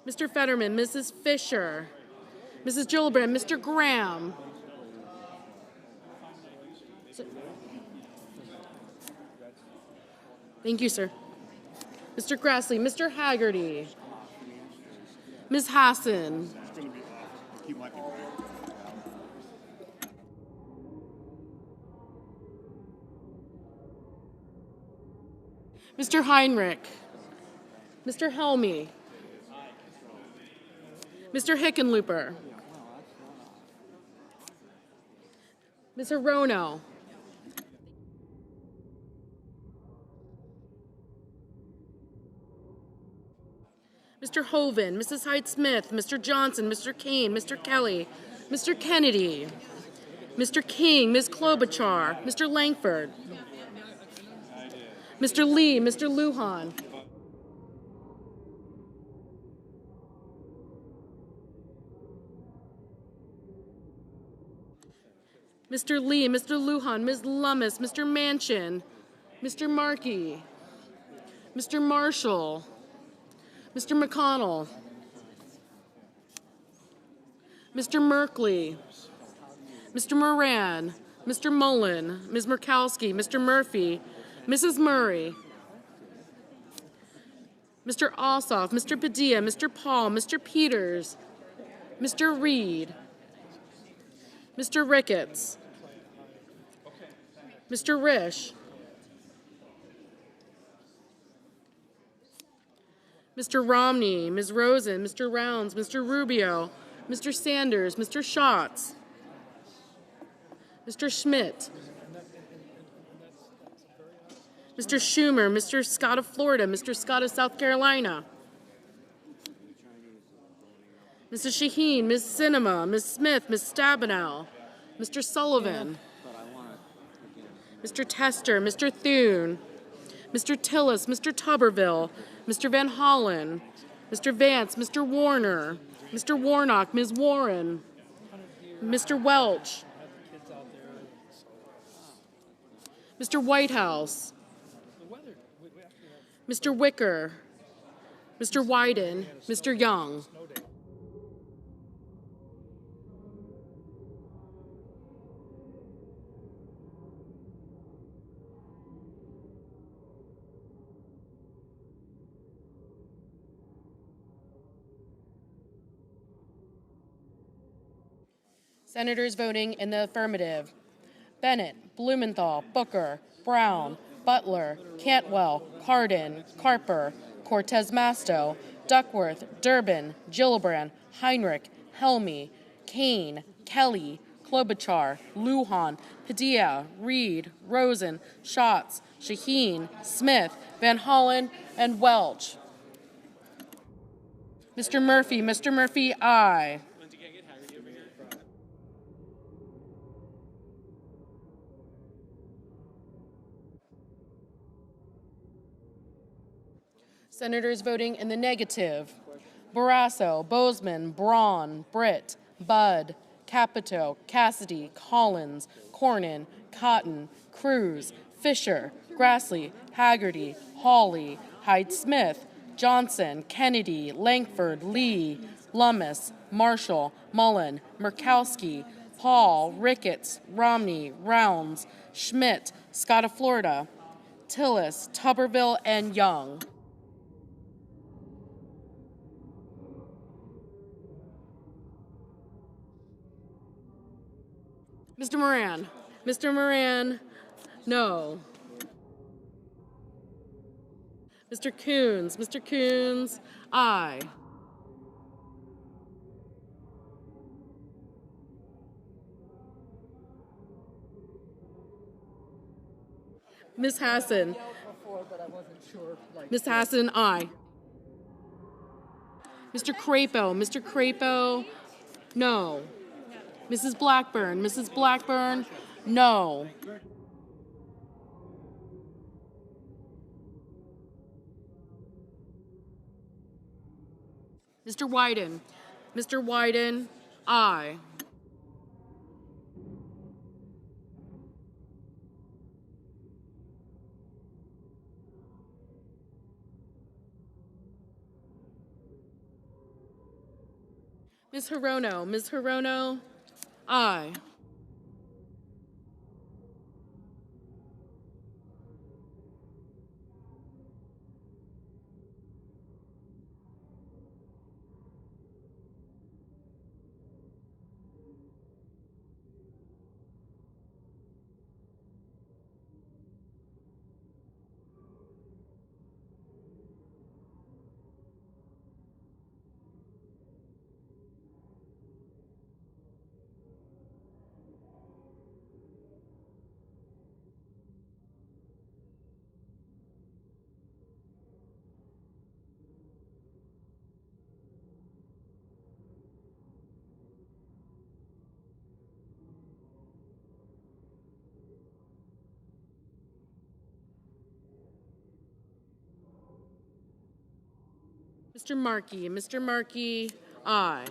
Mr. Fetterman, Mrs. Fisher, Mrs. Gillibrand, Mr. Graham. Thank you, sir. Mr. Grassley, Mr. Haggerty, Ms. Hassan, Mr. Heinrich, Mr. Helmy, Mr. Hickenlooper, Ms. Arono, Mr. Hoven, Mrs. Hyde-Smith, Mr. Johnson, Mr. Kane, Mr. Kelly, Mr. Kennedy, Mr. King, Ms. Klobuchar, Mr. Langford, Mr. Lee, Mr. Lujan, Mr. Lee, Mr. Lujan, Ms. Lummis, Mr. Manchin, Mr. Markey, Mr. Marshall, Mr. McConnell, Mr. Merkley, Mr. Moran, Mr. Mullen, Ms. Murkowski, Mr. Murphy, Mrs. Murray, Mr. Ossoff, Mr. Padilla, Mr. Paul, Mr. Peters, Mr. Reed, Mr. Ricketts, Mr. Risch, Mr. Romney, Ms. Rosen, Mr. Rounds, Mr. Rubio, Mr. Sanders, Mr. Schatz, Mr. Schmidt, Mr. Schumer, Mr. Scott of Florida, Mr. Scott of South Carolina, Mrs. Shaheen, Ms. Sinema, Ms. Smith, Ms. Stabenow, Mr. Sullivan, Mr. Tester, Mr. Thune, Mr. Tillis, Mr. Tuberville, Mr. Van Hollen, Mr. Vance, Mr. Warner, Mr. Warnock, Ms. Warren, Mr. Welch, Mr. Whitehouse, Mr. Wicker, Mr. Wyden, Mr. Young. Senators voting in the affirmative: Bennett, Blumenthal, Booker, Brown, Butler, Cantwell, Cardin, Carper, Cortez Masto, Duckworth, Durbin, Gillibrand, Heinrich, Helmy, Kane, Kelly, Klobuchar, Lujan, Padilla, Reed, Rosen, Schatz, Shaheen, Smith, Van Hollen, and Welch. Mr. Murphy, aye. Senators voting in the negative: Barrasso, Bozeman, Braun, Britt, Budd, Capito, Cassidy, Collins, Cornyn, Cotton, Cruz, Fisher, Grassley, Haggerty, Hawley, Hyde-Smith, Johnson, Kennedy, Langford, Lee, Lummis, Marshall, Mullen, Murkowski, Paul, Ricketts, Romney, Rounds, Schmidt, Scott of Florida, Tillis, Tuberville, and Young. Mr. Moran. Mr. Moran, no. Mr. Coons. Mr. Coons, aye. Ms. Hassan. Ms. Hassan, aye. Mr. Crapo. Mr. Crapo, no. Mrs. Blackburn. Mrs. Blackburn, no. Mr. Wyden. Mr. Wyden, aye. Ms. Hirono. Ms. Hirono, aye. Mr. Markey. Mr. Markey, aye.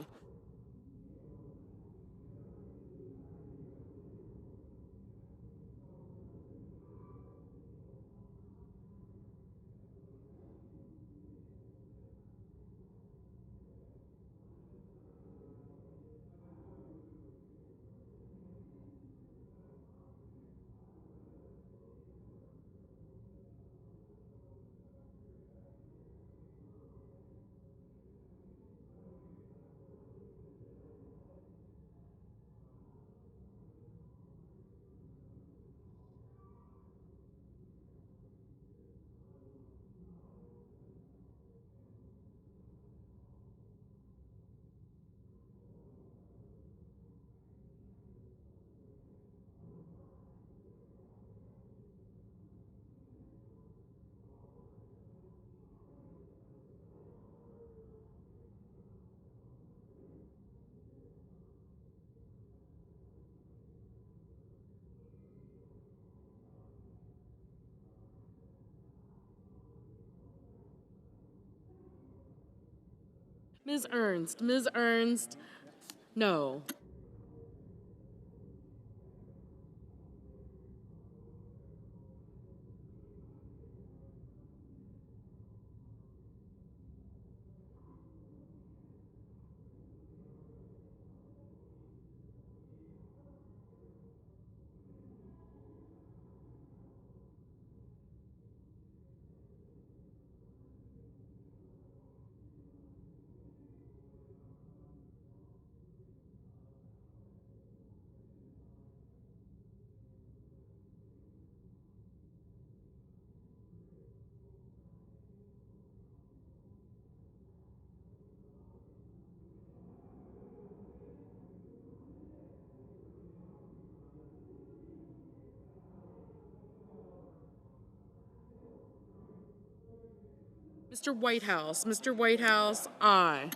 Ms. Ernst. Ms. Ernst, no. Mr. Whitehouse. Mr. Whitehouse, aye.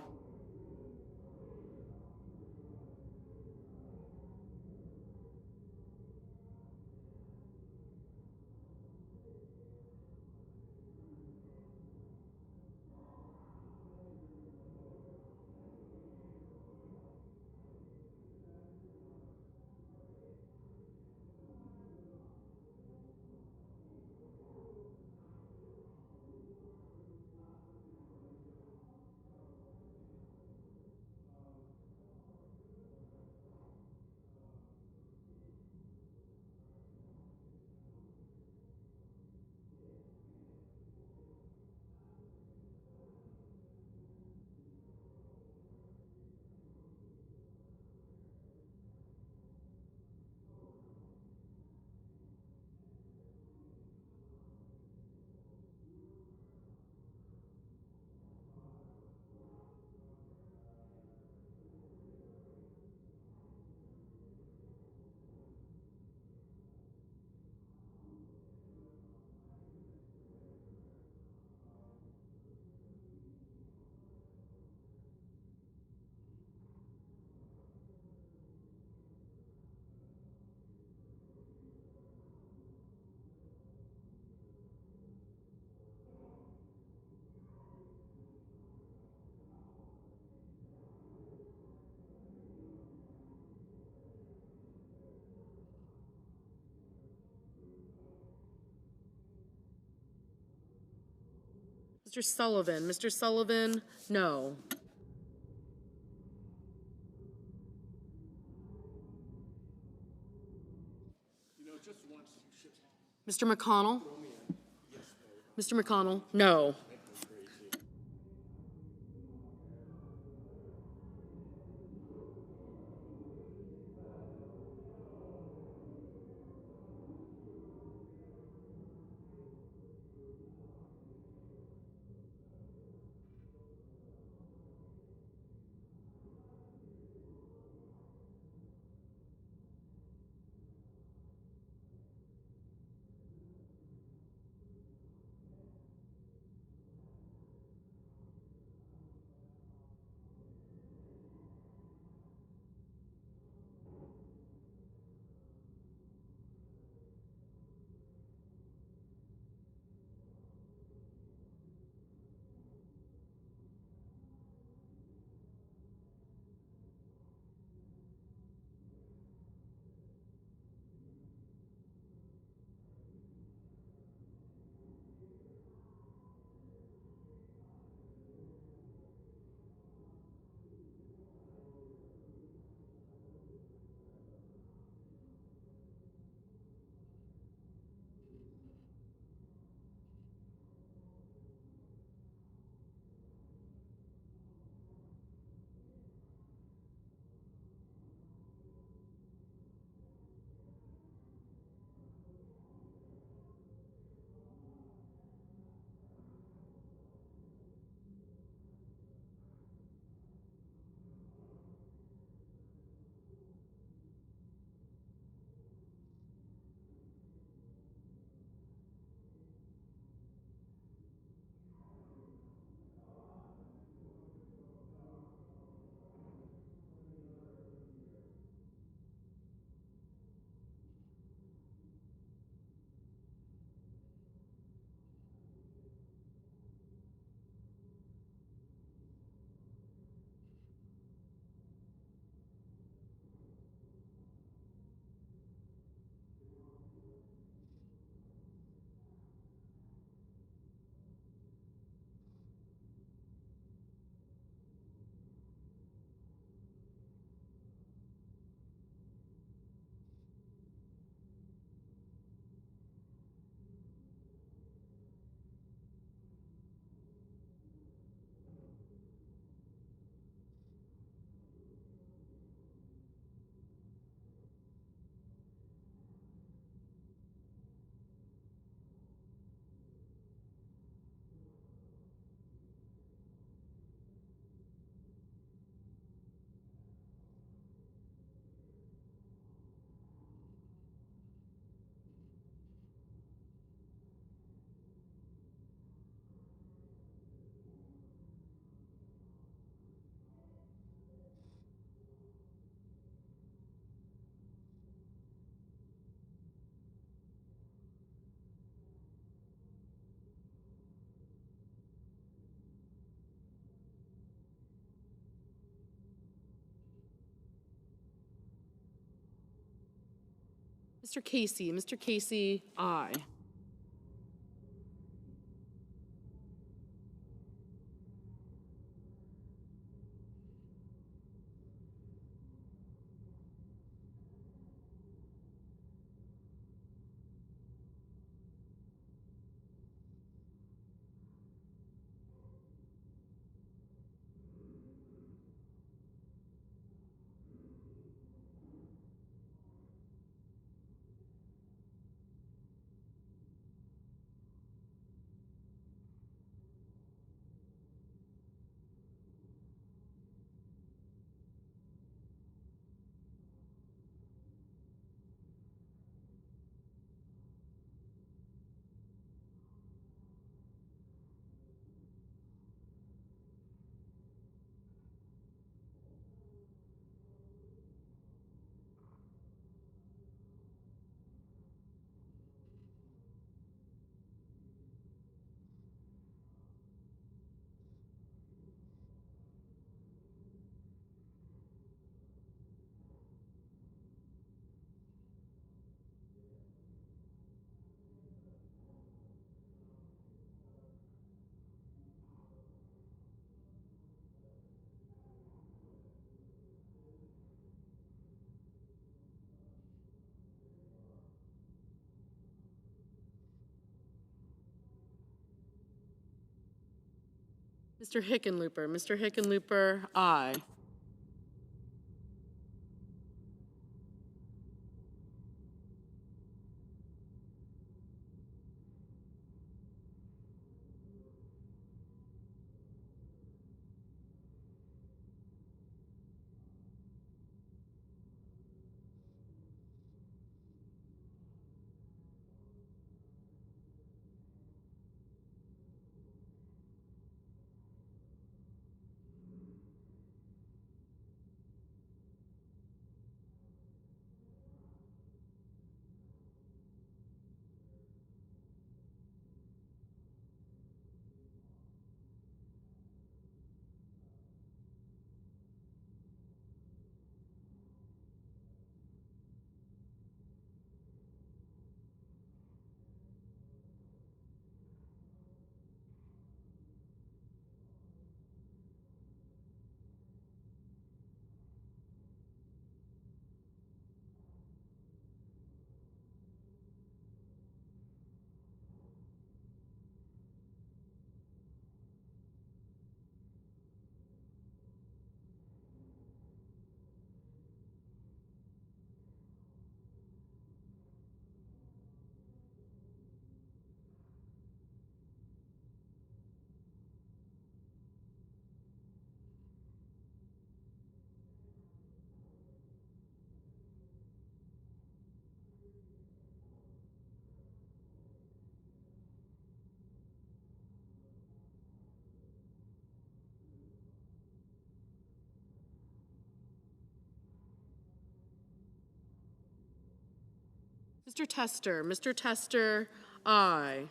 Mr. Sullivan. Mr. Sullivan, no. Mr. McConnell? Mr. McConnell, no. Mr. Casey. Mr. Casey, aye. Mr. Hickenlooper. Mr. Hickenlooper, aye. Mr. Tester. Mr. Tester, aye.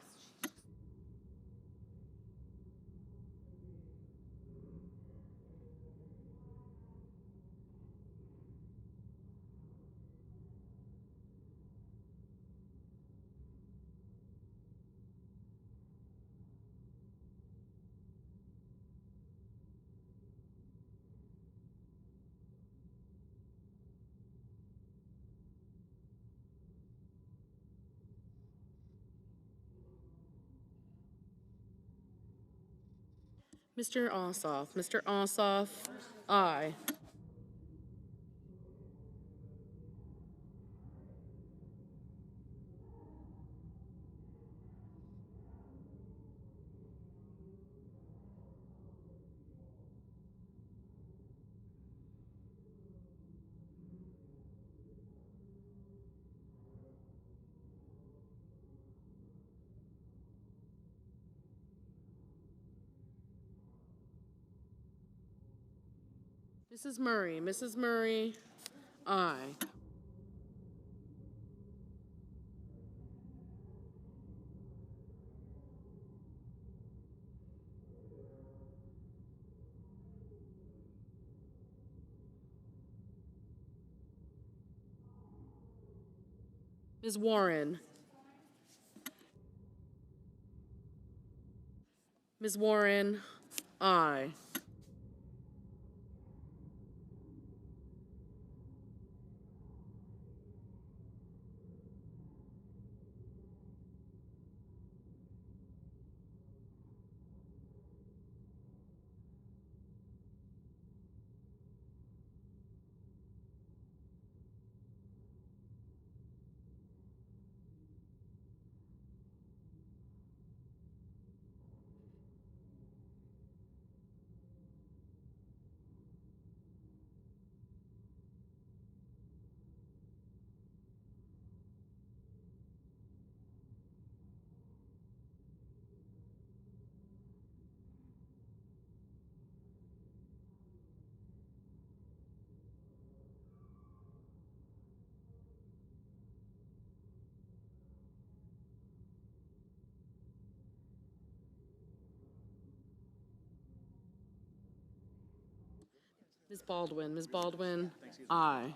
Mr. Ossoff. Mr. Ossoff, aye. Mrs. Murray. Mrs. Murray, aye. Ms. Warren. Ms. Warren, aye. Ms. Baldwin. Ms. Baldwin, aye.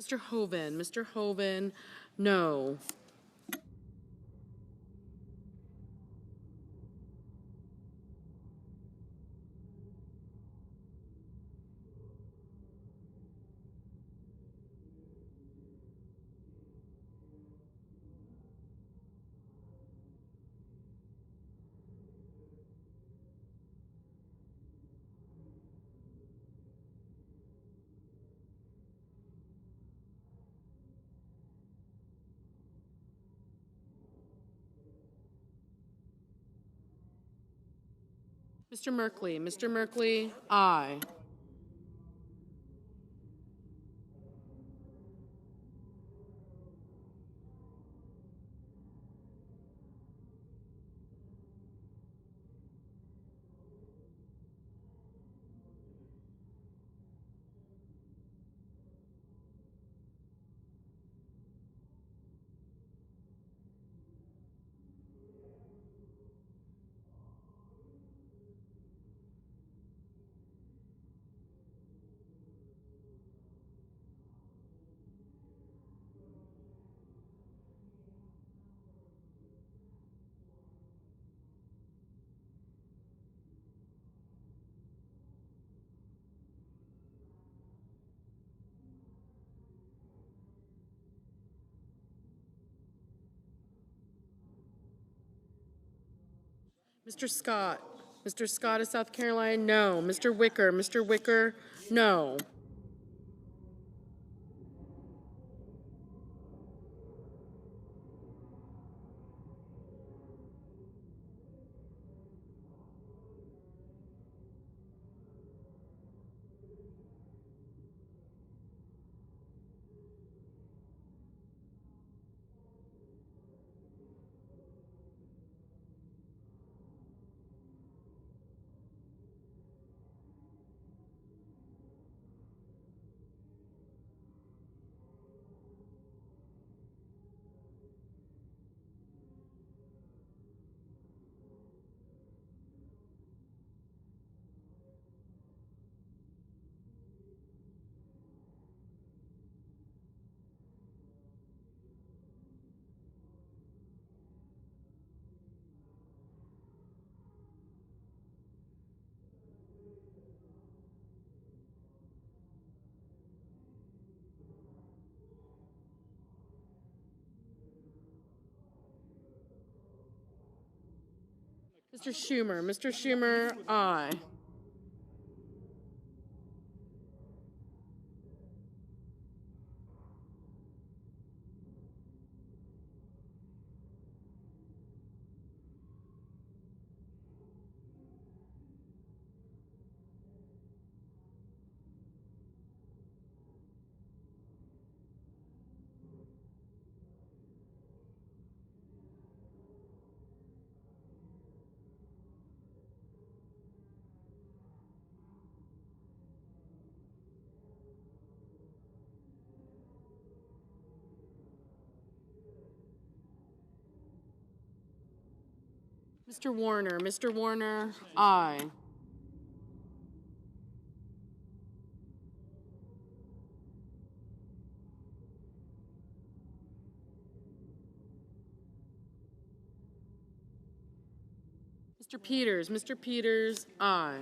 Mr. Hoven. Mr. Hoven, no. Mr. Merkley. Mr. Merkley, aye. Mr. Scott. Mr. Scott of South Carolina, no. Mr. Wicker. Mr. Wicker, no. Mr. Schumer. Mr. Schumer, aye. Mr. Warner. Mr. Warner, aye. Mr. Peters. Mr. Peters, aye.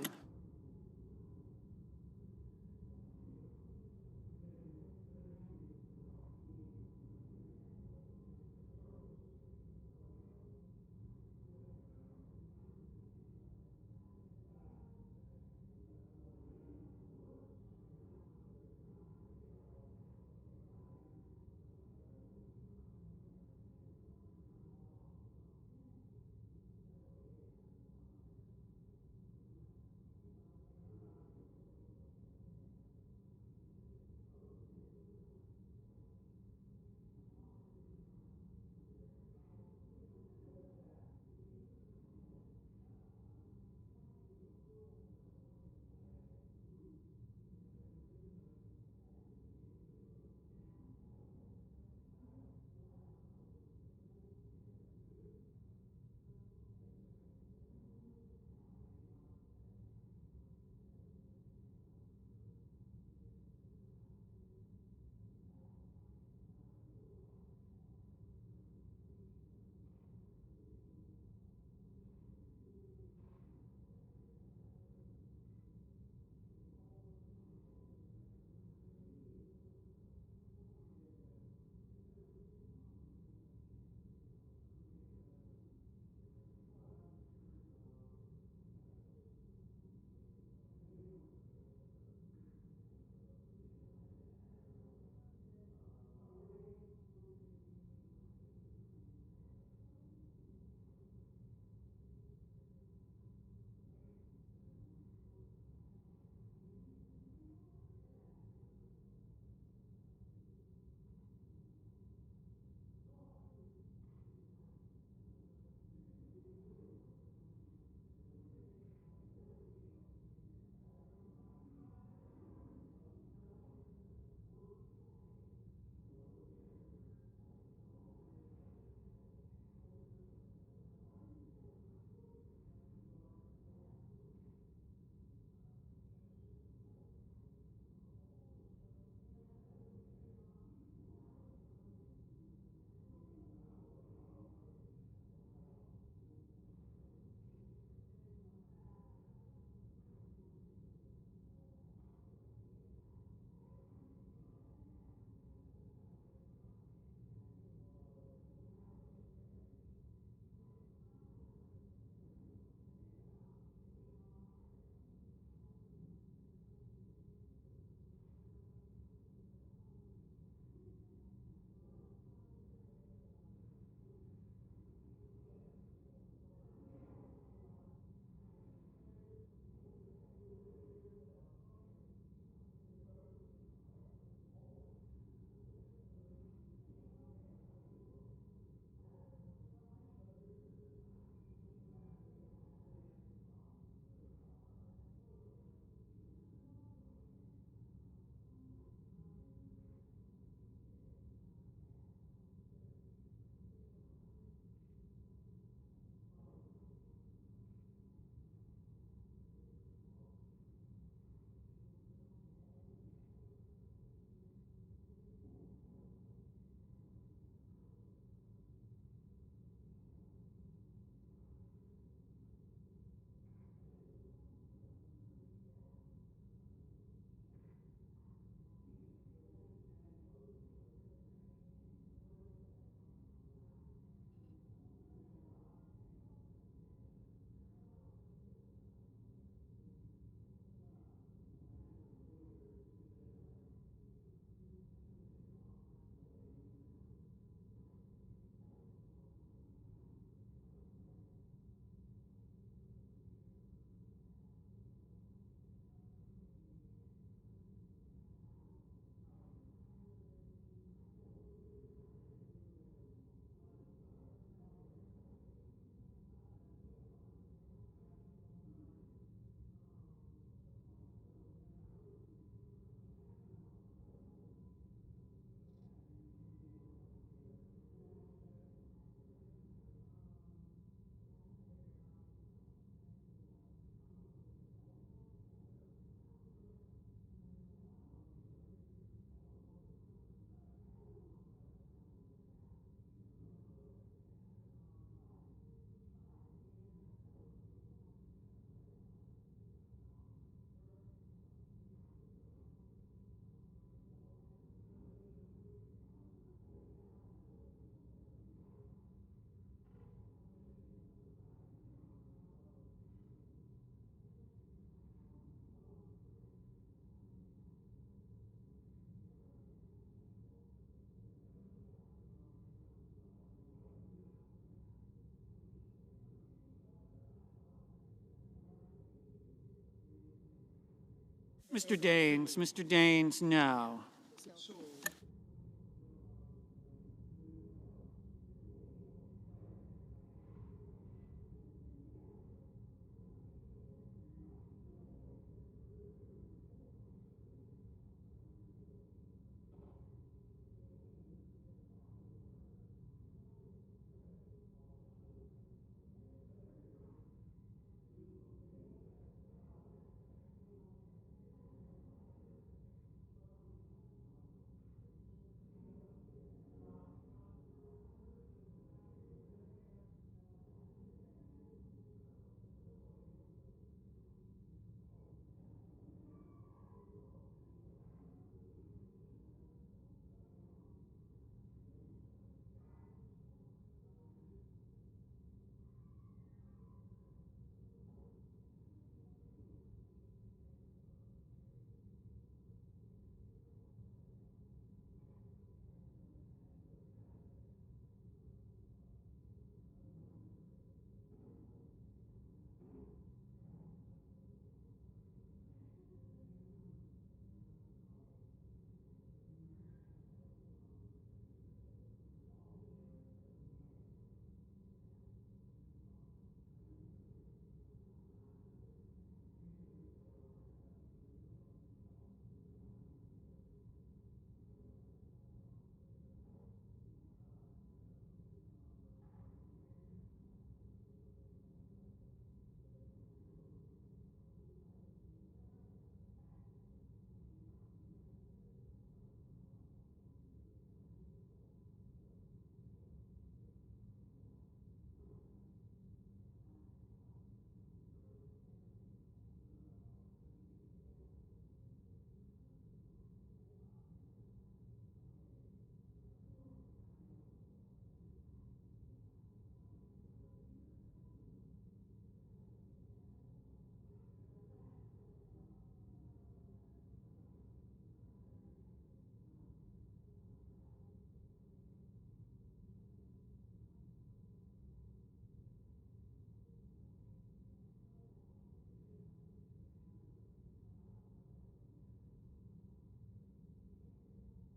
Mr. Daines, no.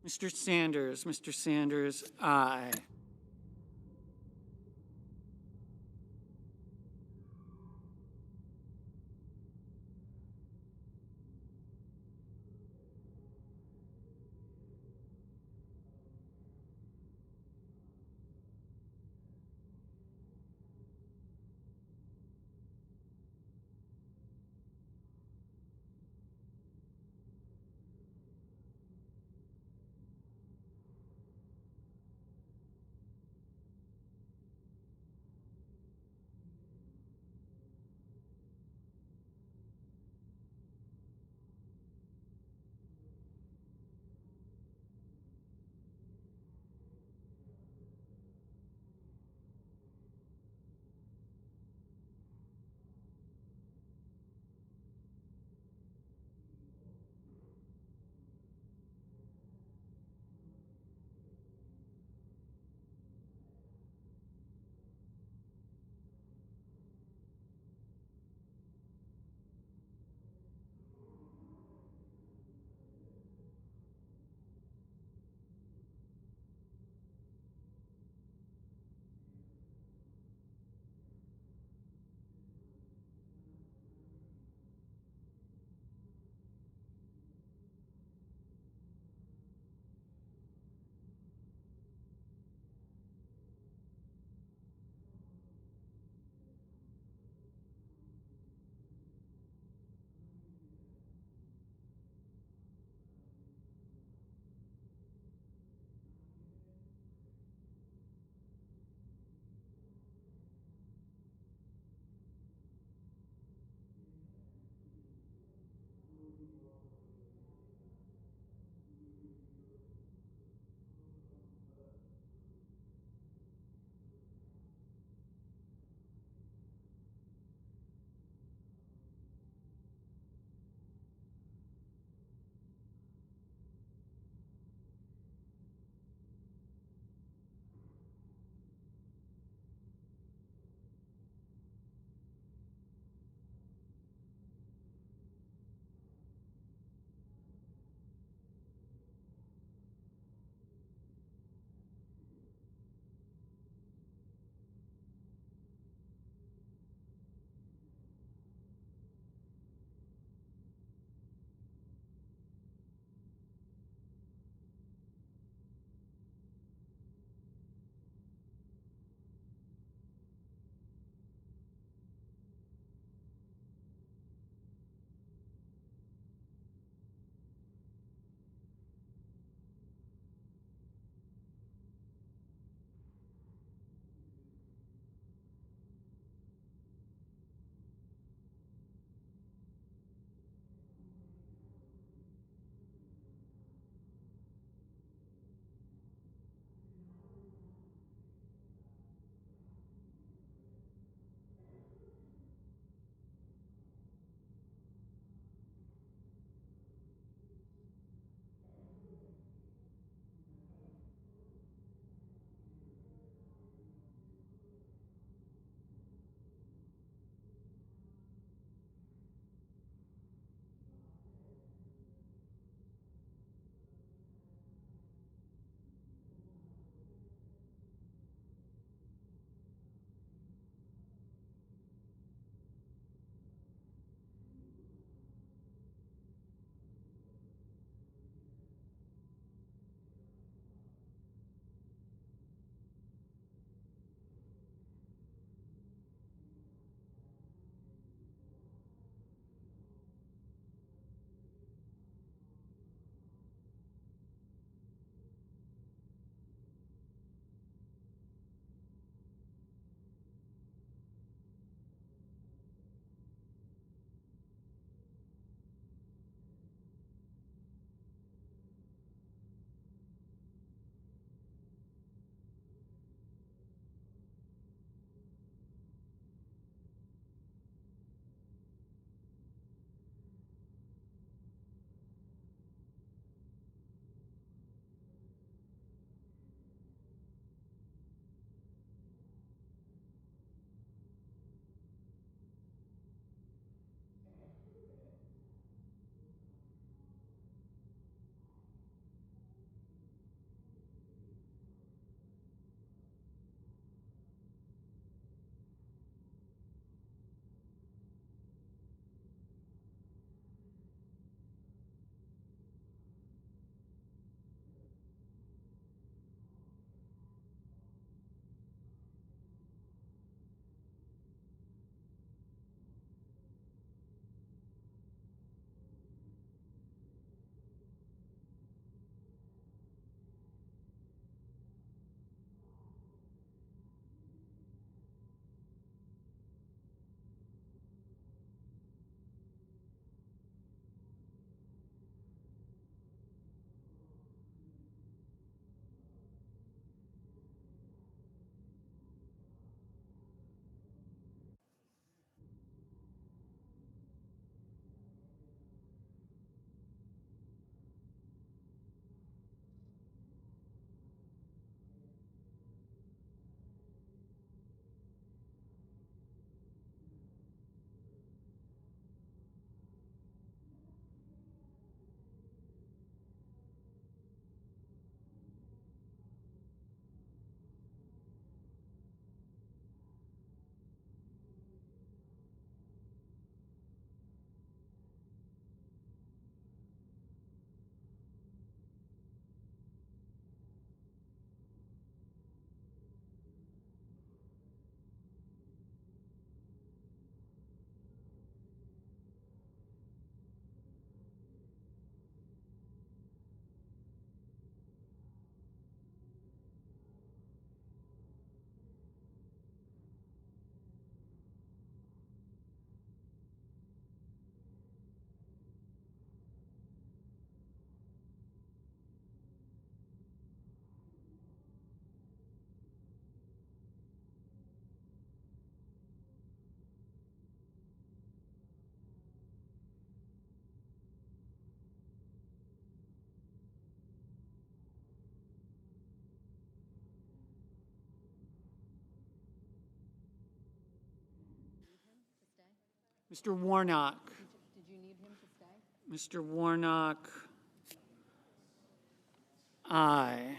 Mr. Sanders, aye. Mr. Warnock. Did you need him to stay? Mr. Warnock, aye.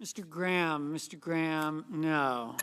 Mr. Graham, no.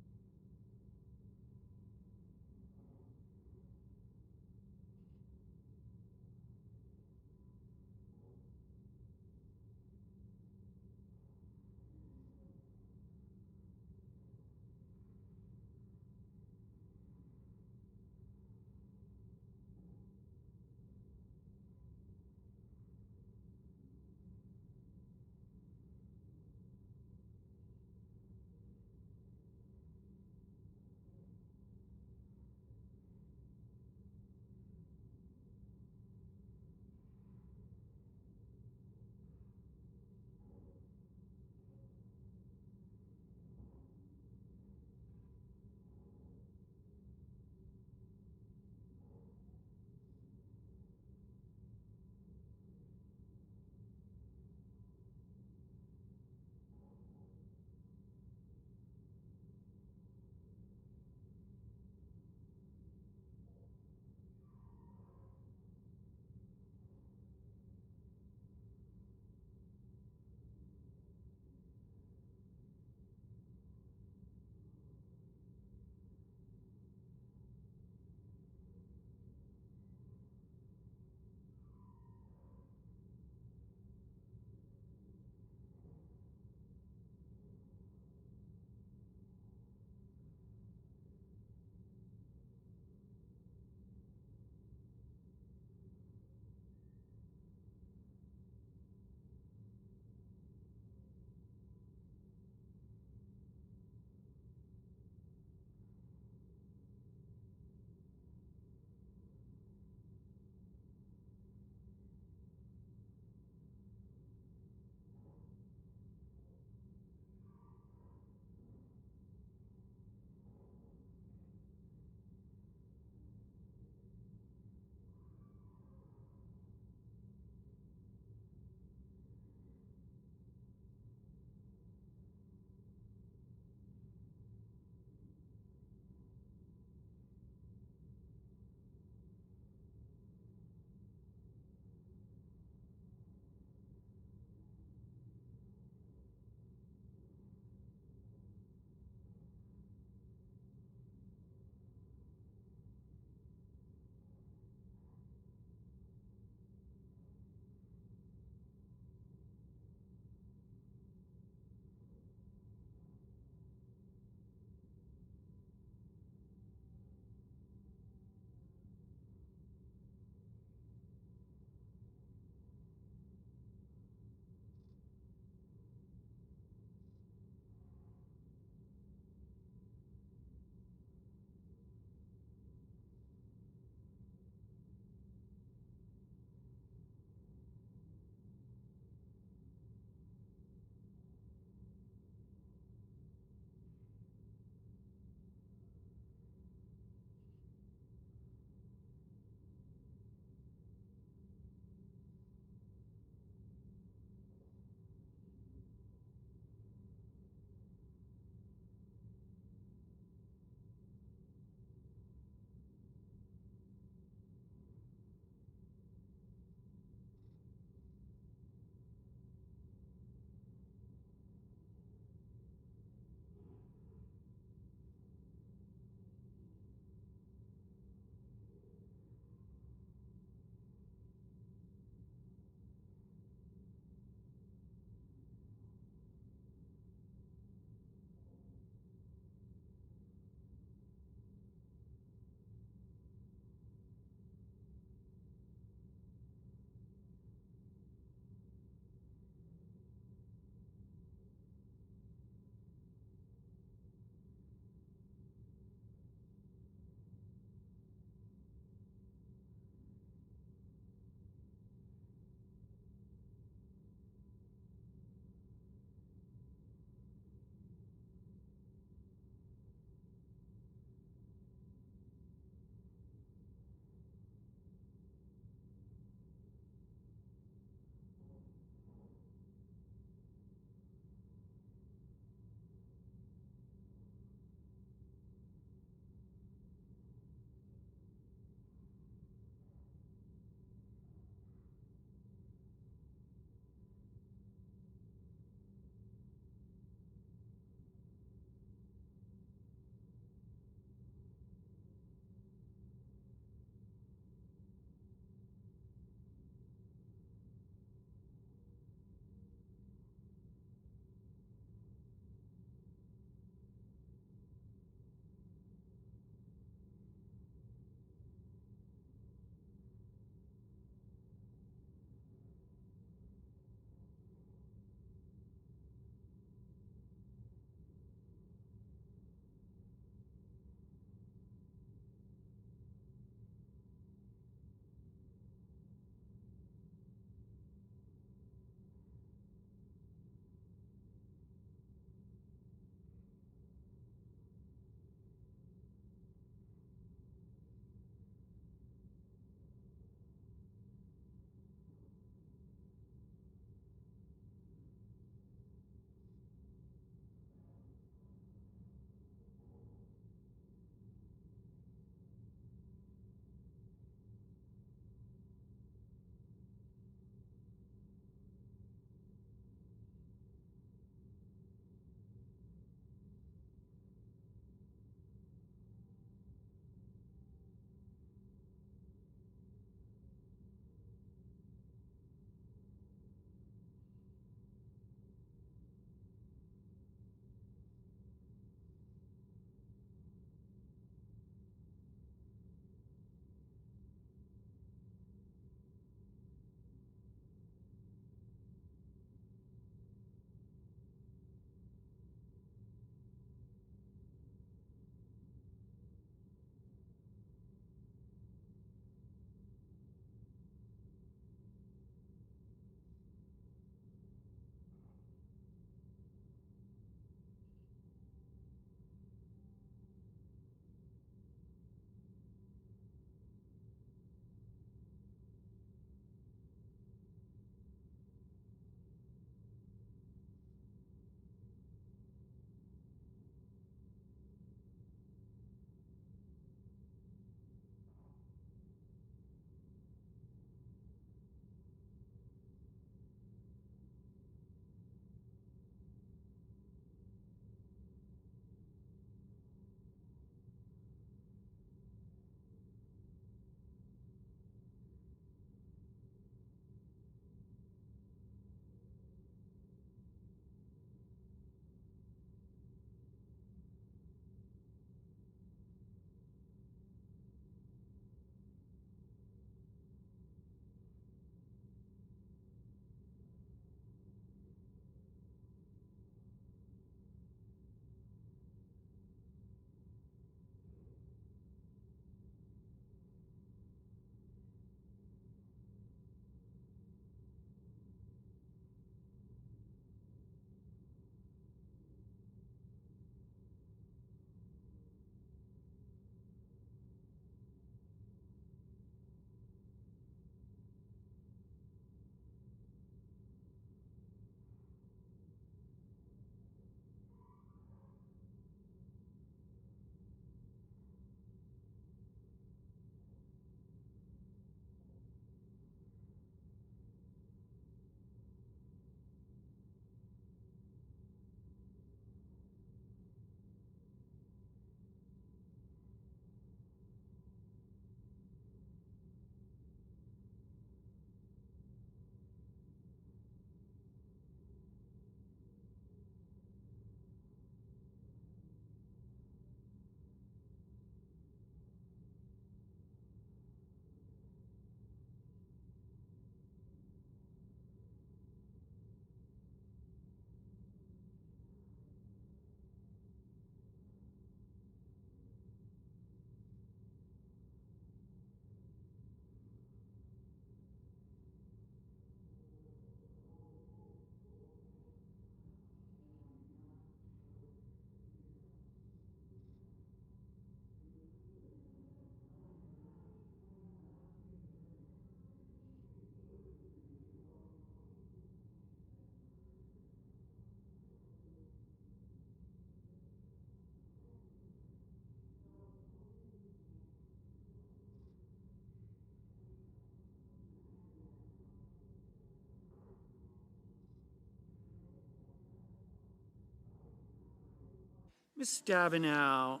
Ms. Stabenow,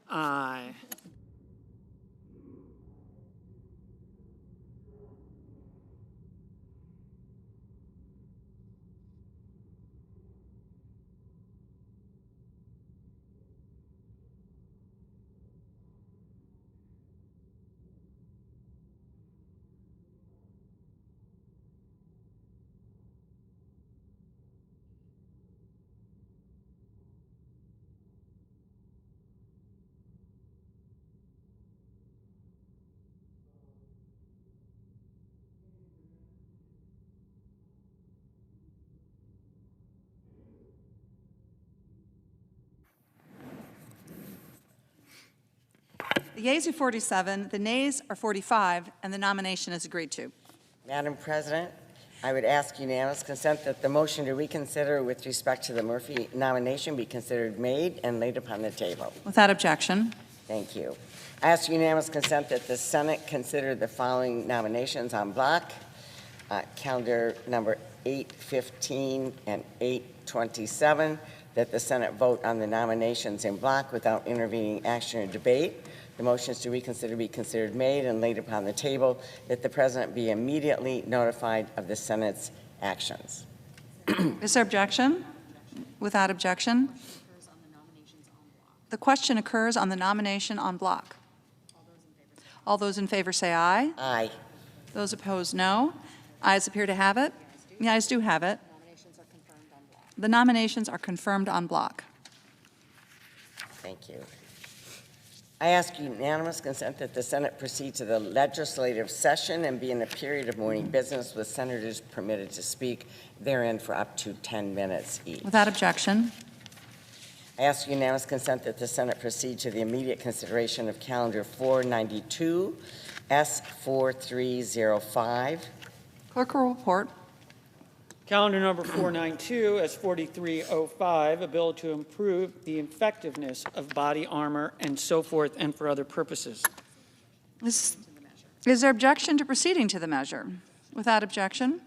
aye. The yeas are 47, the nays are 45, and the nomination is agreed to. Madam President, I would ask unanimous consent that the motion to reconsider with respect to the Murphy nomination be considered made and laid upon the table. Without objection. Thank you. I ask unanimous consent that the Senate consider the following nominations en bloc. Calendar number 815 and 827, that the Senate vote on the nominations in bloc without intervening action or debate. The motions to reconsider be considered made and laid upon the table, that the President be immediately notified of the Senate's actions. Is there objection? Without objection. The question occurs on the nomination en bloc. All those in favor say aye. Aye. Those opposed, no. Ayes appear to have it. The ayes do have it. The nominations are confirmed en bloc. Thank you. I ask unanimous consent that the Senate proceed to the legislative session and be in a period of morning business with senators permitted to speak therein for up to 10 minutes each. Without objection. I ask unanimous consent that the Senate proceed to the immediate consideration of calendar 492, S4305. Clerk will report. Calendar number 492, S4305, a bill to improve the effectiveness of body armor and so forth and for other purposes. Is there objection to proceeding to the measure? Without objection.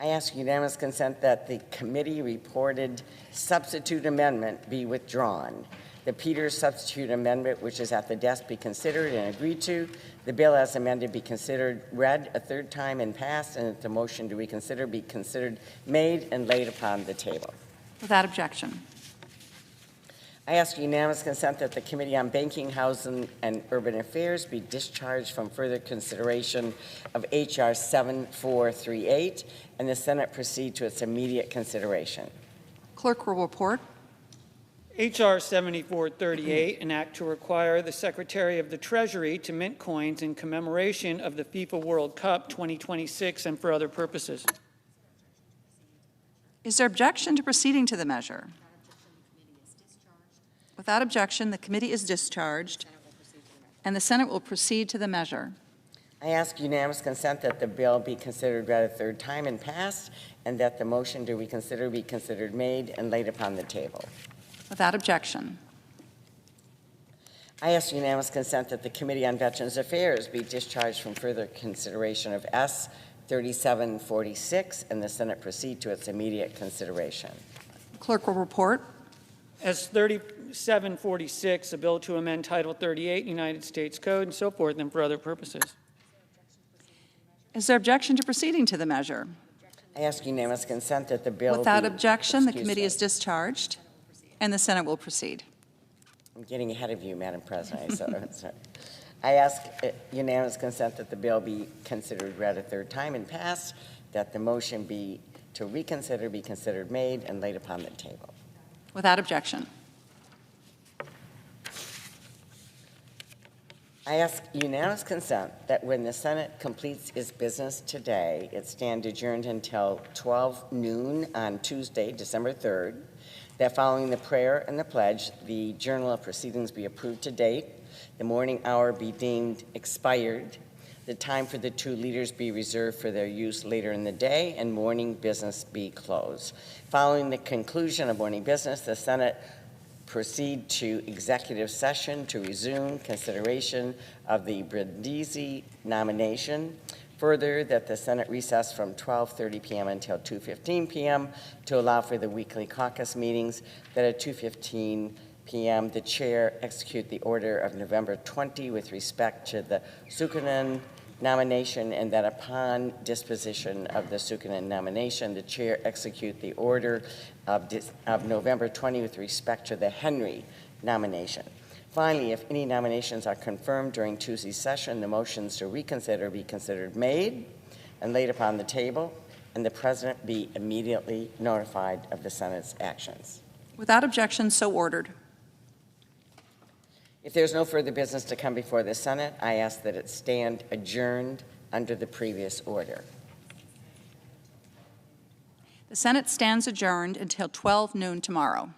I ask unanimous consent that the committee reported substitute amendment be withdrawn. The Peters substitute amendment, which is at the desk, be considered and agreed to. The bill as amended be considered read a third time and passed, and that the motion to reconsider be considered made and laid upon the table. Without objection. I ask unanimous consent that the Committee on Banking, Housing, and Urban Affairs be discharged from further consideration of H.R. 7438, and the Senate proceed to its immediate consideration. Clerk will report. H.R. 7438, an act to require the Secretary of the Treasury to mint coins in commemoration of the FIFA World Cup 2026 and for other purposes. Is there objection to proceeding to the measure? Without objection, the committee is discharged, and the Senate will proceed to the measure. I ask unanimous consent that the bill be considered read a third time and passed, and that the motion to reconsider be considered made and laid upon the table. Without objection. I ask unanimous consent that the Committee on Veterans Affairs be discharged from further consideration of S. 3746, and the Senate proceed to its immediate consideration. Clerk will report. S. 3746, a bill to amend Title 38 United States Code and so forth and for other purposes. Is there objection to proceeding to the measure? I ask unanimous consent that the bill Without be, objection, the excuse committee me. is discharged, and the Senate will proceed. I'm getting ahead of you, Madam President. I ask unanimous consent that the bill be considered read a third time and passed, that the motion be to reconsider be considered made and laid upon the table. Without objection. I ask unanimous consent that when the Senate completes its business today, it stand adjourned until 12 noon on Tuesday, December 3rd, that following the prayer and the pledge, the journal of proceedings be approved to date, the morning hour be deemed expired, the time for the two leaders be reserved for their use later in the day, and morning business be closed. Following the conclusion of morning business, the Senate proceed to executive session to resume consideration of the Brindisi nomination. Further, that the Senate recess from 12:30 p.m. until 2:15 p.m. to allow for the weekly caucus meetings, that at 2:15 p.m., the chair execute the order of November 20 with respect to the Sukkanen nomination, and that upon disposition of the Sukkanen nomination, the chair execute the order of November 20 with respect to the Henry nomination. Finally, if any nominations are confirmed during Tuesday's session, the motions to reconsider be considered made and laid upon the table, and the President be immediately notified of the Senate's actions. Without objection, so ordered. If there's no further business to come before the Senate, I ask that it stand adjourned under the previous order. The Senate stands adjourned until 12 noon tomorrow.